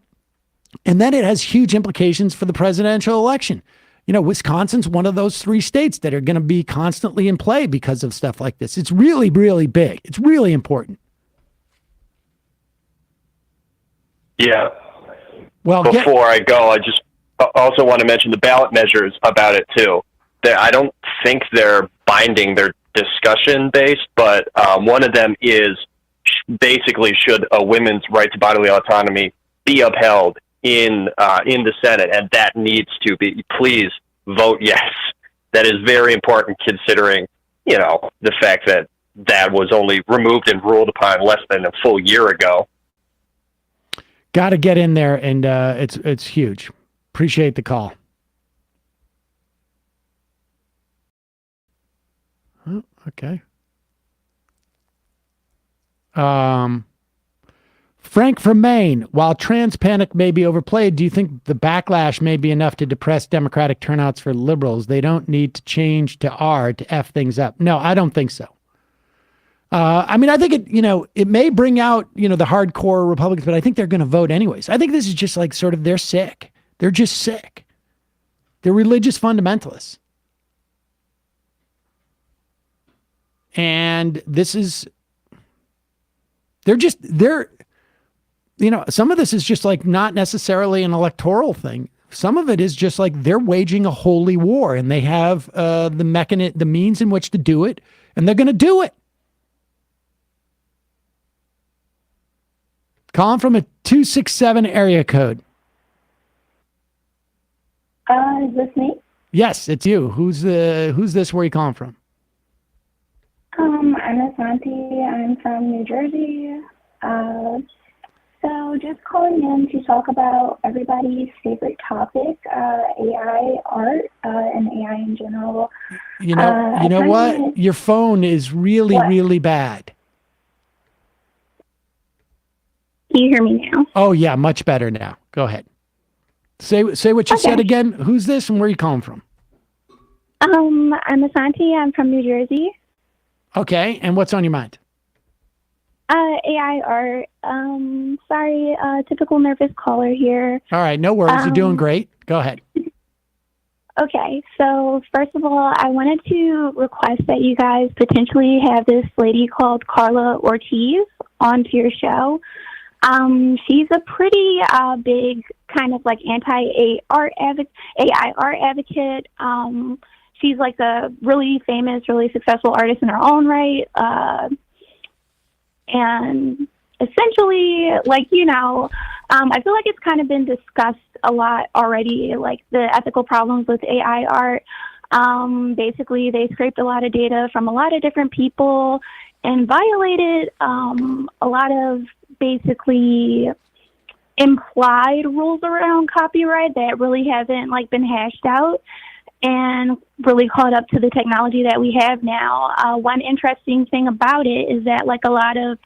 And then it has huge implications for the presidential election. Wisconsin's one of those three states that are going to be constantly in play because of stuff like this. It's really, really big. It's really important. Yeah. Well, before I go, I just also want to mention the ballot measures about it too. I don't think they're binding, they're discussion based, but one of them is basically, should a women's right to bodily autonomy be upheld in the Senate, and that needs to be. Please vote yes. That is very important, considering the fact that was only removed and ruled upon less than a full year ago. Got to get in there, and it's huge. Appreciate the call. Oh, okay. Frank from Maine, while trans panic may be overplayed, do you think the backlash may be enough to depress Democratic turnouts for liberals? They don't need to change to R to F things up. No, I don't think so. I think it may bring out, the hardcore Republicans, but I think they're going to vote anyways. I think this is just like sort of, they're sick. They're just sick. They're religious fundamentalists. And some of this is just like not necessarily an electoral thing. Some of it is just like they're waging a holy war, and they have the means in which to do it, and they're going to do it. Calling from a 267 area code. Is this me? Yes, it's you. Who's this? Where are you calling from? I'm Asante. I'm from New Jersey. So just calling in to talk about everybody's favorite topic, AI art, and AI in general. You know what? Your phone is really, really bad. Can you hear me now? Oh yeah, much better now. Go ahead. Say what you said again. Who's this and where are you calling from? I'm Asante. I'm from New Jersey. Okay, and what's on your mind? AI art. Sorry, typical nervous caller here. All right, no worries. You're doing great. Go ahead. Okay, so first of all, I wanted to request that you guys potentially have this lady called Carla Ortiz onto your show. She's a pretty big kind of like anti-AI art advocate. She's like a really famous, really successful artist in her own right. And essentially, like, I feel like it's kind of been discussed a lot already, like the ethical problems with AI art. Basically, they scraped a lot of data from a lot of different people and violated a lot of basically implied rules around copyright that really haven't been hashed out. and really caught up to the technology that we have now. One interesting thing about it is that like a lot of,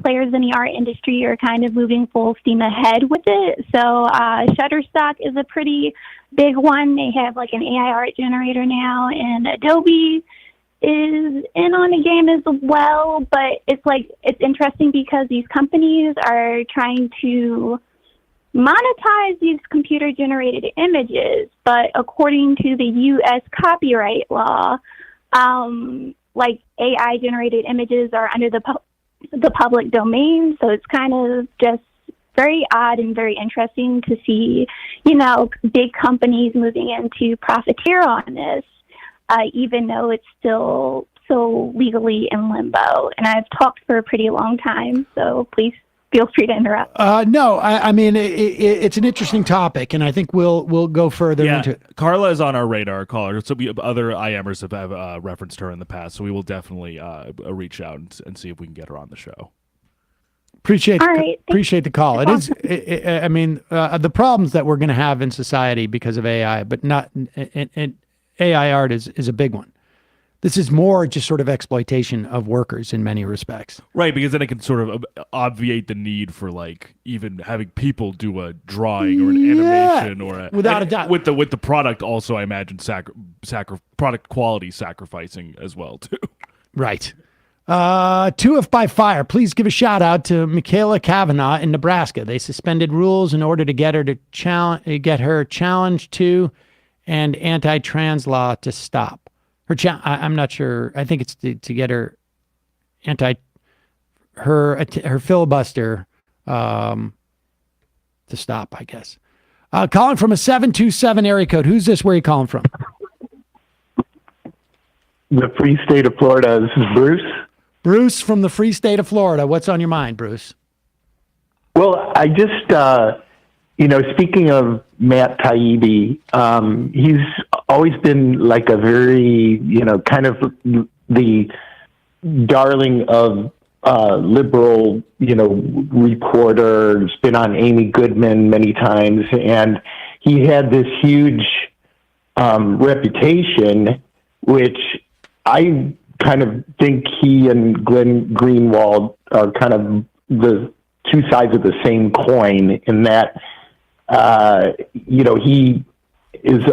players in the art industry are kind of moving full steam ahead with it. So Shutterstock is a pretty big one. They have like an AI art generator now, and Adobe is in on the game as well. But it's interesting because these companies are trying to monetize these computer generated images, but according to the U.S. copyright law, like AI generated images are under the public domain. So it's kind of just very odd and very interesting to see, big companies moving into profiteer on this, even though it's still so legally in limbo. And I've talked for a pretty long time, so please feel free to interrupt. No, I mean, it's an interesting topic, and I think we'll go further into it. Carla is on our radar caller, so other IMers have referenced her in the past, so we will definitely reach out and see if we can get her on the show. Appreciate the call. It is, I mean, the problems that we're going to have in society because of AI, but not, and AI art is a big one. This is more just sort of exploitation of workers in many respects. Right, because then it can sort of obviate the need for like even having people do a drawing or an animation or without a doubt. With the product also, I imagine product quality sacrificing as well too. Right. 2F by Fire. Please give a shout out to Michaela Kavanaugh in Nebraska. They suspended rules in order to get her challenged to and anti-trans law to stop. I'm not sure. I think it's to get her her filibuster to stop, I guess. Calling from a 727 area code. Who's this? Where are you calling from? The free state of Florida. This is Bruce. Bruce from the free state of Florida. What's on your mind, Bruce? Well, I just, speaking of Matt Taibbi, he's always been like a very, kind of the darling of liberal, reporter. He's been on Amy Goodman many times, and he had this huge reputation, which I kind of think he and Glenn Greenwald are kind of the two sides of the same coin in that, he is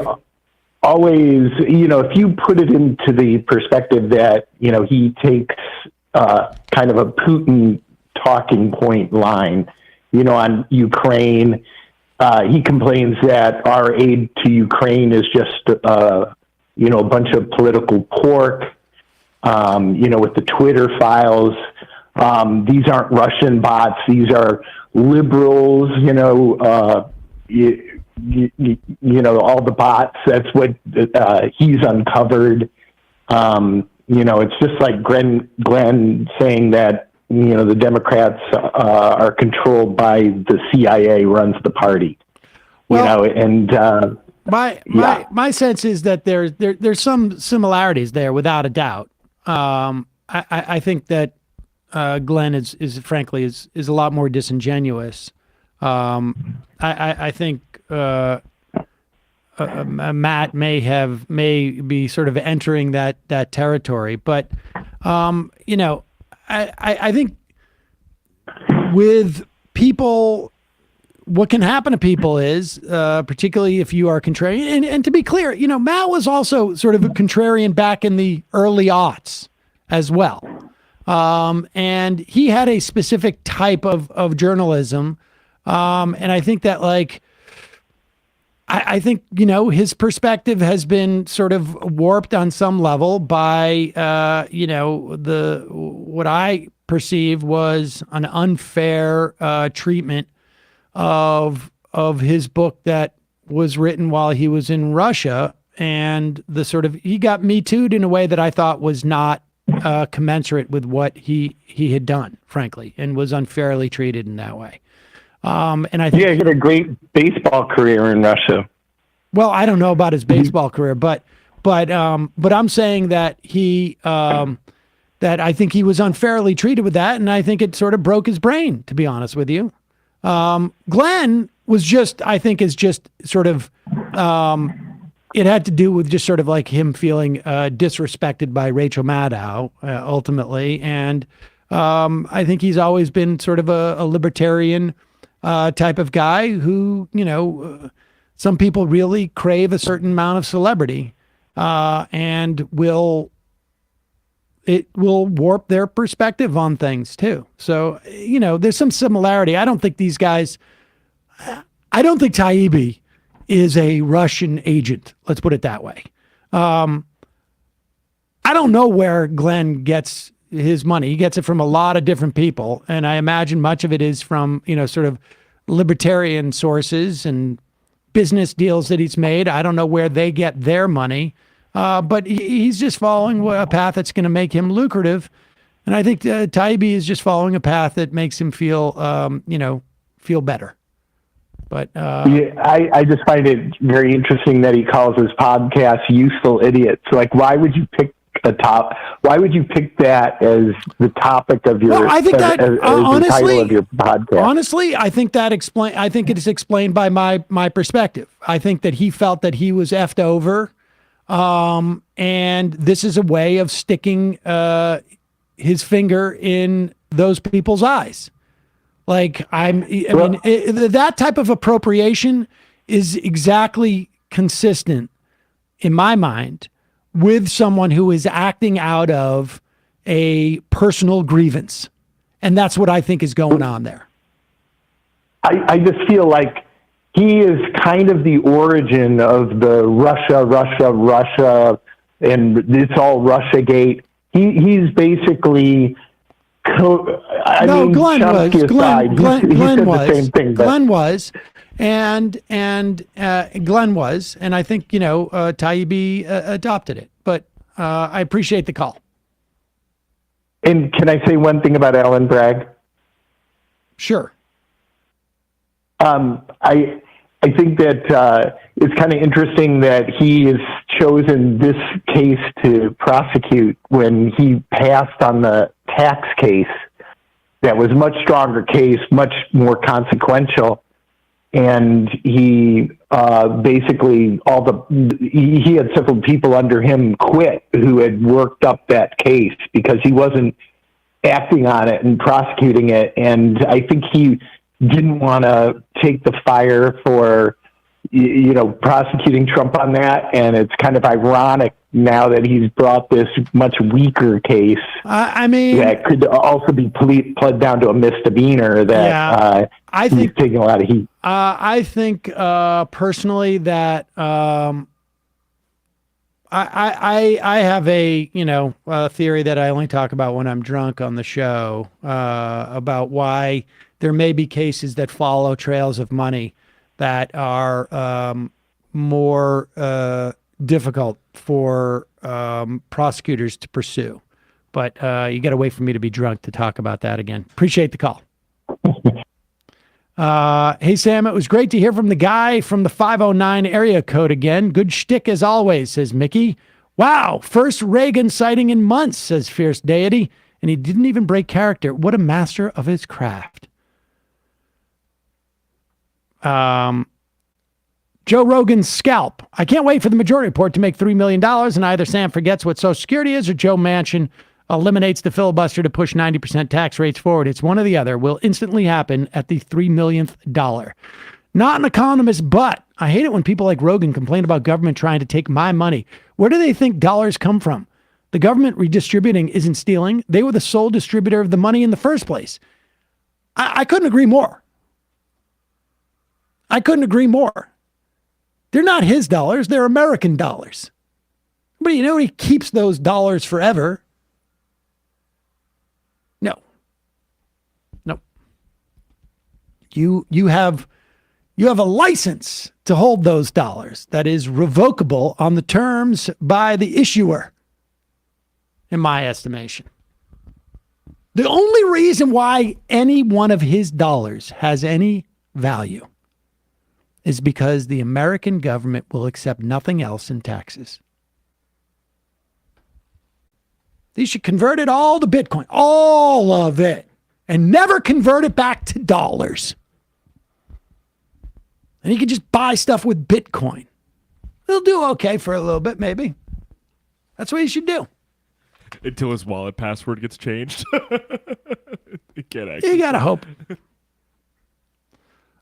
always, if you put it into the perspective that, he takes kind of a Putin talking point line, on Ukraine, he complains that our aid to Ukraine is just, a bunch of political pork, with the Twitter files. These aren't Russian bots. These are liberals, all the bots. That's what he's uncovered. It's just like Glenn saying that, the Democrats are controlled by the CIA runs the party. My sense is that there's some similarities there without a doubt. I think that Glenn is frankly a lot more disingenuous. I think Matt may be sort of entering that territory, but I think with people, what can happen to people is, particularly if you are contrarian, and to be clear, Matt was also sort of a contrarian back in the early aughts as well. And he had a specific type of journalism. And I think that I think, his perspective has been sort of warped on some level by, what I perceive was an unfair treatment of his book that was written while he was in Russia, and he got Me Too'd in a way that I thought was not commensurate with what he had done, frankly, and was unfairly treated in that way. And I think he had a great baseball career in Russia. Well, I don't know about his baseball career, but I'm saying that that I think he was unfairly treated with that, and I think it sort of broke his brain, to be honest with you. Glenn was just, I think, is just sort of it had to do with just sort of like him feeling disrespected by Rachel Maddow, ultimately. And I think he's always been sort of a libertarian type of guy who, some people really crave a certain amount of celebrity, and it will warp their perspective on things too. So, there's some similarity. I don't think these guys, I don't think Taibbi is a Russian agent. Let's put it that way. I don't know where Glenn gets his money. He gets it from a lot of different people. And I imagine much of it is from, sort of libertarian sources and business deals that he's made. I don't know where they get their money. But he's just following a path that's going to make him lucrative. And I think Taibbi is just following a path that makes him feel, feel better. But I just find it very interesting that he calls his podcast "Useful Idiots." Like, why would you pick why would you pick that as the topic of your? Well, I think that as honestly, the title of your podcast. Honestly, I think it is explained by my perspective. I think that he felt that he was effed over, and this is a way of sticking his finger in those people's eyes. Like that type of appropriation is exactly consistent in my mind with someone who is acting out of a personal grievance. And that's what I think is going on there. I just feel like he is kind of the origin of the Russia, and it's all Russiagate. He's basically... Glenn was. The same thing, Glenn was, and Glenn was, and I think Taibbi adopted it. But I appreciate the call. And can I say one thing about Alan Bragg? Sure. I think that it's kind of interesting that he has chosen this case to prosecute when he passed on the tax case that was a much stronger case, much more consequential. And he basically he had several people under him quit who had worked up that case because he wasn't acting on it and prosecuting it. And I think he didn't want to take the fire for, prosecuting Trump on that. And it's kind of ironic now that he's brought this much weaker case. That could also be pled down to a misdemeanor that I think he's taking a lot of heat. I think personally that I have a theory that I only talk about when I'm drunk on the show about why there may be cases that follow trails of money that are more difficult for prosecutors to pursue. But you got to wait for me to be drunk to talk about that again. Appreciate the call. Hey, Sam, it was great to hear from the guy from the 509 area code again. Good shtick as always, says Mickey. Wow, first Reagan sighting in months, says Fierce Deity. And he didn't even break character. What a master of his craft. Joe Rogan's scalp. I can't wait for the majority report to make $3 million, and either Sam forgets what Social Security is or Joe Manchin eliminates the filibuster to push 90% tax rates forward. It's one or the other. Will instantly happen at the 3 millionth dollar. Not an economist, but I hate it when people like Rogan complain about government trying to take my money. Where do they think dollars come from? The government redistributing isn't stealing. They were the sole distributor of the money in the first place. I couldn't agree more. I couldn't agree more. They're not his dollars. They're American dollars. But he keeps those dollars forever. No. You have a license to hold those dollars that is revocable on the terms by the issuer, in my estimation. The only reason why any one of his dollars has any value is because the American government will accept nothing else in taxes. They should convert it all to Bitcoin, all of it, and never convert it back to dollars. And you can just buy stuff with Bitcoin. He'll do okay for a little bit, maybe. That's what he should do. Until his wallet password gets changed. You can't actually. You gotta hope.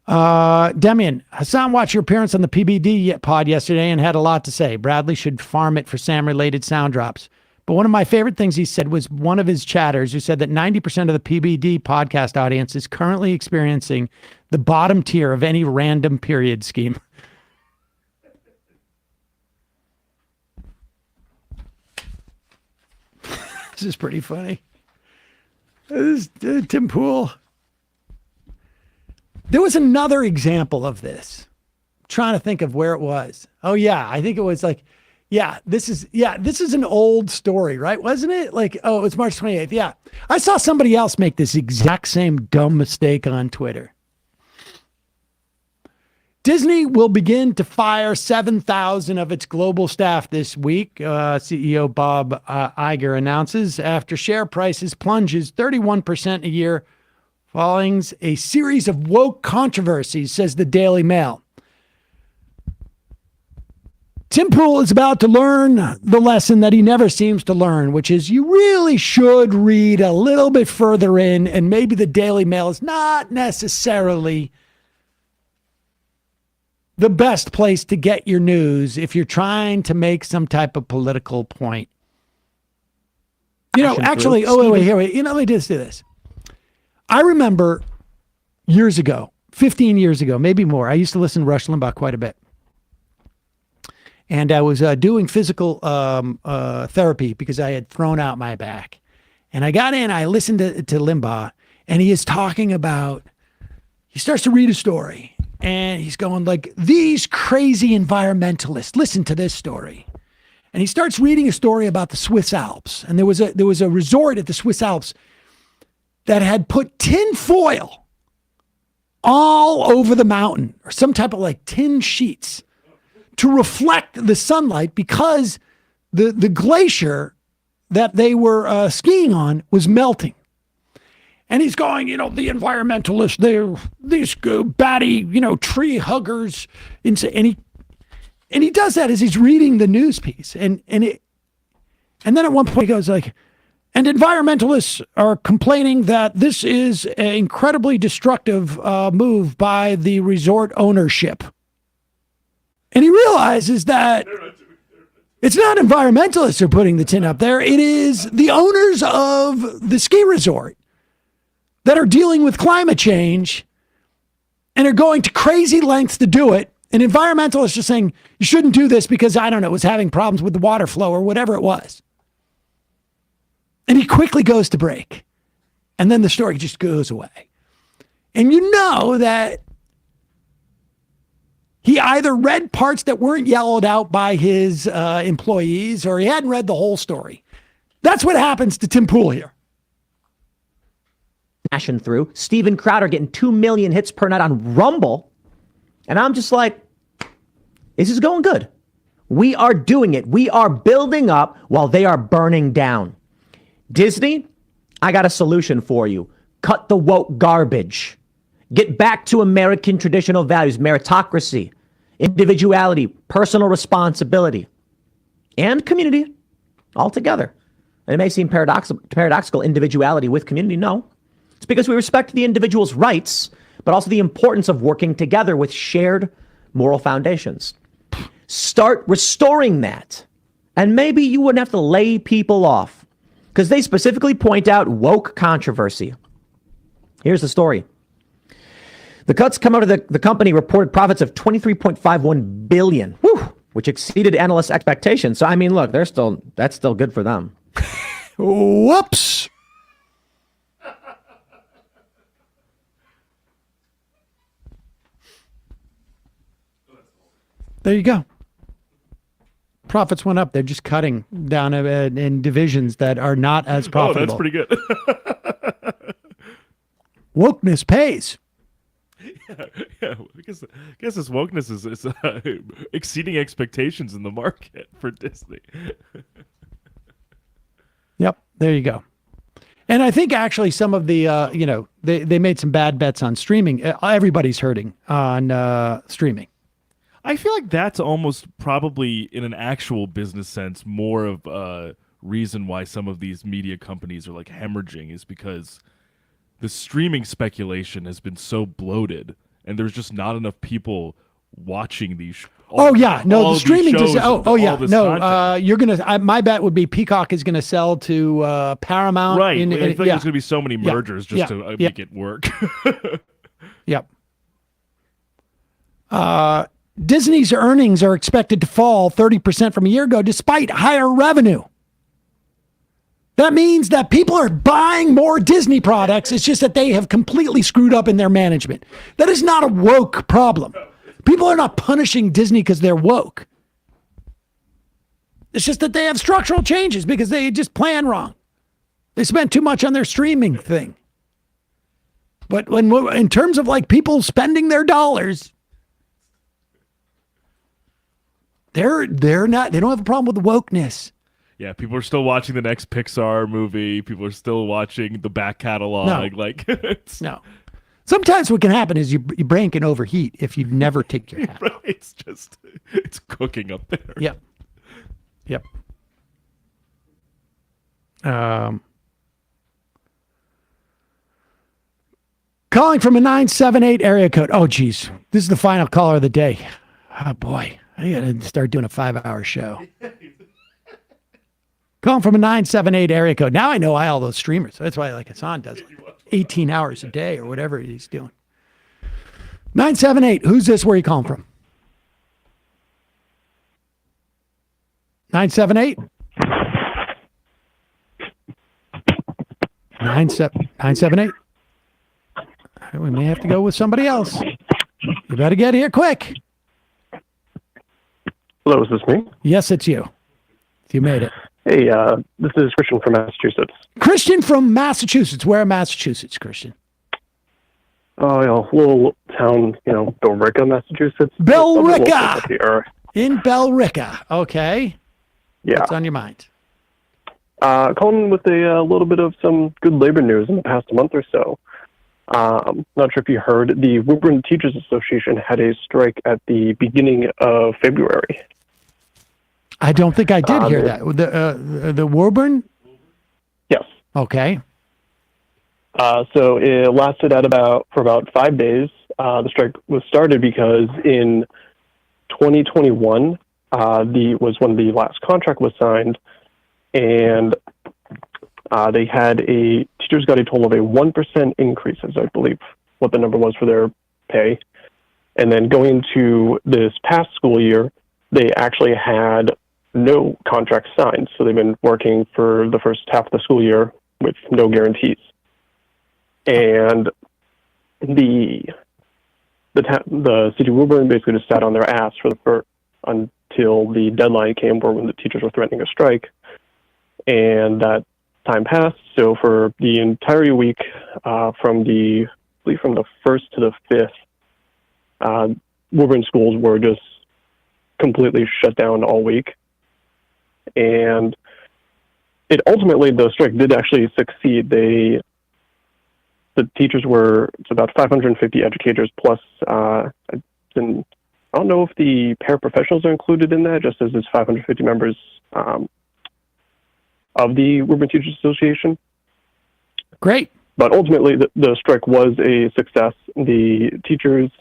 Demian, Hassan watched your appearance on the PBD pod yesterday and had a lot to say. Bradley should farm it for Sam-related sound drops. But one of my favorite things he said was one of his chatters who said that 90% of the PBD podcast audience is currently experiencing the bottom tier of any random period scheme. This is pretty funny. This is Tim Pool. There was another example of this. I'm trying to think of where it was. Oh yeah, I think it was like, this is an old story, right? Wasn't it? Like, oh, it's March 28th. Yeah. I saw somebody else make this exact same dumb mistake on Twitter. Disney will begin to fire 7,000 of its global staff this week, CEO Bob Iger announces, after share prices plunges 31% a year following a series of woke controversies, says the Daily Mail. Tim Pool is about to learn the lesson that he never seems to learn, which is you really should read a little bit further in, and maybe the Daily Mail is not necessarily the best place to get your news if you're trying to make some type of political point. You know, actually, wait. You know, let me just do this. I remember years ago, 15 years ago, maybe more, I used to listen to Rush Limbaugh quite a bit. And I was doing physical therapy because I had thrown out my back. And I got in, I listened to Limbaugh, and he is talking about, he starts to read a story. And he's going like, these crazy environmentalists, listen to this story. And he starts reading a story about the Swiss Alps. And there was a resort at the Swiss Alps that had put tin foil all over the mountain, or some type of like tin sheets, to reflect the sunlight because the glacier that they were skiing on was melting. And he's going, you know, the environmentalists, they're these batty, you know, tree huggers. And he does that as he's reading the news piece. And then at one point he goes like, and environmentalists are complaining that this is an incredibly destructive move by the resort ownership. And he realizes that it's not environmentalists who are putting the tin up there. It is the owners of the ski resort that are dealing with climate change and are going to crazy lengths to do it. And environmentalists are saying, you shouldn't do this because, I don't know, it was having problems with the water flow or whatever it was. And he quickly goes to break. And then the story just goes away. And you know that he either read parts that weren't yellowed out by his employees, or he hadn't read the whole story. That's what happens to Tim Pool here. Smashing through. Steven Crowder getting 2 million hits per night on Rumble. And I'm just like, this is going good. We are doing it. We are building up while they are burning down. Disney, I got a solution for you. Cut the woke garbage. Get back to American traditional values, meritocracy, individuality, personal responsibility, and community all together. And it may seem paradoxical, individuality with community. No. It's because we respect the individual's rights, but also the importance of working together with shared moral foundations. Start restoring that. And maybe you wouldn't have to lay people off, because they specifically point out woke controversy. Here's the story. The cuts come out of the company reported profits of $23.51 billion, which exceeded analysts' expectations. So, I mean, look, that's still good for them. Whoops. There you go. Profits went up. They're just cutting down in divisions that are not as profitable. Oh, that's pretty good. Wokeness pays. Yeah, I guess this wokeness is exceeding expectations in the market for Disney. Yep, there you go. And I think actually some of the, they made some bad bets on streaming. Everybody's hurting on streaming. I feel like that's almost probably in an actual business sense more of a reason why some of these media companies are like hemorrhaging is because the streaming speculation has been so bloated and there's just not enough people watching these. The streaming. Content. You're gonna. My bet would be Peacock is gonna sell to Paramount. Right. I feel like there's gonna be so many mergers just to make it work. Yep. Disney's earnings are expected to fall 30% from a year ago, despite higher revenue. That means that people are buying more Disney products. It's just that they have completely screwed up in their management. That is not a woke problem. People are not punishing Disney because they're woke. It's just that they have structural changes because they just plan wrong. They spent too much on their streaming thing. But in terms of like people spending their dollars, they don't have a problem with the wokeness. Yeah, people are still watching the next Pixar movie. People are still watching the back catalog. No. Sometimes what can happen is your brain can overheat if you never take your hat off. It's cooking up there. Yep. Calling from a 978 area code. Oh, geez. This is the final caller of the day. Oh, boy. I got to start doing a 5-hour show. Calling from a 978 area code. Now I know why all those streamers. That's why like Hassan does 18 hours a day or whatever he's doing. 978. Who's this? Where are you calling from? 978? 978? We may have to go with somebody else. You better get here quick. Hello, is this me? Yes, it's you. You made it. Hey, this is Christian from Massachusetts. Christian from Massachusetts. Where in Massachusetts, Christian? Oh, little town, Billerica, Massachusetts. Billerica! In Billerica. Okay. Yeah. What's on your mind? Calling with a little bit of some good labor news in the past month or so. Not sure if you heard, the Woburn Teachers Association had a strike at the beginning of February. I don't think I did hear that. The Woburn? Yes. Okay. So it lasted for about 5 days. The strike was started because in 2021, was when the last contract was signed, and teachers got a total of a 1% increase, as I believe what the number was for their pay. And then going into this past school year, they actually had no contract signed. So they've been working for the first half of the school year with no guarantees. And the city of Woburn basically just sat on their ass until the deadline came when the teachers were threatening a strike. And that time passed. So for the entire week, from the 1st to the 5th, Woburn schools were just completely shut down all week. And the strike did actually succeed. The teachers it's about 550 educators plus, I don't know if the paraprofessionals are included in that, just as it's 550 members of the Woburn Teachers Association. Great. But ultimately, the strike was a success. The teachers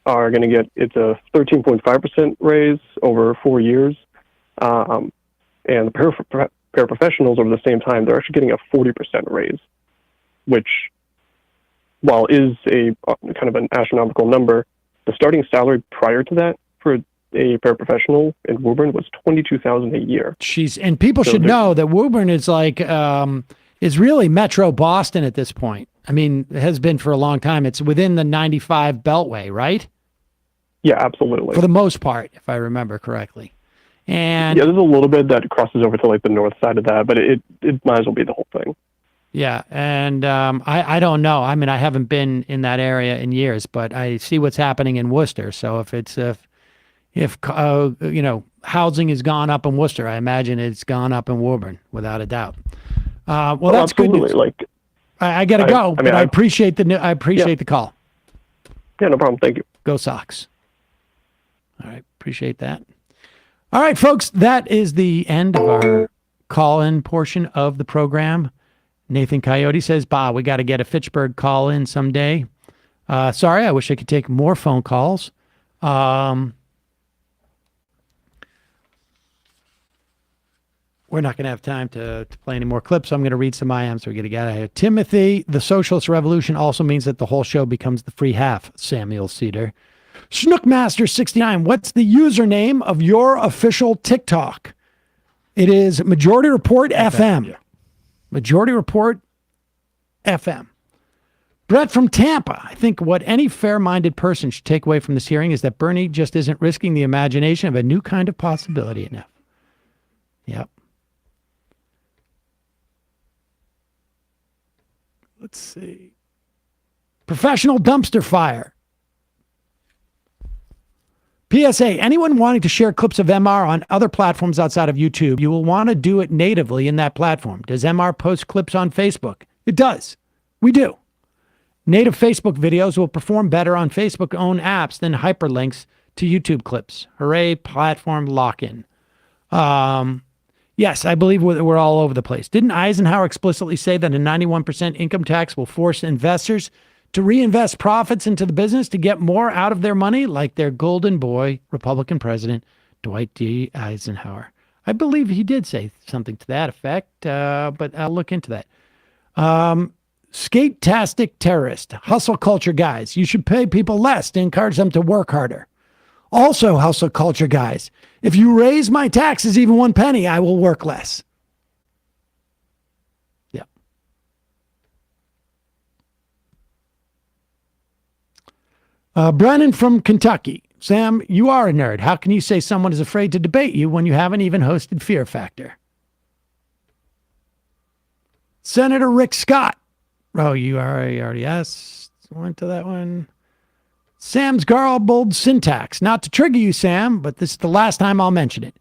are going to get, it's a 13.5% raise over 4 years. And the paraprofessionals over the same time, they're actually getting a 40% raise, which, while is a kind of an astronomical number, the starting salary prior to that for a paraprofessional in Woburn was $22,000 a year. Jeez, and people should know that Woburn is like is really Metro Boston at this point. I mean, it has been for a long time. It's within the 95 Beltway, right? Yeah, absolutely. For the most part, if I remember correctly. And yeah, there's a little bit that crosses over to like the north side of that, but it might as well be the whole thing. Yeah, and I don't know. I mean, I haven't been in that area in years, but I see what's happening in Worcester. So if housing has gone up in Worcester, I imagine it's gone up in Woburn without a doubt. Well, that's absolutely. Good news. I got to go, but I appreciate the call. Yeah, no problem. Thank you. Go Sox. All right. Appreciate that. All right, folks. That is the end of our call-in portion of the program. Nathan Coyote says, "Bah, we got to get a Fitchburg call-in someday." Sorry, I wish I could take more phone calls. We're not going to have time to play any more clips, so I'm going to read some IMs so we get to get out of here. Timothy, the socialist revolution also means that the whole show becomes the free half. Samuel Seder. Schnookmaster69, what's the username of your official TikTok? It is Majority Report FM. Yeah. Majority Report FM. Brett from Tampa. I think what any fair-minded person should take away from this hearing is that Bernie just isn't risking the imagination of a new kind of possibility enough. Yep. Let's see. Professional dumpster fire. PSA, anyone wanting to share clips of MR on other platforms outside of YouTube, you will want to do it natively in that platform. Does MR post clips on Facebook? It does. We do. Native Facebook videos will perform better on Facebook-owned apps than hyperlinks to YouTube clips. Hooray, platform lock-in. Yes, I believe we're all over the place. Didn't Eisenhower explicitly say that a 91% income tax will force investors to reinvest profits into the business to get more out of their money, like their golden boy, Republican President Dwight D. Eisenhower? I believe he did say something to that effect, but I'll look into that. Skate-tastic terrorist, hustle culture guys. You should pay people less to encourage them to work harder. Also, hustle culture guys, if you raise my taxes even 1 penny, I will work less. Yeah. Brennan from Kentucky. Sam, you are a nerd. How can you say someone is afraid to debate you when you haven't even hosted Fear Factor? Senator Rick Scott. Oh, you already asked. Went to that one. Sam's garbled syntax. Not to trigger you, Sam, but this is the last time I'll mention it.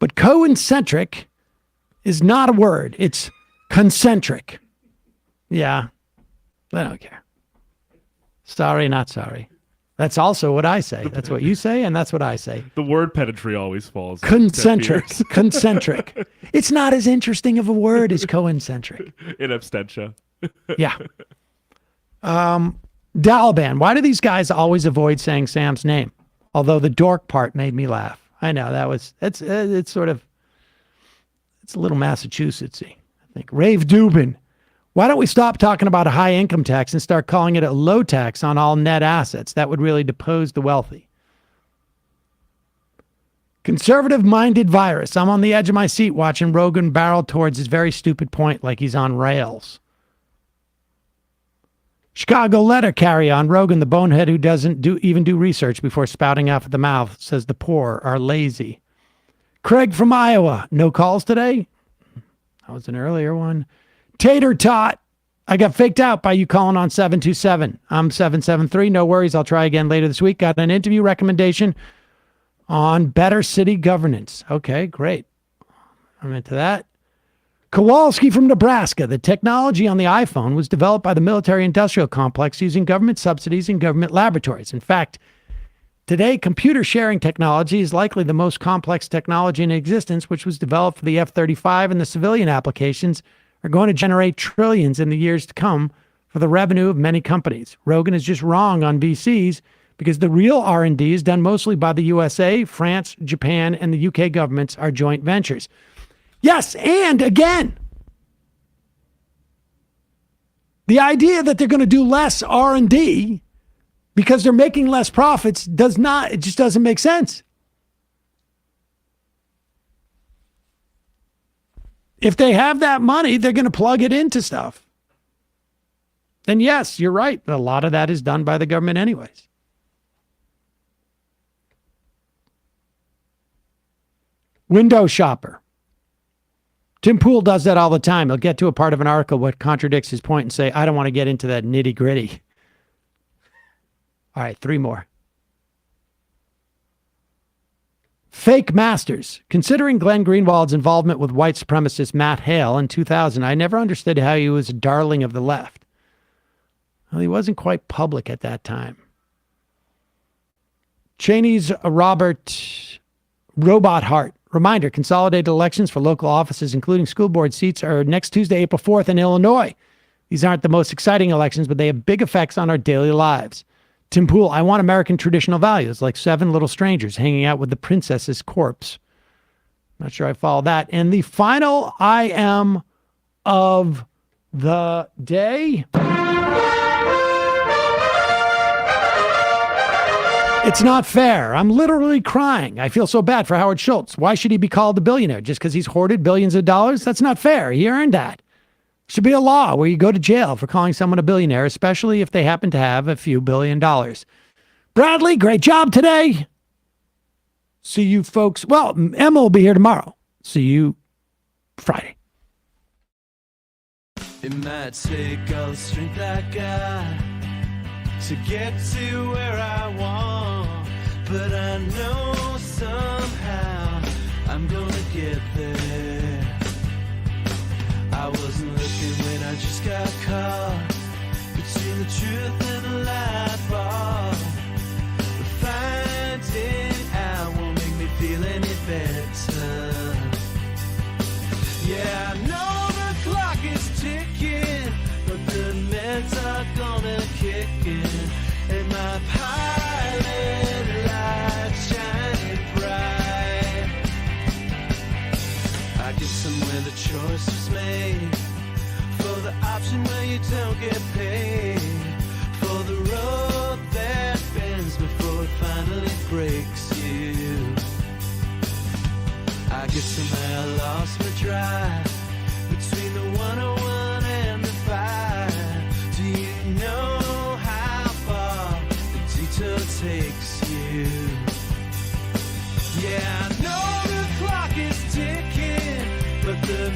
But concentric is not a word. It's concentric. Yeah. I don't care. Sorry, not sorry. That's also what I say. That's what you say, and that's what I say. The word pedantry always falls. Concentric. Concentric. It's not as interesting of a word as coincentric. In absentia. Yeah. Daliban. Why do these guys always avoid saying Sam's name? Although the dork part made me laugh. I know it's a little Massachusettsy, I think. Rave Dubin. Why don't we stop talking about a high income tax and start calling it a low tax on all net assets? That would really depose the wealthy. Conservative-minded virus. I'm on the edge of my seat watching Rogan barrel towards his very stupid point like he's on rails. Chicago letter carry on. Rogan, the bonehead who doesn't even do research before spouting out of the mouth, says the poor are lazy. Craig from Iowa. No calls today? That was an earlier one. Tater Tot. I got faked out by you calling on 727. I'm 773. No worries. I'll try again later this week. Got an interview recommendation on better city governance. Okay, great. I'm into that. Kowalski from Nebraska. The technology on the iPhone was developed by the military-industrial complex using government subsidies and government laboratories. In fact, today, computer sharing technology is likely the most complex technology in existence, which was developed for the F-35, and the civilian applications are going to generate trillions in the years to come for the revenue of many companies. Rogan is just wrong on VCs because the real R&D is done mostly by the USA, France, Japan, and the UK governments are joint ventures. Yes, and again, the idea that they're going to do less R&D because they're making less profits it just doesn't make sense. If they have that money, they're going to plug it into stuff. Then yes, you're right. A lot of that is done by the government anyways. Window shopper. Tim Pool does that all the time. He'll get to a part of an article what contradicts his point and say, I don't want to get into that nitty gritty. All right, 3 more. Fake Masters. Considering Glenn Greenwald's involvement with white supremacist Matt Hale in 2000, I never understood how he was a darling of the left. Well, he wasn't quite public at that time. Cheney's Robert Hart. Reminder, consolidated elections for local offices, including school board seats, are next Tuesday, April 4th in Illinois. These aren't the most exciting elections, but they have big effects on our daily lives. Tim Pool, I want American traditional values, like 7 little strangers hanging out with the princess's corpse. Not sure I follow that. And the final I am of the day. It's not fair. I'm literally crying. I feel so bad for Howard Schultz. Why should he be called a billionaire? Just because he's hoarded billions of dollars? That's not fair. He earned that. Should be a law where you go to jail for calling someone a billionaire, especially if they happen to have a few $1 billion. Bradley, great job today. See you folks. Well, Emma will be here tomorrow. See you Friday. It might take all the strength I got to get to where I want, but I know somehow I'm gonna get there. I wasn't looking when I just got caught between the truth and the lie bar. But finding out won't make me feel any better. Yeah, I know the clock is ticking, but the meds are gonna kick in, and my pilot light's shining bright. I guess somewhere the choice was made for the option where you don't get paid, for the road that bends before it finally breaks you. I guess somehow I lost my drive between the 101 and the 5. Do you know how far the detour takes you? Yeah, I know the clock is ticking, but the